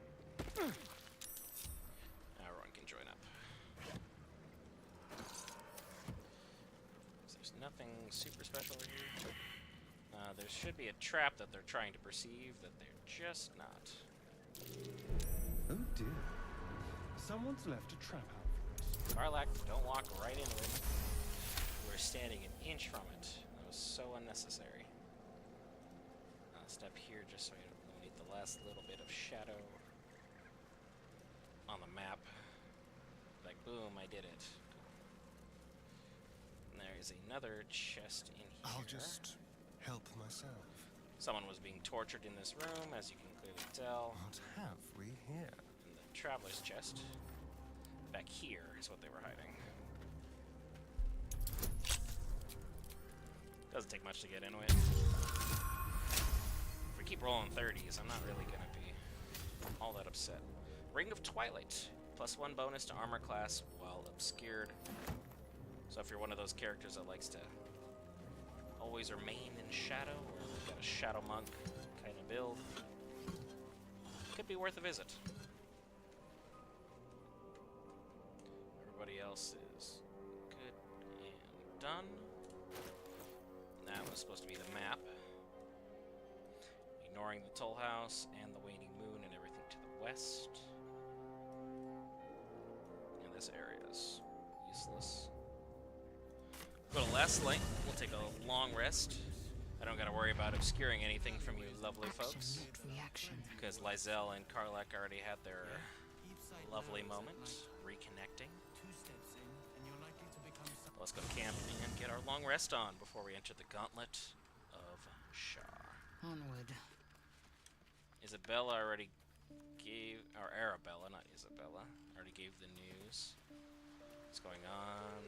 Now everyone can join up. So there's nothing super special here. There should be a trap that they're trying to perceive that they're just not. Oh dear. Someone's left a trap out for us. Karlak, don't walk right into it. We're standing an inch from it. That was so unnecessary. I'll step here just so I don't eliminate the last little bit of shadow on the map. Like, boom, I did it. And there is another chest in here. I'll just help myself. Someone was being tortured in this room, as you can clearly tell. What have we here? In the traveler's chest. Back here is what they were hiding. Doesn't take much to get into it. If we keep rolling 30s, I'm not really gonna be all that upset. Ring of Twilight. +1 bonus to armor class while obscured. So if you're one of those characters that likes to always remain in shadow, or got a shadow monk kind of build, could be worth a visit. Everybody else is good and done. That was supposed to be the map. Ignoring the Toll House and the waning moon and everything to the west. And this area is useless. Go to last light. We'll take a long rest. I don't gotta worry about obscuring anything from you lovely folks. Because Lizelle and Karlak already had their lovely moment, reconnecting. Let's go to camp and get our long rest on before we enter the gauntlet of Shar. Onward. Isabella already gave, or Arabella, not Isabella, already gave the news. What's going on?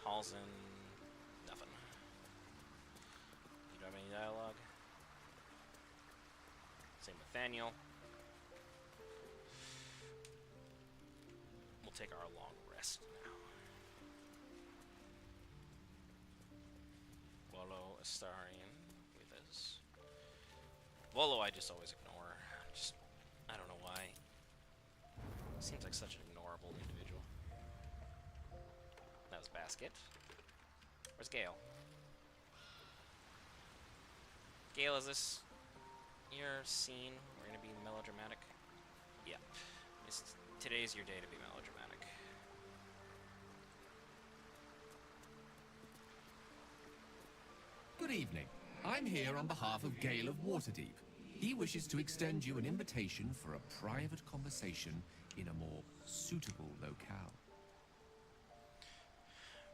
Halsin, nothing. You don't have any dialogue? Same with Nathaniel. We'll take our long rest now. Volo, Astarion with us. Volo I just always ignore. I don't know why. Seems like such an ignorable individual. That was Basket. Where's Gale? Gale, is this your scene? We're gonna be melodramatic? Yep. Today's your day to be melodramatic. Good evening. I'm here on behalf of Gale of Waterdeep. He wishes to extend you an invitation for a private conversation in a more suitable locale.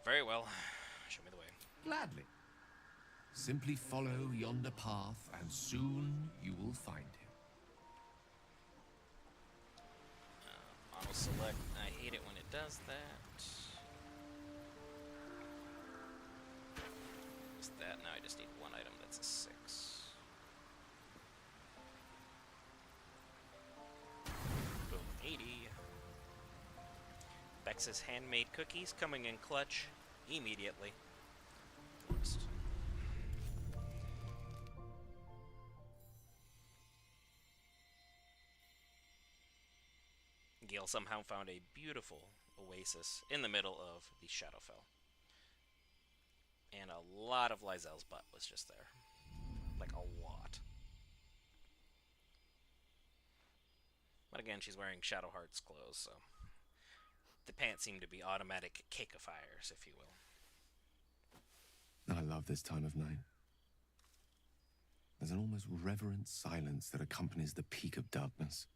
Very well. Show me the way. Gladly. Simply follow yonder path, and soon you will find him. Auto select. I hate it when it does that. Just that. Now I just need one item that's a 6. Boom. 80. Bex's handmade cookies coming in clutch immediately. Forest. Gale somehow found a beautiful oasis in the middle of the Shadowfell. And a lot of Lizelle's butt was just there. Like, a lot. But again, she's wearing Shadowheart's clothes, so... the pants seem to be automatic cakeifiers, if you will. I love this time of night. There's an almost reverent silence that accompanies the peak of darkness,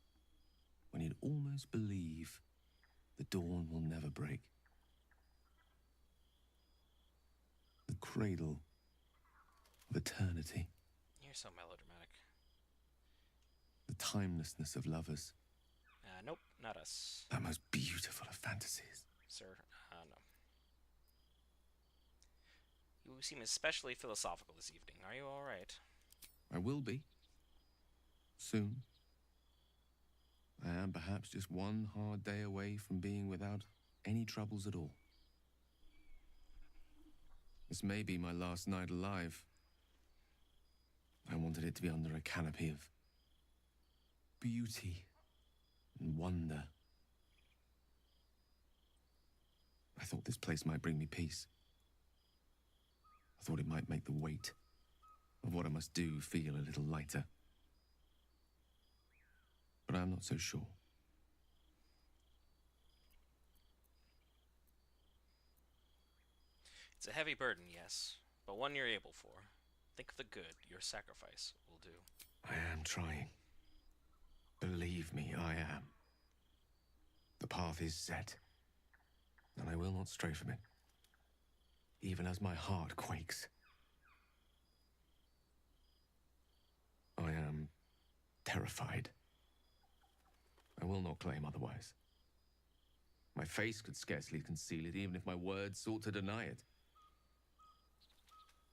when you'd almost believe the dawn will never break. The cradle of eternity. You're so melodramatic. The timelessness of lovers. Nope, not us. That most beautiful of fantasies. Sir, no. You seem especially philosophical this evening. Are you alright? I will be. Soon. I am perhaps just one hard day away from being without any troubles at all. This may be my last night alive. I wanted it to be under a canopy of beauty and wonder. I thought this place might bring me peace. I thought it might make the weight of what I must do feel a little lighter. But I'm not so sure. It's a heavy burden, yes, but one you're able for. Think of the good your sacrifice will do. I am trying. Believe me, I am. The path is set, and I will not stray from it, even as my heart quakes. I am terrified. I will not claim otherwise. My face could scarcely conceal it, even if my words sought to deny it.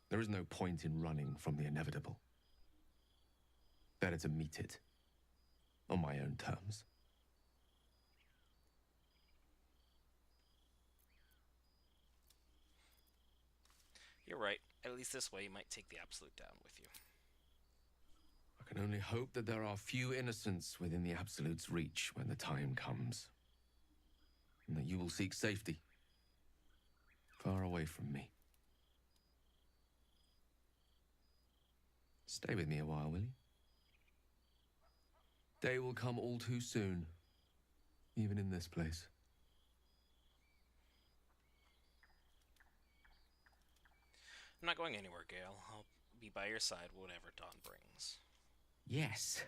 There is no point in running from the inevitable. Better to meet it on my own terms. You're right. At least this way you might take the Absolute down with you. I can only hope that there are few innocents within the Absolute's reach when the time comes. And that you will seek safety, far away from me. Stay with me a while, will you? Day will come all too soon, even in this place. I'm not going anywhere, Gale. I'll be by your side whatever dawn brings. Yes.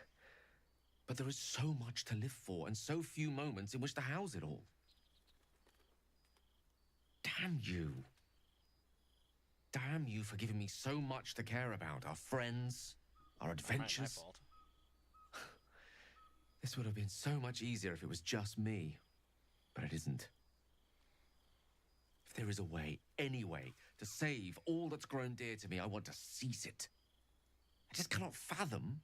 But there is so much to live for, and so few moments in which to house it all. Damn you. Damn you for giving me so much to care about. Our friends, our adventures. My fault. This would have been so much easier if it was just me. But it isn't. If there is a way, any way, to save all that's grown dear to me, I want to seize it. I just cannot fathom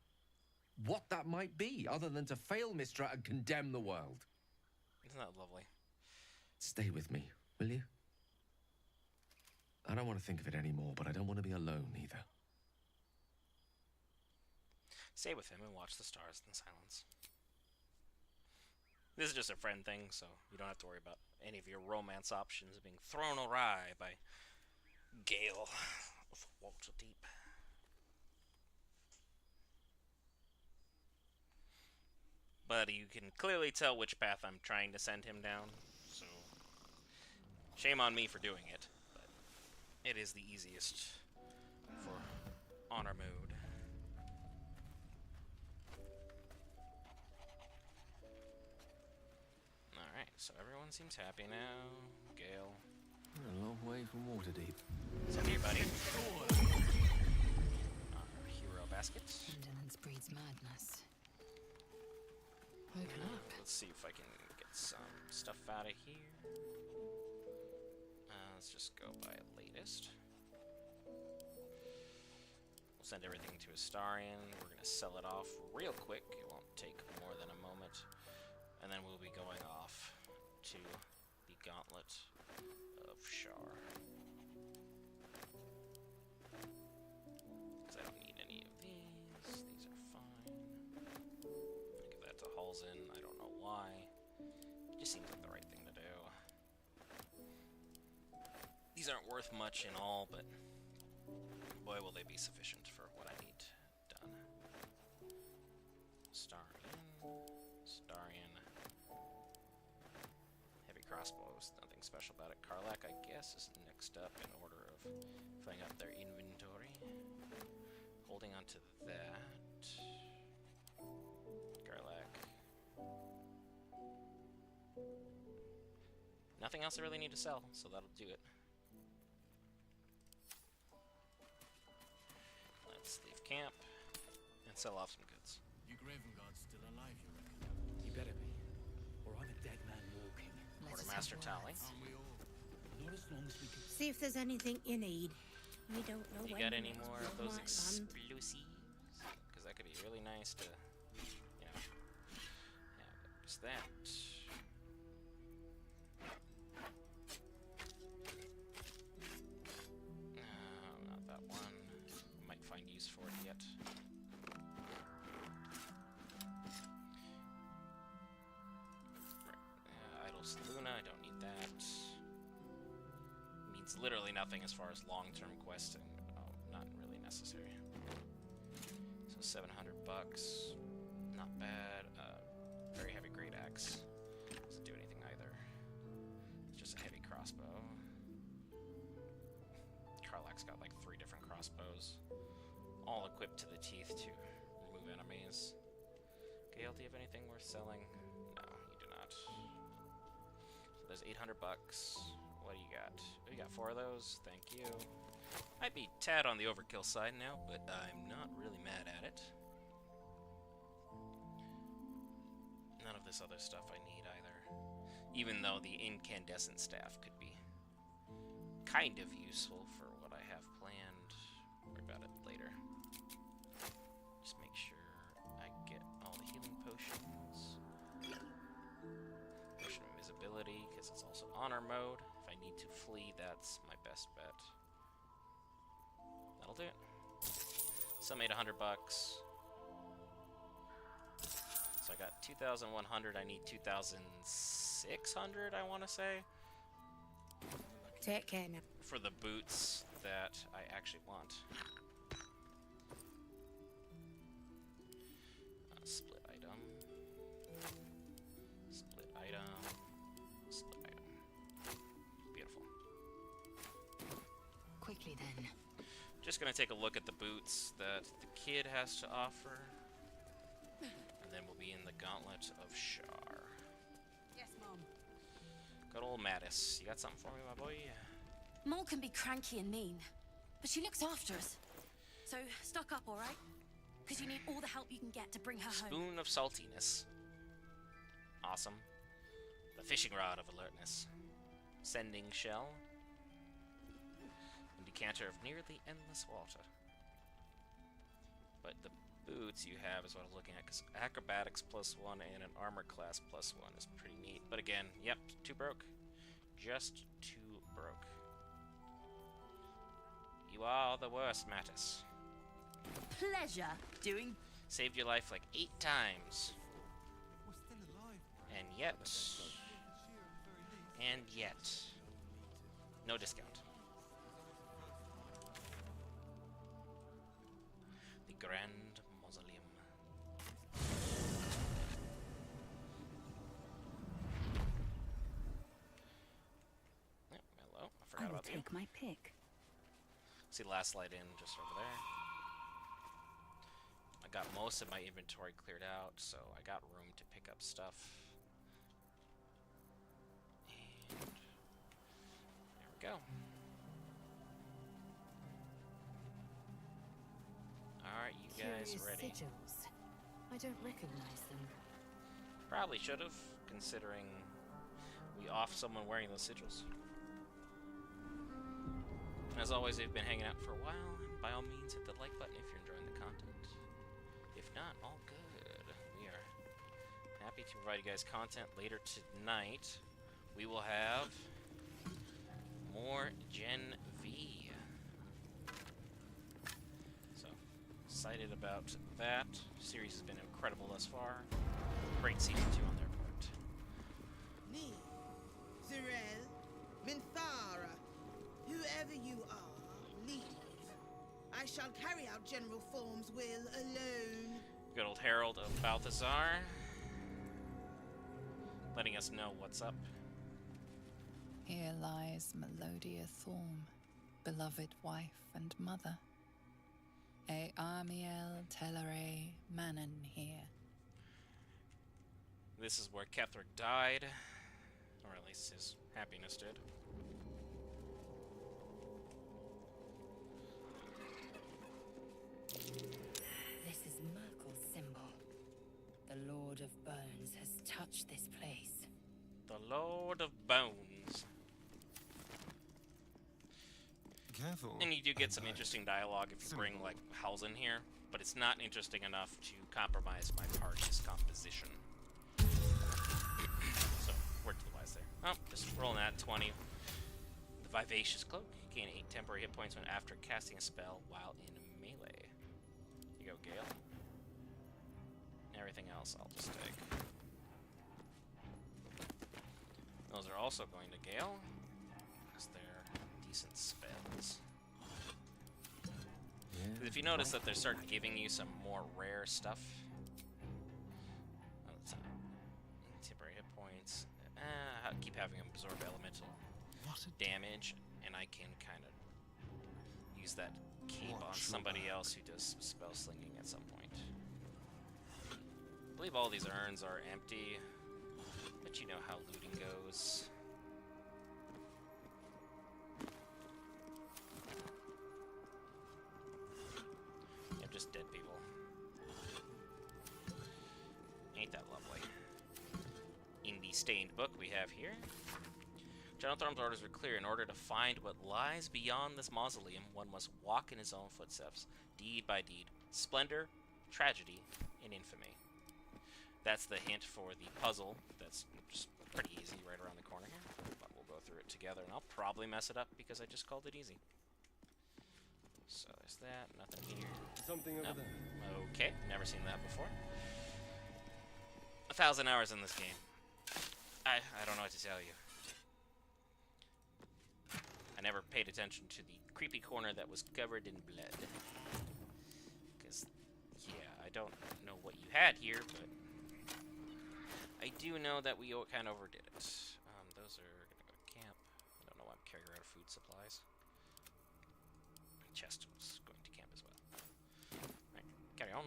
what that might be, other than to fail Mystra and condemn the world. Isn't that lovely? Stay with me, will you? I don't want to think of it anymore, but I don't want to be alone either. Stay with him and watch the stars in silence. This is just a friend thing, so you don't have to worry about any of your romance options being thrown awry by Gale of Waterdeep. But you can clearly tell which path I'm trying to send him down, so shame on me for doing it, but it is the easiest for honor mode. Alright, so everyone seems happy now. Gale. We're a long way from Waterdeep. So here, buddy. Our hero basket. Indolence breeds madness. Open up. Let's see if I can get some stuff out of here. Let's just go by latest. We'll send everything to Astarion. We're going to sell it off real quick. It won't take more than a moment. And then we'll be going off to the Gauntlet of Shar. Because I don't need any of these. These are fine. I'll give that to Halsin. I don't know why. It just seems like the right thing to do. These aren't worth much in all, but boy, will they be sufficient for what I need done. Starion. Heavy crossbows, nothing special about it. Karlak, I guess, is next up in order of filling up their inventory. Holding on to that. Karlak. Nothing else I really need to sell, so that'll do it. Let's leave camp and sell off some goods. You Gravenguard's still alive, you reckon? You better be. Or I'm a dead man walking. Quartermaster Tally. Not as long as we can. See if there's anything you need. We don't know You when got the any next more blow of those might land. explosives? Because that could be really nice to, you know, have just that. No, not that one. Might find use for it yet. Right. Idle Luna, I don't need that. Means literally nothing as far as long-term questing. Oh, not really necessary. So 700 bucks, not bad. Very heavy great axe. Doesn't do anything either. It's just a heavy crossbow. Karlak's got like 3 different crossbows, all equipped to the teeth to remove enemies. Gale, do you have anything worth selling? No, you do not. So there's 800 bucks. What do you got? Oh, you got 4 of those? Thank you. Might be tad on the overkill side now, but I'm not really mad at it. None of this other stuff I need either. Even though the incandescent staff could be kind of useful for what I have planned. Worry about it later. Just make sure I get all the healing potions. Potion of invisibility, because it's also honor mode. If I need to flee, that's my best bet. That'll do it. So I made 100 bucks. So I got 2,100. I need 2,600, I want to say. Take care now. For the boots that I actually want. Split item. Split item. Split item. Beautiful. Quickly then. Just gonna take a look at the boots that the kid has to offer. And then we'll be in the Gauntlet of Shar. Yes, Mom. Good old Mattis. You got something for me, my boy? Mol can be cranky and mean, but she looks after us. So, stock up, alright? Because you need all the help you can get to bring her home. Spoon of saltiness. Awesome. The fishing rod of alertness. Sending shell. And decanter of nearly endless water. But the boots you have is what I'm looking at, because acrobatics +1 and an armor class +1 is pretty neat. But again, yep, too broke. Just too broke. You are the worst, Mattis. Pleasure doing. Saved your life like 8 times. We're still alive. And yet, no discount. The Grand Mausoleum. Yep, hello. I forgot about you. I will take my pick. See the last light in just over there. I got most of my inventory cleared out, so I got room to pick up stuff. And there we go. Alright, you guys Curious ready? sigils. I don't recognize them. Probably should have, considering we offed someone wearing those sigils. As always, they've been hanging out for a while, and by all means hit the like button if you're enjoying the content. If not, all good. We are happy to provide you guys content later tonight. We will have more Gen V. So, excited about that. Series has been incredible thus far. Great season 2 on their part. Me, Zirel, Minthara, whoever you are, leave. I shall carry out General Form's will alone. Good old Herald of Balthazar. Letting us know what's up. Here lies Melodia Thorm, beloved wife and mother. E Amiel Telere Manon here. This is where Ketheric died, or at least his happiness did. This is Merkel's symbol. The Lord of Bones has touched this place. The Lord of Bones. Careful. And you do get some interesting dialogue if you bring, like, Howls in here, but it's not interesting enough to compromise my party's composition. So, word to the wise there. Oh, just rolling that 20. The Vivacious Cloak. Gain 8 temporary hit points when after casting a spell while in melee. You go, Gale. Everything else I'll just take. Those are also going to Gale, because they're decent spells. Yeah, if you notice that they start giving you some more rare stuff. Temporary hit points. I keep having them absorb elemental damage, and I can kind of use that cape on somebody else who does spell slinging at some point. I believe all these urns are empty, but you know how looting goes. Yeah, just dead people. Ain't that lovely? In the stained book we have here, General Thorm's orders were clear. In order to find what lies beyond this mausoleum, one must walk in his own footsteps, deed by deed, splendor, tragedy, and infamy. That's the hint for the puzzle. That's just pretty easy right around the corner here. But we'll go through it together, and I'll probably mess it up because I just called it easy. So there's that. Nothing here. Something over there. Okay, never seen that before. 1,000 hours in this game. I don't know what to tell you. I never paid attention to the creepy corner that was covered in blood. Because, yeah, I don't know what you had here, but I do know that we kind of overdid it. Those are going to go to camp. I don't know why I'm carrying around food supplies. chest was going to camp as well. Right, carry on.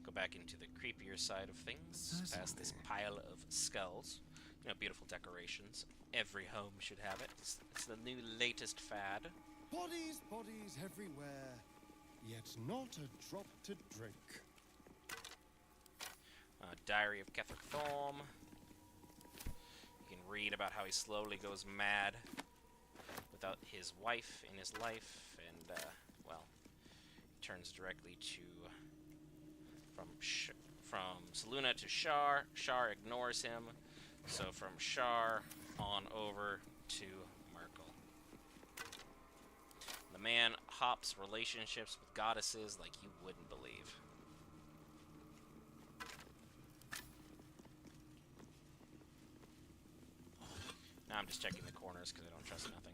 Go back into the creepier side of things, past this pile of skulls. You know, beautiful decorations. Every home should have it. It's the new latest fad. Bodies, bodies everywhere, yet not a drop to drink. Diary of Ketherick Thorm. You can read about how he slowly goes mad without his wife in his life, and, well, he turns directly to... From Selûne to Shar. Shar ignores him, so from Shar on over to Merkel. The man hops relationships with goddesses like you wouldn't believe. Now I'm just checking the corners because I don't trust nothing.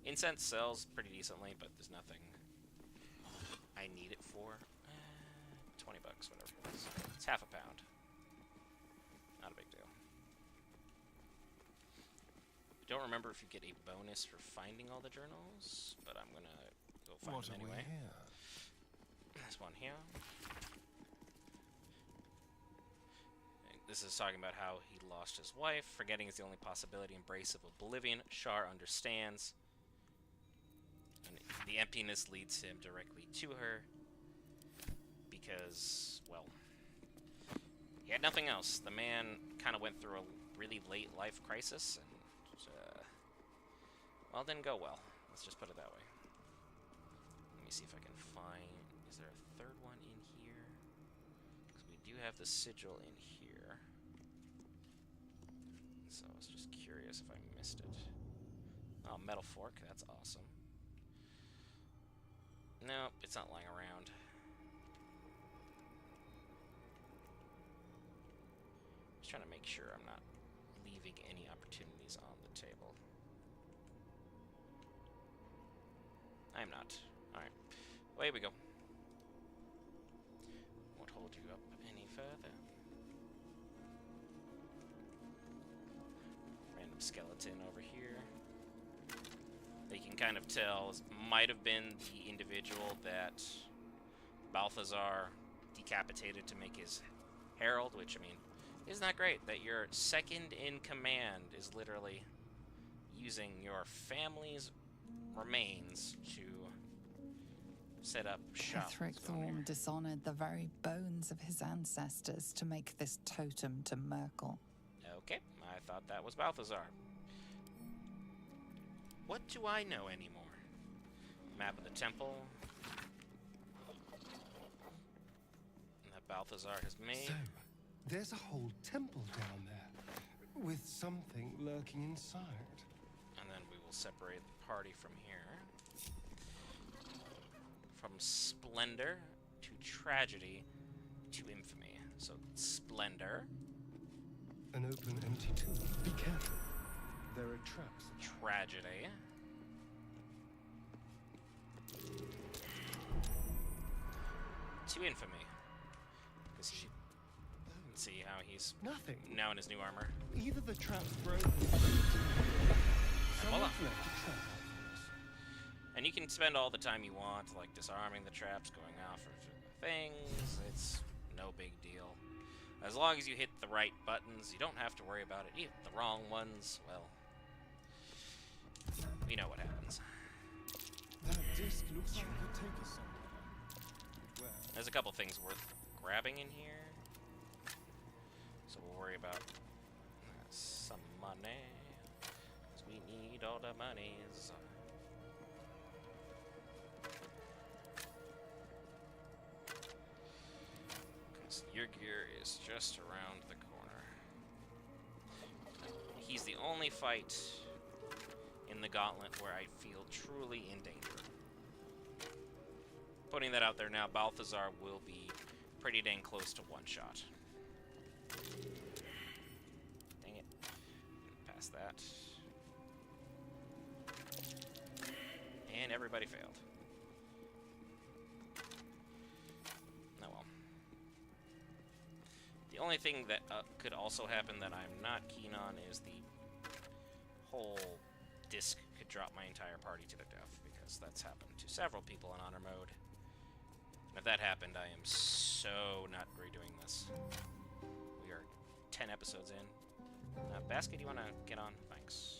Incense sells pretty decently, but there's nothing I need it for. 20 bucks, whatever it is. It's half a pound. Not a big deal. I don't remember if you get a bonus for finding all the journals, but I'm gonna go find them anyway. There's one here. This is talking about how he lost his wife. Forgetting is the only possibility. Embrace of oblivion. Shar understands. And the emptiness leads him directly to her. Because, well, he had nothing else. The man kind of went through a really late life crisis, and, well, didn't go well. Let's just put it that way. Let me see if I can find... Is there a third one in here? Because we do have the sigil in here. So I was just curious if I missed it. Oh, metal fork. That's awesome. No, it's not lying around. Trying to make sure I'm not leaving any opportunities on the table. I'm not. Alright. Away we go. Won't hold you up any further. Random skeleton over here. That you can kind of tell might have been the individual that Balthazar decapitated to make his herald, which, I mean, isn't that great that your second in command is literally using your family's remains to set up shop? Ketherick Thorm dishonored the very bones of his ancestors to make this totem to Merkel. Okay, I thought that was Balthazar. What do I know anymore? Map of the temple that Balthazar has made. So, there's a whole temple down there, with something lurking inside. And then we will separate the party from here. From splendor to tragedy to infamy. So, splendor. An open, empty tomb. Be careful. There are traps. Tragedy. To infamy. Because he... See how he's nothing now in his new armor. Either the trap's broken. Voila. And you can spend all the time you want, like disarming the traps, going off for things. It's no big deal. As long as you hit the right buttons, you don't have to worry about it. You hit the wrong ones, well, we know what happens. That disc looks like it could take us somewhere. There's a couple things worth grabbing in here. So we'll worry about some money, because we need all the monies. Because your gear is just around the corner. He's the only fight in the gauntlet where I feel truly in danger. Putting that out there now, Balthazar will be pretty dang close to one shot. Dang it. Past that. And everybody failed. Oh well. The only thing that could also happen that I'm not keen on is the whole disc could drop my entire party to their death, because that's happened to several people in honor mode. And if that happened, I am so not redoing this. We are 10 episodes in. Basket, you want to get on? Thanks.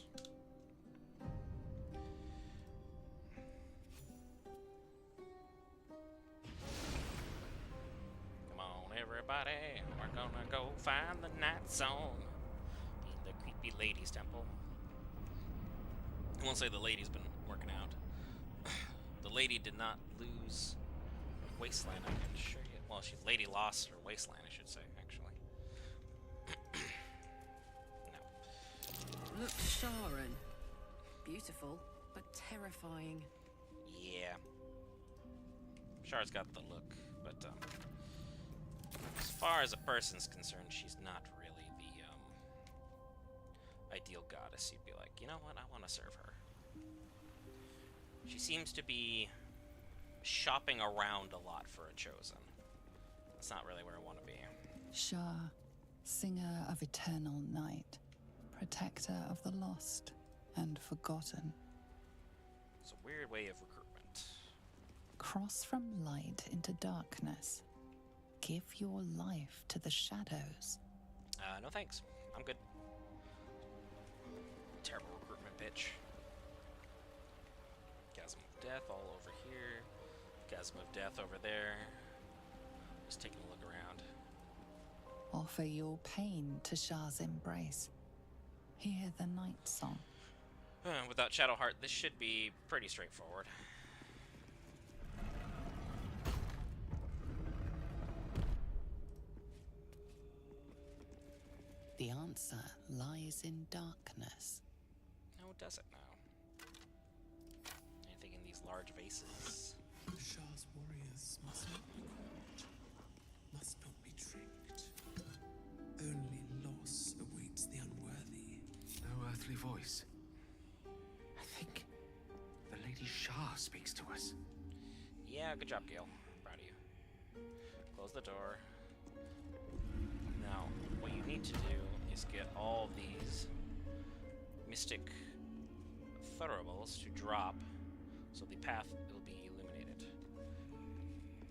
Come on, everybody. We're gonna go find the night zone in the creepy ladies' temple. I won't say the lady's been working out. The lady did not lose Wasteland, I can assure you. Well, lady lost her Wasteland, I should say, actually. Look, Sharon. Beautiful, but terrifying. Yeah. Char's got the look, but as far as a person's concerned, she's not really the ideal goddess. You'd be like, you know what, I want to serve her. She seems to be shopping around a lot for a chosen. That's not really where I want to be. Shah, singer of eternal night, protector of the lost and forgotten. It's a weird way of recruitment. Cross from light into darkness. Give your life to the shadows. No thanks. I'm good. Terrible recruitment, bitch. Chasm of Death all over here. Chasm of Death over there. Just taking a look around. Offer your pain to Shah's embrace. Hear the night song. Without Shadowheart, this should be pretty straightforward. The answer lies in darkness. No, does it now? Anything in these large vases? Shah's warriors must not be caught, must not be tricked. Only loss awaits the unworthy. No earthly voice. I think the Lady Shah speaks to us. Yeah, good job, Gale. Proud of you. Close the door. Now, what you need to do is get all these mystic throwables to drop, so the path will be illuminated.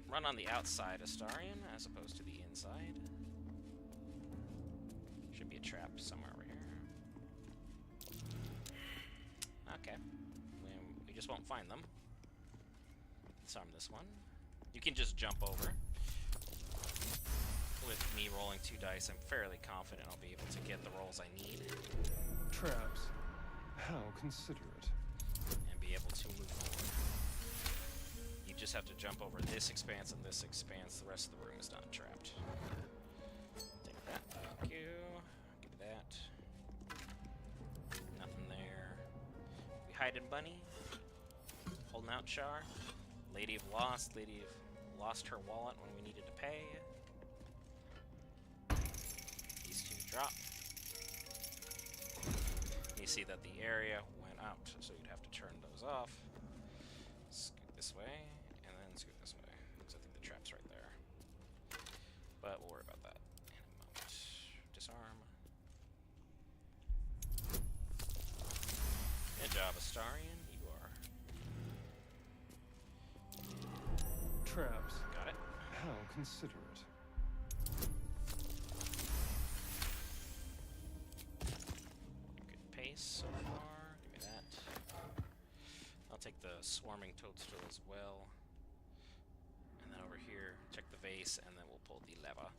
Run on the outside Astarion as opposed to the inside. Should be a trap somewhere over here. Okay. We just won't find them. Disarm this one. You can just jump over. With me rolling 2 dice, I'm fairly confident I'll be able to get the rolls I need. Traps. How considerate. And be able to move forward. You just have to jump over this expanse and this expanse. The rest of the room is not trapped. Take that. Thank you. Give me that. Nothing there. We hide in Bunny. Holding out Char. Lady of Lost. Lady of lost her wallet when we needed to pay. These two drop. You see that the area went out, so you'd have to turn those off. Scoot this way, and then scoot this way, because I think the trap's right there. But we'll worry about that in a moment. Disarm. Good job, Astarion. You are. Traps. Got it. How considerate. So far, give me that. I'll take the swarming toadstool as well. And then over here, check the vase, and then we'll pull the lever.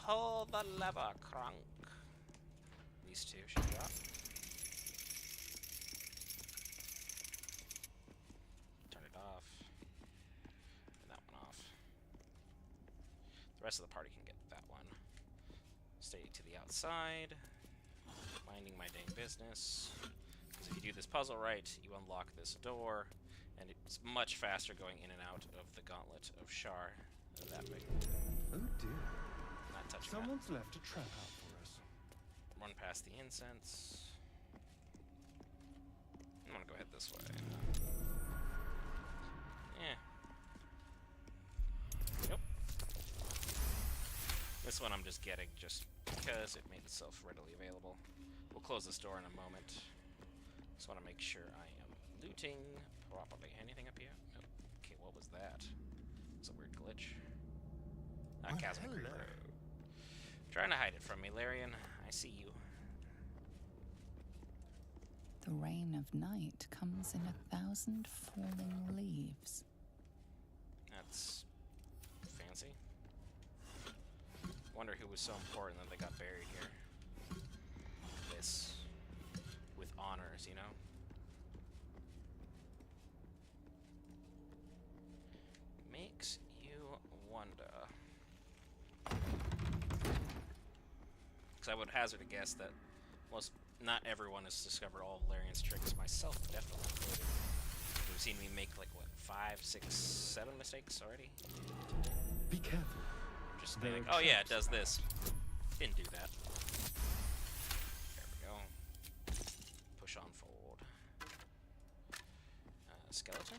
Pull the lever, Crunk. These two should drop. Turn it off. And that one off. The rest of the party can get that one. Stay to the outside. Minding my dang business. Because if you do this puzzle right, you unlock this door, and it's much faster going in and out of the gauntlet of Shar that way. Oh dear. Not touching Someone's that. left a trap out for us. Run past the incense. I'm gonna go ahead this way. Yeah. Nope. This one I'm just getting just because it made itself readily available. We'll close this door in a moment. Just want to make sure I am looting properly. Anything up here? Nope. Okay, what was that? It's a weird glitch. Ah, chasm creeper. Trying to hide it from me, Larian. I see you. The rain of night comes in 1,000 falling leaves. That's fancy. Wonder who was so important that they got buried here. This. With honors, you know? Makes you wonder. Because I would hazard a guess that not everyone has discovered all of Larian's tricks. Myself, definitely included. You've seen me make, like, what, 5, 6, 7 mistakes already? Be careful. Just being like, oh yeah, it does this. Didn't do that. There we go. Push on forward. Skeleton?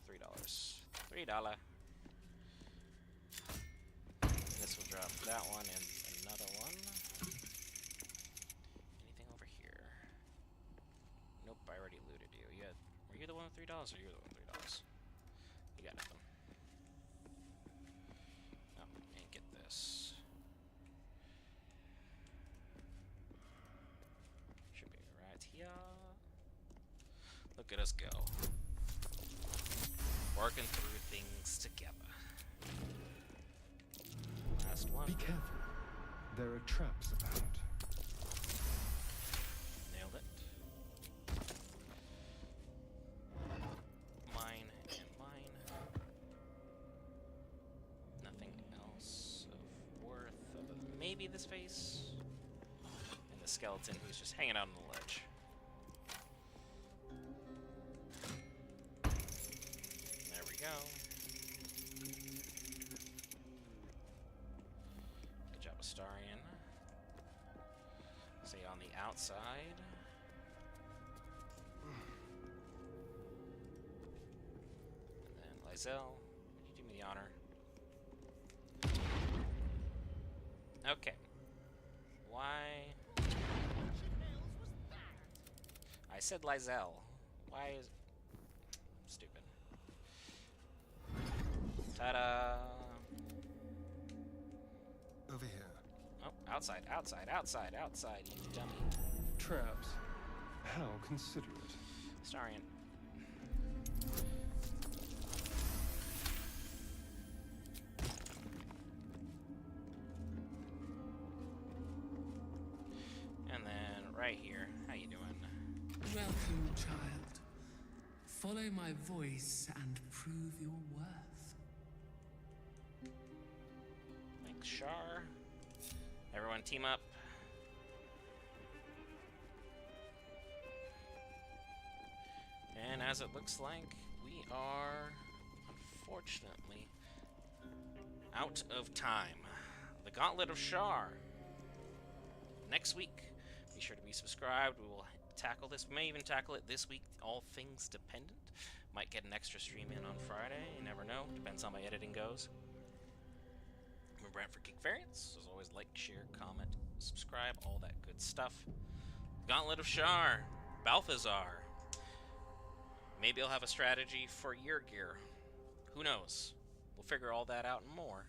$3. $3. This will drop that one and another one. Anything over here? Nope, I already looted you. Were you the one with $3 or you were the one with $3? You got nothing. Oh, and get this. Should be right here. Look at us go. Working through things together. Last one. Be careful. There are traps about. Nailed it. Mine and mine. Nothing else of worth other than maybe this face. And the skeleton who's just hanging out on the ledge. There we go. Good job, Astarion. Stay on the outside. And then Lysel, would you do me the honor? Okay. Why? I said Lysel. Why is... Stupid. Ta-da! Over here. Oh, outside, outside, outside, outside, you dummy. Traps. How considerate. Astarion. And then right here, how you doing? Welcome, child. Follow my voice and prove your worth. Thanks, Shar. Everyone team up. And as it looks like, we are, unfortunately, out of time. The Gauntlet of Shar. Next week, be sure to be subscribed. We will tackle this. We may even tackle it this week, all things dependent. Might get an extra stream in on Friday. You never know. Depends how my editing goes. I'm Brent for Geek Variants. As always, like, share, comment, subscribe, all that good stuff. Gauntlet of Shar. Balthazar. Maybe I'll have a strategy for your gear. Who knows? We'll figure all that out and more